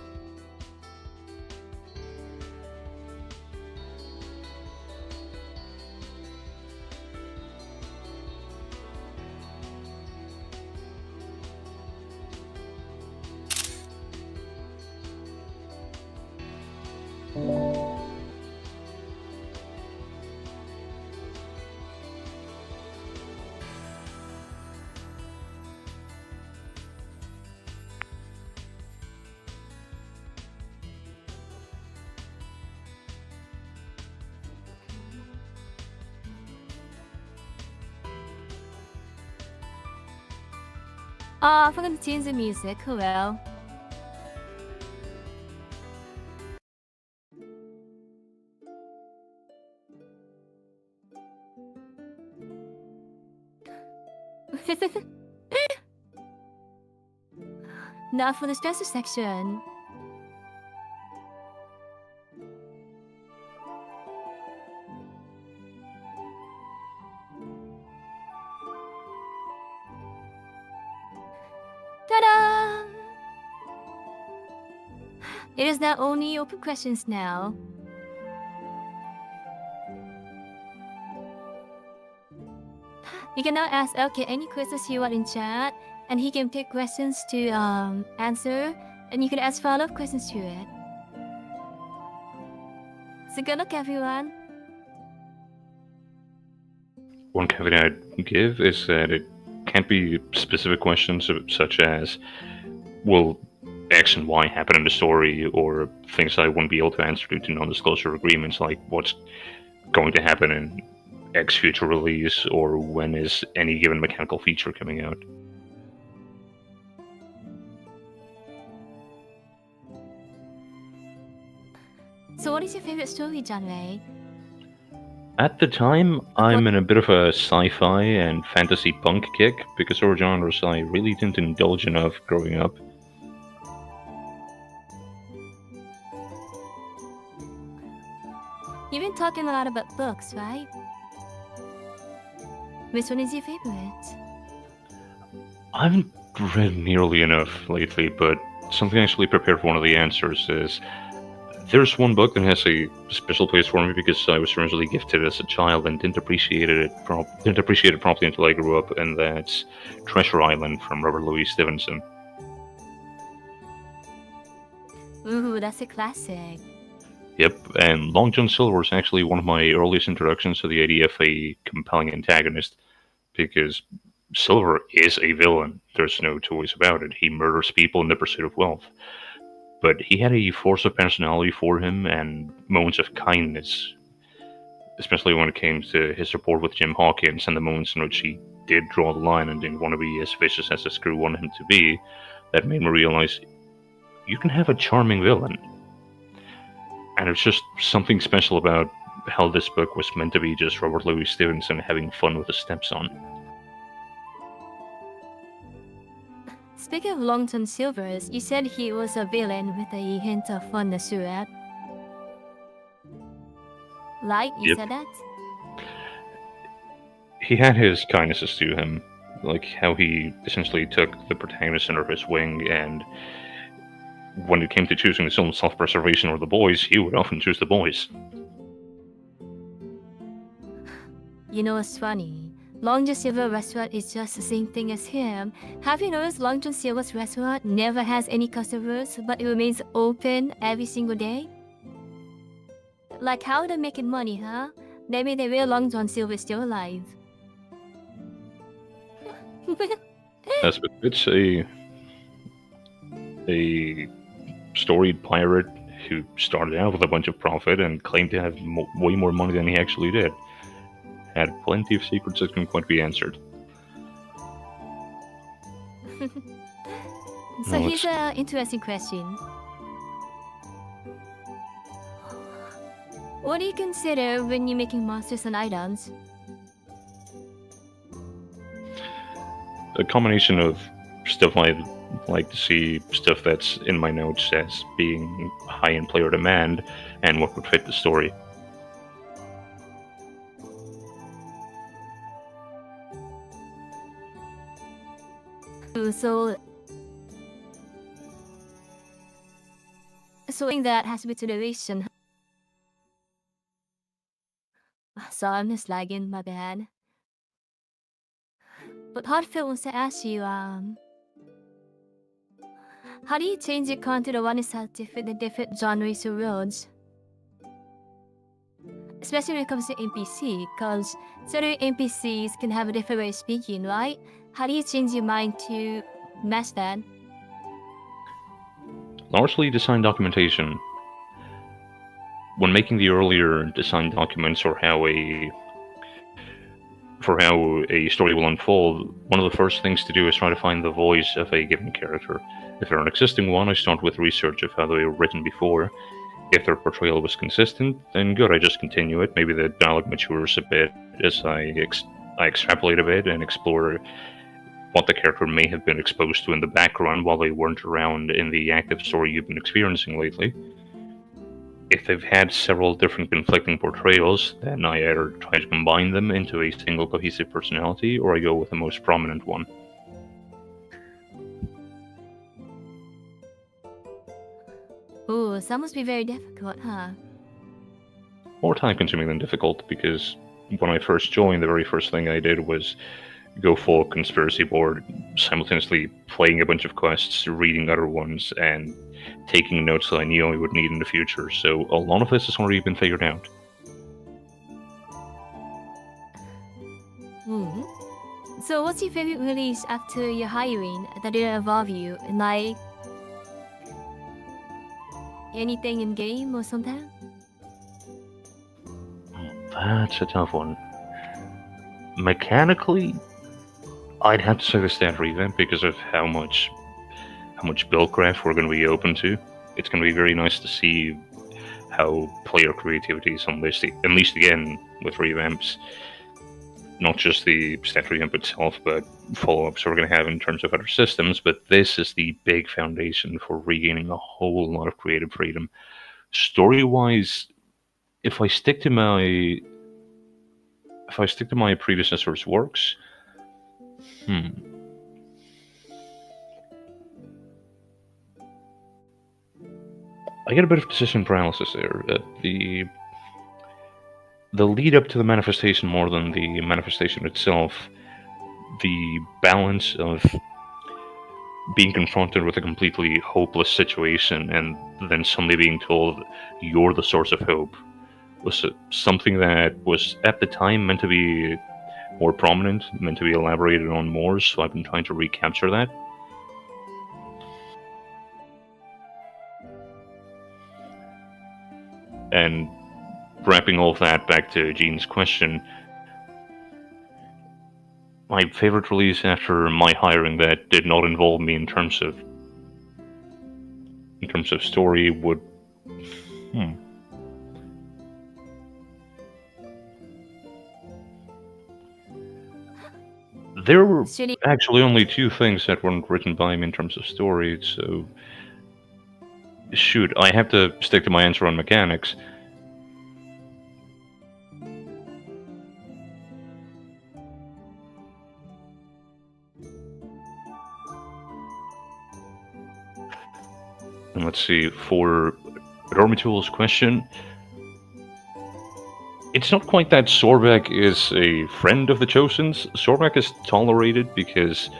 Speaker 2: Oh, I forgot to change the music. Oh well. Now for the special section. Ta-da! It is now only open questions now. You can now ask LK any questions you want in chat, and he can take questions to answer, and you can ask follow-up questions to it. So good luck, everyone.
Speaker 3: One caveat I'd give is that it can't be specific questions such as, will X and Y happen in the story, or things I wouldn't be able to answer due to non-disclosure agreements, like what's going to happen in X future release, or when is any given mechanical feature coming out.
Speaker 2: So what is your favorite story genre?
Speaker 3: At the time, I'm in a bit of a sci-fi and fantasy punk kick, because those are genres I really didn't indulge enough growing up.
Speaker 2: You've been talking a lot about books, right? Which one is your favorite?
Speaker 3: I haven't read nearly enough lately, but something I actually prepared for one of the answers is there's one book that has a special place for me because I was originally gifted as a child and didn't appreciate it properly until I grew up, and that's Treasure Island from Robert Louis Stevenson.
Speaker 2: Ooh, that's a classic.
Speaker 3: Yep, and Long John Silver is actually one of my earliest introductions to the idea of a compelling antagonist, because Silver is a villain. There's no two ways about it. He murders people in the pursuit of wealth. But he had a force of personality for him and moments of kindness, especially when it came to his rapport with Jim Hawkins and the moments in which he did draw the line and didn't want to be as vicious as the crew wanted him to be. That made me realize you can have a charming villain. And it's just something special about how this book was meant to be just Robert Louis Stevenson having fun with his stepson.
Speaker 2: Speaking of Long John Silver's, you said he was a villain with a hint of fondness to it. Like, you
Speaker 3: Yep.
Speaker 2: said that?
Speaker 3: He had his kindnesses to him, like how he essentially took the protagonist under his wing, and when it came to choosing his own self-preservation or the boys, he would often choose the boys.
Speaker 2: You know what's funny? Long John Silver restaurant is just the same thing as him. Have you noticed Long John Silver's restaurant never has any customers, but it remains open every single day? Like, how are they making money, huh? Maybe the real Long John Silver is still alive.
Speaker 3: That's it's a storied pirate who started out with a bunch of profit and claimed to have way more money than he actually did. Had plenty of secrets that couldn't quite be answered.
Speaker 2: So
Speaker 3: No,
Speaker 2: here's an interesting question. What do you consider when you're making monsters and items?
Speaker 3: a combination of stuff I like to see, stuff that's in my notes as being high in player demand, and what would fit the story.
Speaker 2: So something that has to be to the vision. So I'm just lagging, my bad. But Heartfelt wants to ask you, how do you change your content to one is to fit the different genres or roads? Especially when it comes to NPC, because certain NPCs can have a different way of speaking, right? How do you change your mind to match that?
Speaker 3: Largely design documentation. When making the earlier design documents for how a story will unfold, one of the first things to do is try to find the voice of a given character. If they're an existing one, I start with research of how they were written before. If their portrayal was consistent, then good, I just continue it. Maybe the dialogue matures a bit as I extrapolate a bit and explore what the character may have been exposed to in the background while they weren't around in the active story you've been experiencing lately. If they've had several different conflicting portrayals, then I either try to combine them into a single cohesive personality, or I go with the most prominent one.
Speaker 2: Ooh, that must be very difficult, huh?
Speaker 3: More time consuming than difficult, because when I first joined, the very first thing I did was go full conspiracy board, simultaneously playing a bunch of quests, reading other ones, and taking notes that I knew I would need in the future. So a lot of this has already been figured out.
Speaker 2: Hmm. So what's your favorite release after your hiring that didn't involve you? Like anything in game or something?
Speaker 3: That's a tough one. Mechanically, I'd have to say the stat revamp because of how much buildcraft we're going to be open to. It's going to be very nice to see how player creativity is unleashed again with revamps. Not just the stat revamp itself, but follow-ups we're going to have in terms of other systems. But this is the big foundation for regaining a whole lot of creative freedom. Story-wise, if I stick to my predecessor's works, I get a bit of decision paralysis there. The lead up to the manifestation more than the manifestation itself, the balance of being confronted with a completely hopeless situation and then suddenly being told you're the source of hope was something that was at the time meant to be more prominent, meant to be elaborated on more, so I've been trying to recapture that. And wrapping all of that back to Gene's question, my favorite release after my hiring that did not involve me in terms of story would there were actually only two things that weren't written by me in terms of story, so shoot, I have to stick to my answer on mechanics. And let's see, for Dormitul's question, it's not quite that Sorbek is a friend of the Chosens. Sorbek is tolerated because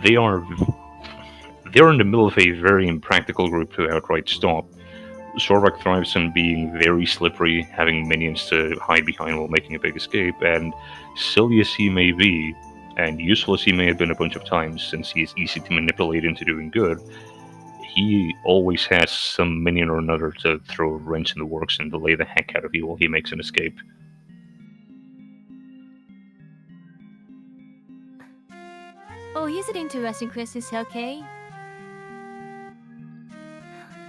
Speaker 3: they are in the middle of a very impractical group to outright stop. Sorbek thrives on being very slippery, having minions to hide behind while making a big escape, and silly as he may be, and useful as he may have been a bunch of times, since he is easy to manipulate into doing good, he always has some minion or another to throw a wrench in the works and delay the heck out of you while he makes an escape.
Speaker 2: Oh, here's an interesting question, okay?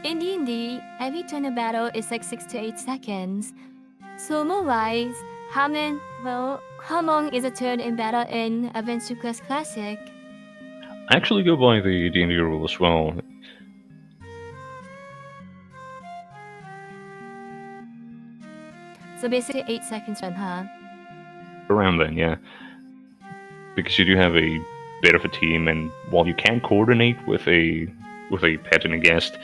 Speaker 2: In D&D, every turn of battle is like 6 to 8 seconds. So more-wise, how long is a turn in battle in Adventure Quest Classic?
Speaker 3: I actually go by the D&D rule as well.
Speaker 2: So basically 8 seconds run, huh?
Speaker 3: Around then, yeah. Because you do have a bit of a team, and while you can coordinate with a pet and a guest,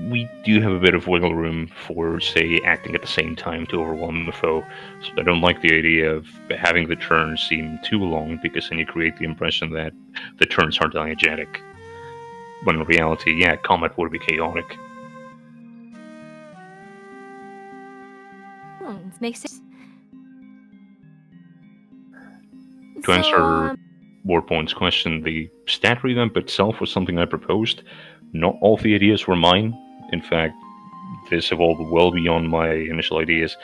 Speaker 3: we do have a bit of wiggle room for, say, acting at the same time to overwhelm the foe. So I don't like the idea of having the turns seem too long, because then you create the impression that the turns are diegetic. When in reality, yeah, combat would be chaotic.
Speaker 2: It makes sense.
Speaker 3: To answer Warpoint's question, the stat revamp itself was something I proposed. Not all the ideas were mine. In fact, this evolved well beyond my initial ideas.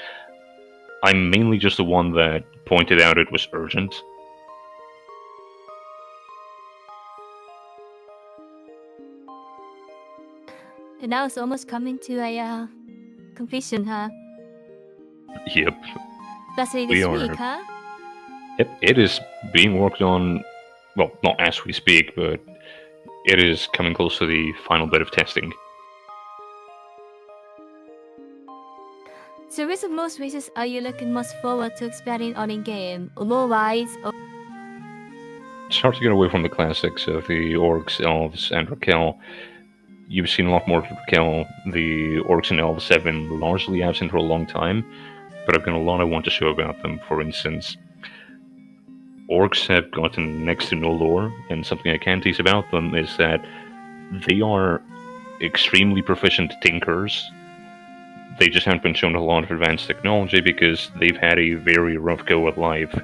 Speaker 3: I'm mainly just the one that pointed out it was urgent.
Speaker 2: And now it's almost coming to a completion, huh?
Speaker 3: Yep.
Speaker 2: Let's say this week, huh?
Speaker 3: It is being worked on, well, not as we speak, but it is coming close to the final bit of testing.
Speaker 2: So which of most races are you looking most forward to expanding on in-game? Lore-wise, or...
Speaker 3: It's hard to get away from the classics of the Orcs, Elves, and Raquel. You've seen a lot more of Raquel. The Orcs and Elves have been largely absent for a long time, but I've got a lot I want to show about them. For instance, Orcs have gotten next to no lore, and something I can tease about them is that they are extremely proficient tinkers. They just haven't been shown a lot of advanced technology because they've had a very rough go at life.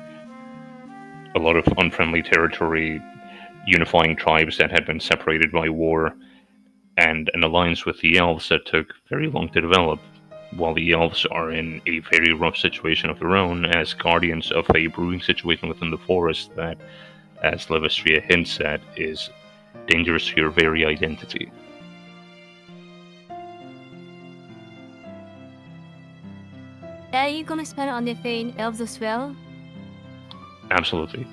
Speaker 3: A lot of unfriendly territory, unifying tribes that had been separated by war, and an alliance with the elves that took very long to develop. while the elves are in a very rough situation of their own as guardians of a brewing situation within the forest that, as Levistria hints at, is dangerous to your very identity.
Speaker 2: Are you gonna spend it on the Fane elves as well?
Speaker 3: Absolutely.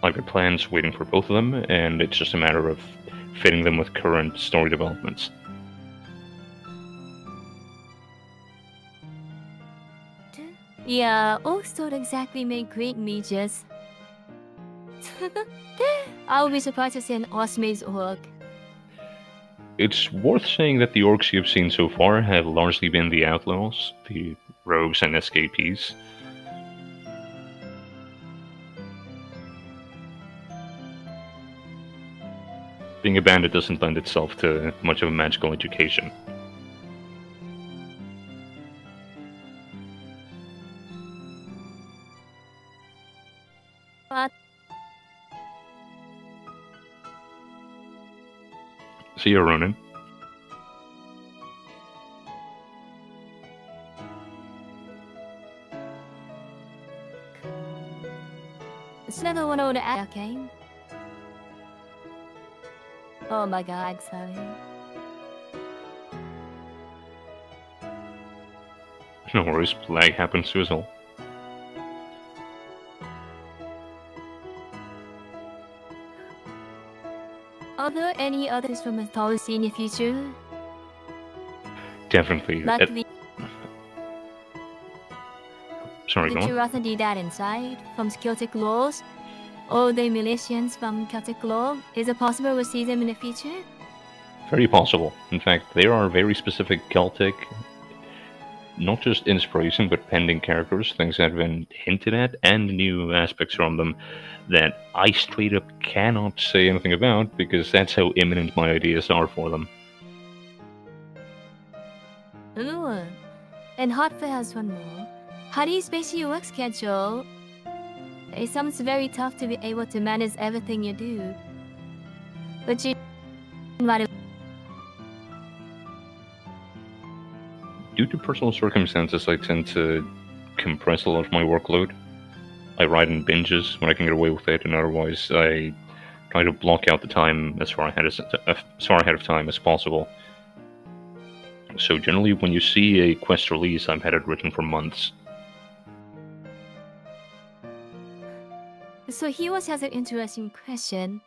Speaker 3: I've got plans waiting for both of them, and it's just a matter of fitting them with current story developments.
Speaker 2: Yeah, orcs don't exactly make great mages. I would be surprised to see an Osmaze orc.
Speaker 3: It's worth saying that the orcs you've seen so far have largely been the outlaws, the rogues and escapees. Being a bandit doesn't lend itself to much of a magical education.
Speaker 2: But
Speaker 3: See you, Ronan.
Speaker 2: it's never one of the okay. Oh my god, sorry.
Speaker 3: No worries, lag happens to us all.
Speaker 2: Are there any others from mythology in the future?
Speaker 3: Definitely.
Speaker 2: Luckily,
Speaker 3: Sorry, go
Speaker 2: did you
Speaker 3: on.
Speaker 2: rather do that inside from Celtic laws? Or the militians from Celtic law? Is it possible we'll see them in the future?
Speaker 3: Very possible. In fact, there are very specific Celtic, not just inspiration, but pending characters, things that have been hinted at, and new aspects from them that I straight up cannot say anything about because that's how imminent my ideas are for them.
Speaker 2: Ooh. And Hotfair has one more. How do you space your work schedule? It sounds very tough to be able to manage everything you do. But you
Speaker 3: Due to personal circumstances, I tend to compress a lot of my workload. I write in binges when I can get away with it, and otherwise I try to block out the time as far ahead of time as possible. So generally, when you see a quest release, I've had it written for months.
Speaker 2: So he was has an interesting question.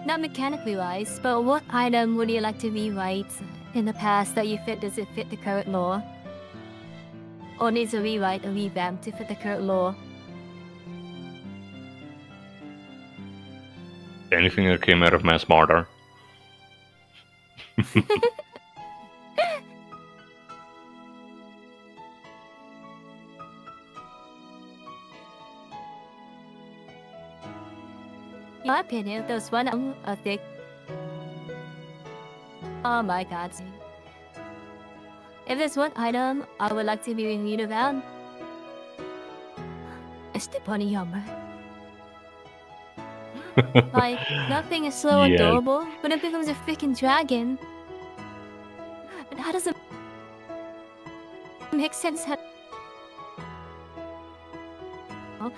Speaker 2: Not mechanically wise, but what item would you like to rewrite in the past that you fit does it fit the current lore? Or needs a rewrite or revamp to fit the current lore?
Speaker 3: Anything that came out of Mass Murder.
Speaker 2: In my opinion, there's one I think. Oh my god. If there's one item I would like to be renewed around, it's the bunny armor. Like, nothing is so
Speaker 3: Yeah.
Speaker 2: adorable, but it becomes a freaking dragon. And how does it make sense? Oh.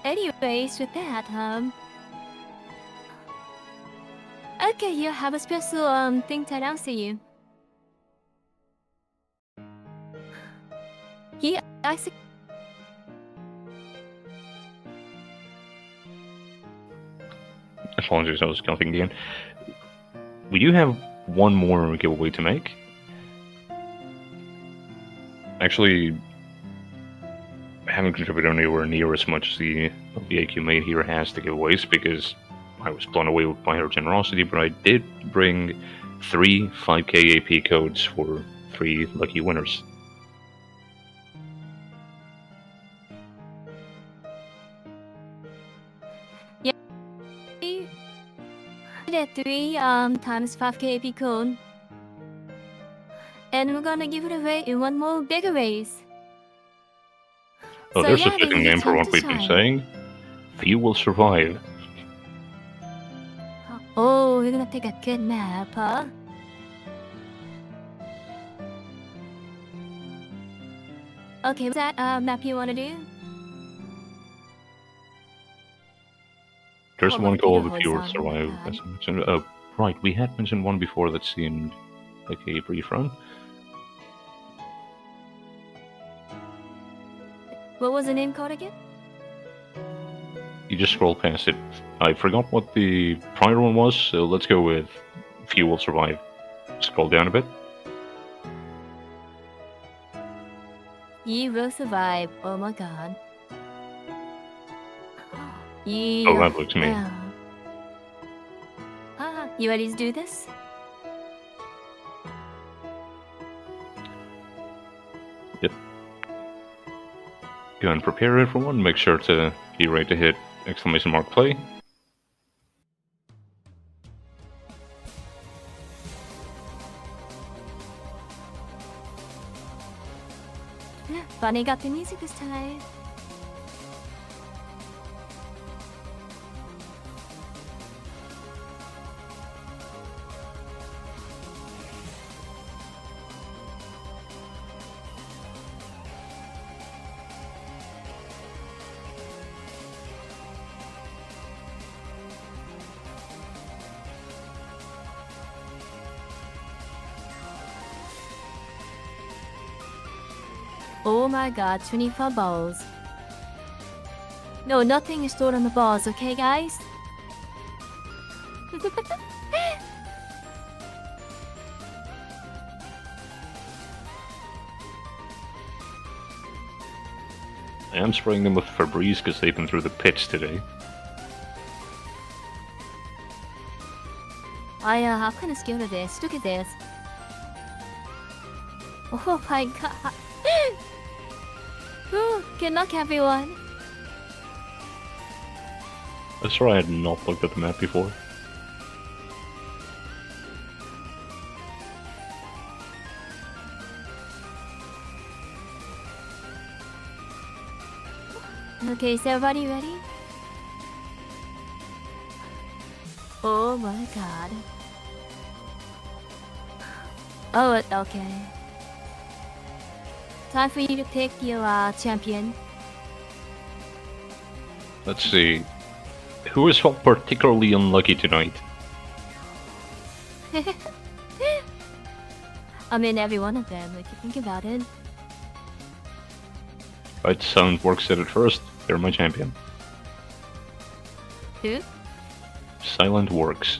Speaker 2: Anyways, with that, okay, you have a special thing to announce to you. He actually
Speaker 3: Apologies, I was counting again. We do have one more giveaway to make. Actually, I haven't contributed anywhere near as much as the AQ Maid here has to giveaways because I was blown away by her generosity, but I did bring 3 5k AP codes for 3 lucky winners.
Speaker 2: did 3 times 5k AP code. And we're gonna give it away in one more bigger race.
Speaker 3: Oh,
Speaker 2: So
Speaker 3: there's a
Speaker 2: yeah,
Speaker 3: fitting
Speaker 2: then
Speaker 3: name
Speaker 2: it's
Speaker 3: for
Speaker 2: time
Speaker 3: what
Speaker 2: to
Speaker 3: we've been
Speaker 2: shine.
Speaker 3: saying. Few will survive.
Speaker 2: Oh, we're gonna pick a good map, huh? Okay, what's that map you wanna do?
Speaker 3: There's
Speaker 2: Oh,
Speaker 3: one called the
Speaker 2: beautiful
Speaker 3: Few will
Speaker 2: sun, oh my
Speaker 3: survive,
Speaker 2: god.
Speaker 3: as I mentioned. Oh, right, we had mentioned one before that seemed like a brief run.
Speaker 2: What was the name called again?
Speaker 3: You just scroll past it. I forgot what the prior one was, so let's go with Few will survive. Scroll down a bit.
Speaker 2: You will survive, oh my god.
Speaker 3: Oh,
Speaker 2: Yeah.
Speaker 3: that looks me.
Speaker 2: You ready to do this?
Speaker 3: Yep. Go and prepare everyone. Make sure to be ready to hit exclamation mark play.
Speaker 2: Bunny got the music this time. Oh my god, 24 balls. No, nothing is stored on the balls, okay guys?
Speaker 3: I am spraying them with Febreze because they've been through the pitch today.
Speaker 2: I'm kind of scared of this. Look at this. Oh my god. Ooh, good luck everyone.
Speaker 3: I swear I had not looked at the map before.
Speaker 2: Okay, is everybody ready? Oh my god. Oh, okay. Time for you to pick your champion.
Speaker 3: Let's see. Who is felt particularly unlucky tonight?
Speaker 2: I mean, every one of them, if you think about it.
Speaker 3: Right, Soundworks said it first. They're my champion.
Speaker 2: Who?
Speaker 3: Silent Works.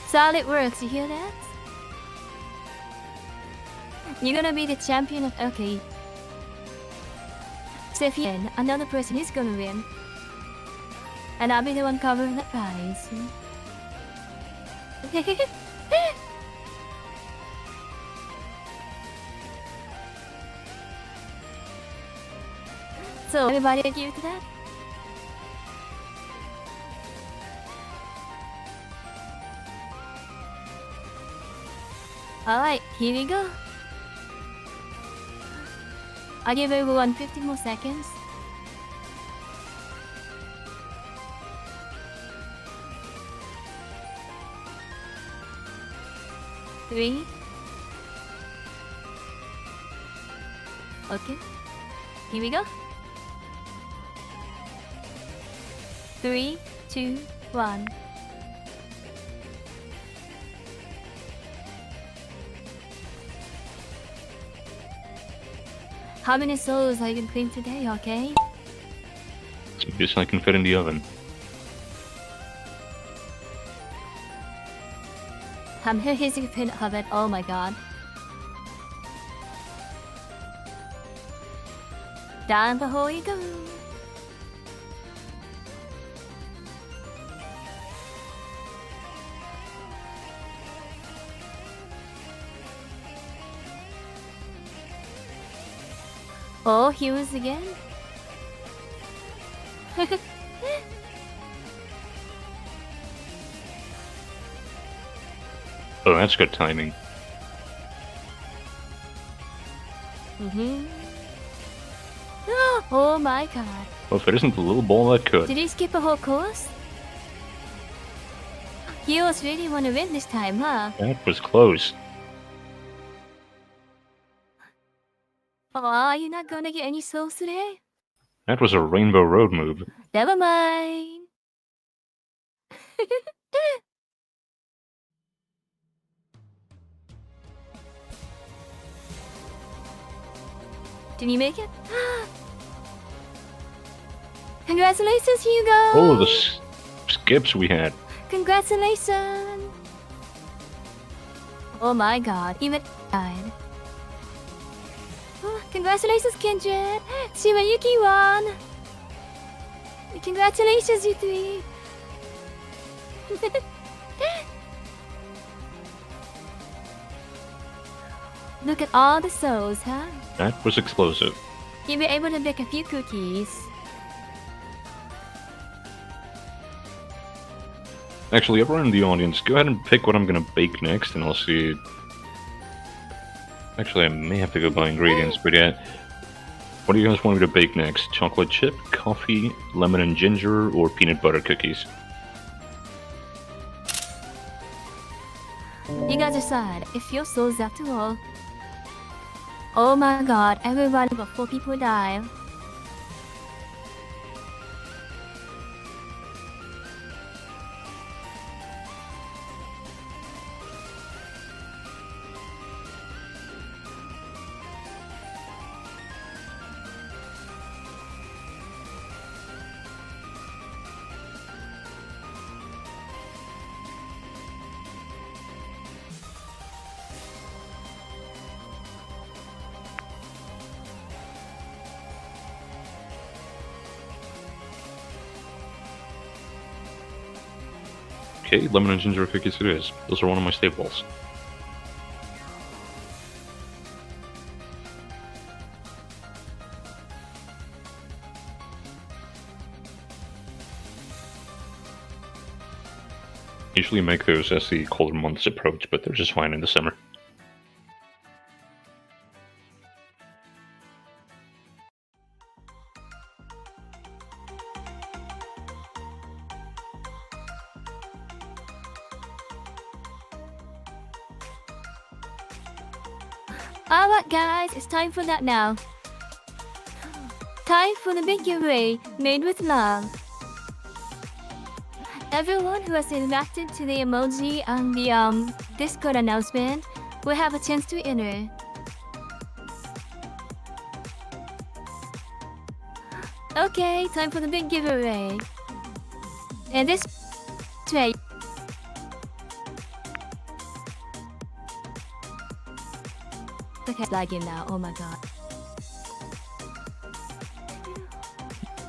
Speaker 2: Solid works, you hear that? You're gonna be the champion of. Okay. So if you win, another person is gonna win. And I'll be the one covering the prize. So, everybody agree to that? Alright, here we go. I'll give everyone 15 more seconds. Three. Okay. Here we go. 3, 2, 1. How many souls are you gonna clean today, okay?
Speaker 3: So guess I can fit in the oven.
Speaker 2: I'm here using a pin of it, oh my god. Down the hole you go. Oh, he was again?
Speaker 3: Oh, that's good timing.
Speaker 2: Oh my god.
Speaker 3: Well, if it isn't the little ball that could.
Speaker 2: Did he skip a whole course? Heroes really want to win this time, huh?
Speaker 3: That was close.
Speaker 2: Aw, you're not gonna get any souls today?
Speaker 3: That was a Rainbow Road move.
Speaker 2: Never mind. Did you make it? Congratulations, Hugo!
Speaker 3: Oh, the skips we had.
Speaker 2: Congratulations! Oh my god, even died. Oh, congratulations, Kindred! Shimayuki won! Congratulations, you three! Look at all the souls, huh?
Speaker 3: That was explosive.
Speaker 2: You'll be able to bake a few cookies.
Speaker 3: Actually, everyone in the audience, go ahead and pick what I'm gonna bake next, and I'll see. Actually, I may have to go buy ingredients, but yeah. What do you guys want me to bake next? Chocolate chip, coffee, lemon and ginger, or peanut butter cookies?
Speaker 2: You guys decide. It's your souls after all. Oh my god, everyone but 4 people died.
Speaker 3: Okay, lemon and ginger cookies it is. Those are one of my staples. Usually make those as the colder months approach, but they're just fine in the summer.
Speaker 2: Alright guys, it's time for that now. Time for the big giveaway, made with love. Everyone who has interacted to the emoji on the Discord announcement will have a chance to enter. Okay, time for the big giveaway. And this tray. Okay, lagging now. Oh my god.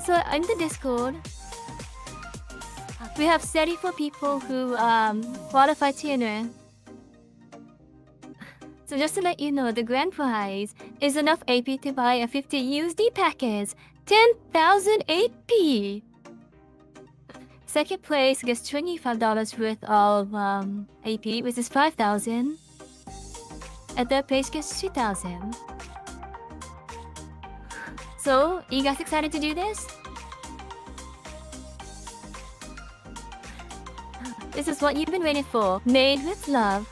Speaker 2: So in the Discord, we have 34 people who qualified to enter. So just to let you know, the grand prize is enough AP to buy a 50 USD package, 10,000 AP. Second place gets $25 worth of AP, which is 5,000. And third place gets 2,000. So, you guys excited to do this? This is what you've been waiting for. Made with love.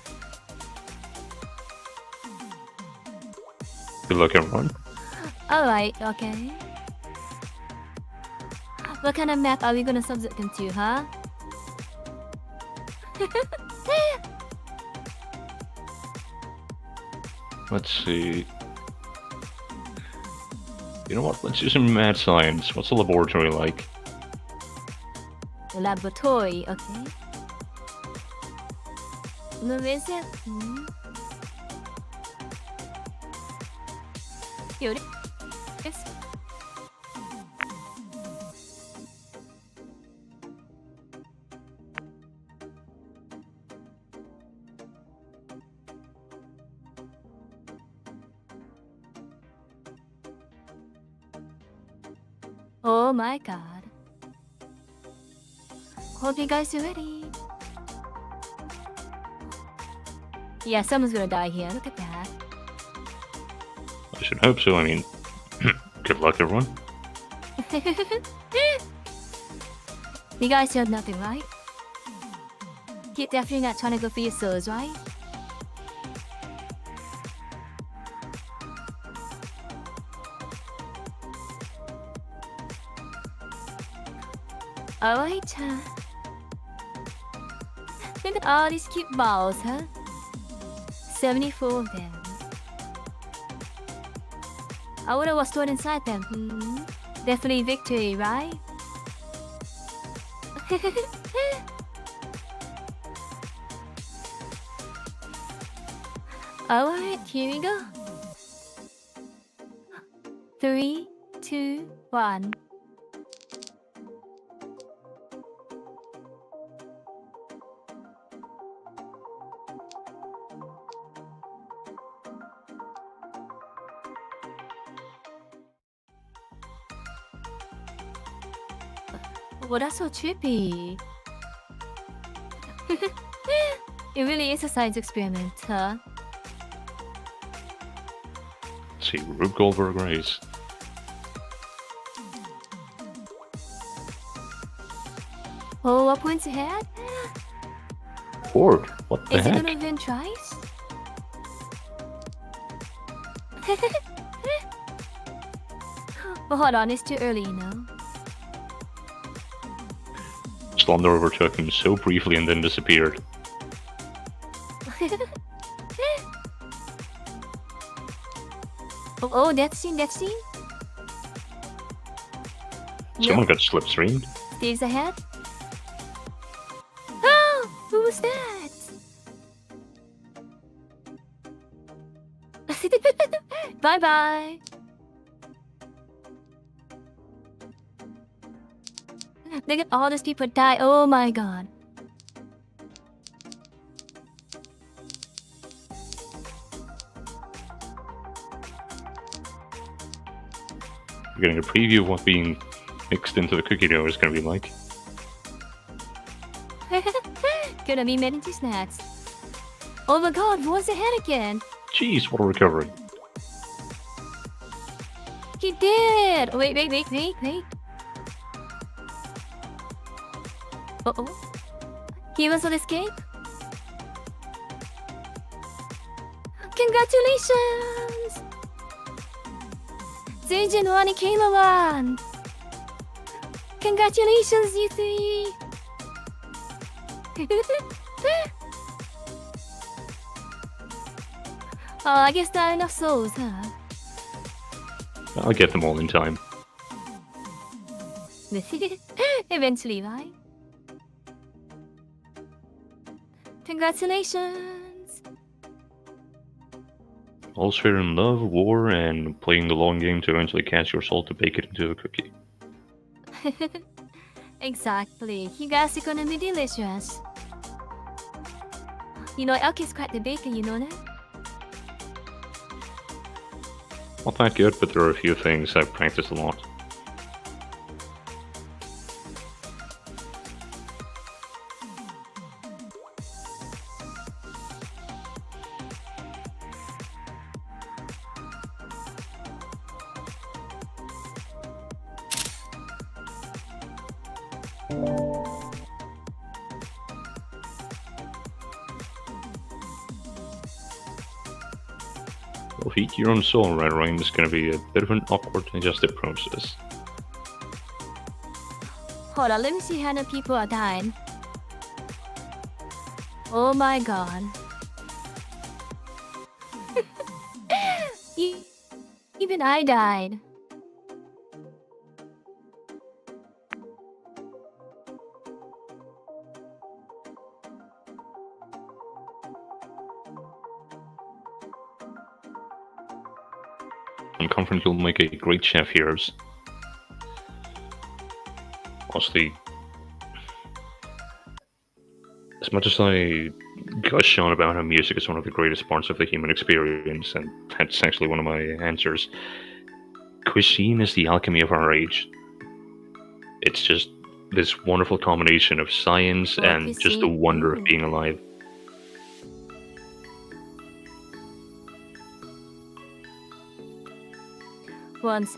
Speaker 3: Good luck, everyone.
Speaker 2: Alright, okay. What kind of map are we gonna subject them to, huh?
Speaker 3: Let's see. You know what? Let's do some mad science. What's the laboratory like?
Speaker 2: The laboratory, okay. Where is it? Here it is. Oh my god. Hope you guys are ready. Yeah, someone's gonna die here. Look at that.
Speaker 3: I should hope so. I mean, good luck, everyone.
Speaker 2: You guys said nothing, right? You're definitely not trying to go for your souls, right? Alright, look at all these cute balls, huh? 74 of them. I wonder what's stored inside them. Definitely victory, right? Alright, here we go. 3, 2, 1. Well, that's so trippy. It really is a science experiment, huh?
Speaker 3: Let's see, Rube Goldberg race.
Speaker 2: Oh, what points ahead?
Speaker 3: Horde, what the
Speaker 2: Is it
Speaker 3: heck?
Speaker 2: gonna win twice? But hold on, it's too early, you know?
Speaker 3: Slumber overtook him so briefly and then disappeared.
Speaker 2: Oh, that scene,
Speaker 3: Someone got slipstreamed.
Speaker 2: Stays ahead. Oh, who was that? Bye bye. Look at all these people die. Oh my god.
Speaker 3: We're getting a preview of what being mixed into the cookie dough is going to be like.
Speaker 2: Gonna be made into snacks. Oh my god, what's ahead again?
Speaker 3: Jeez, what a recovery.
Speaker 2: He did! Wait. Uh-oh. He was on escape? Congratulations! Season 1 in Kilo 1! Congratulations, you three! Oh, I guess not enough souls, huh?
Speaker 3: I'll get them all in time.
Speaker 2: Eventually, right? Congratulations!
Speaker 3: All's fair in love, war, and playing the long game to eventually catch your soul to bake it into a cookie.
Speaker 2: Exactly. You guys are gonna be delicious. You know, Elkie's quite the baker, you know that?
Speaker 3: Not that good, but there are a few things I've practiced a lot. Well, eat your own soul, right, Ryan? It's going to be a bit of an awkward digestive process.
Speaker 2: Hold on, let me see how many people are dying. Oh my god. Even I died.
Speaker 3: I'm confident you'll make a great chef, Heroes. Honestly, as much as I gush on about how music is one of the greatest parts of the human experience, and that's actually one of my answers, cuisine is the alchemy of our age. It's just this wonderful combination of science
Speaker 2: Oh,
Speaker 3: and just the
Speaker 2: cuisine.
Speaker 3: wonder of being alive.
Speaker 2: Once.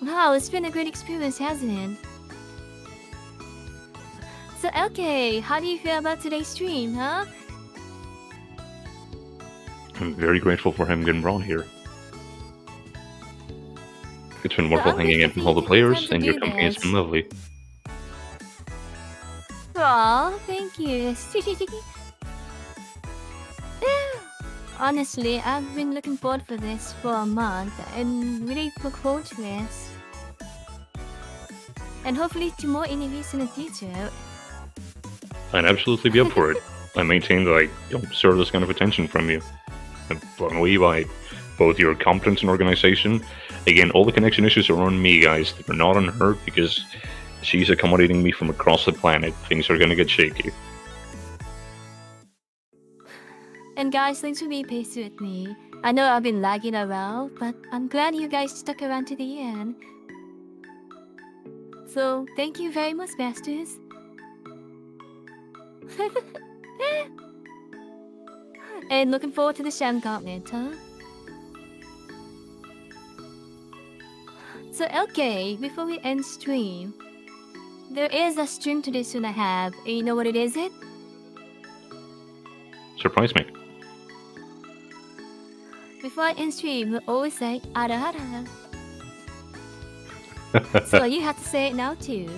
Speaker 2: Wow, it's been a great experience, hasn't it? So, okay, how do you feel about today's stream, huh?
Speaker 3: I'm very grateful for him getting brought here. It's been wonderful
Speaker 2: I'm
Speaker 3: hanging out
Speaker 2: grateful
Speaker 3: with all the
Speaker 2: for you taking
Speaker 3: players,
Speaker 2: time
Speaker 3: and
Speaker 2: to
Speaker 3: your
Speaker 2: do
Speaker 3: company has been
Speaker 2: this.
Speaker 3: lovely.
Speaker 2: Aw, thank you. Honestly, I've been looking forward for this for a month and really look forward to this. And hopefully to more interviews in the future.
Speaker 3: I'd absolutely be up for it. I maintain that I don't deserve this kind of attention from you. I'm blown away by both your competence and organization. Again, all the connection issues are on me, guys. They're not on her because she's accommodating me from across the planet. Things are gonna get shaky.
Speaker 2: And guys, thanks for being patient with me. I know I've been lagging around, but I'm glad you guys stuck around to the end. So, thank you very much, Masters. And looking forward to the Sham Gauntlet, huh? So, okay, before we end stream, there is a stream tradition I have. And you know what it is?
Speaker 3: Surprise me.
Speaker 2: Before I end stream, we always say ara ara. So you have to say it now too.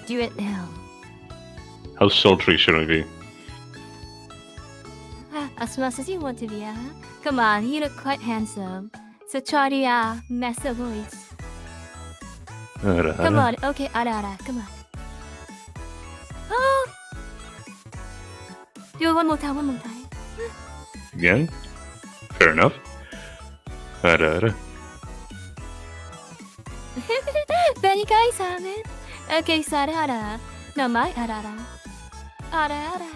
Speaker 2: Do it now.
Speaker 3: How sultry should I be?
Speaker 2: As much as you want to be, Come on, you look quite handsome. So try to match the voice. Come on, okay, ara ara, come on. Oh! Do it one more time.
Speaker 3: Again? Fair enough. Ara.
Speaker 2: Very guys, man. Okay, so ara ara. No, my ara ara. Ara ara.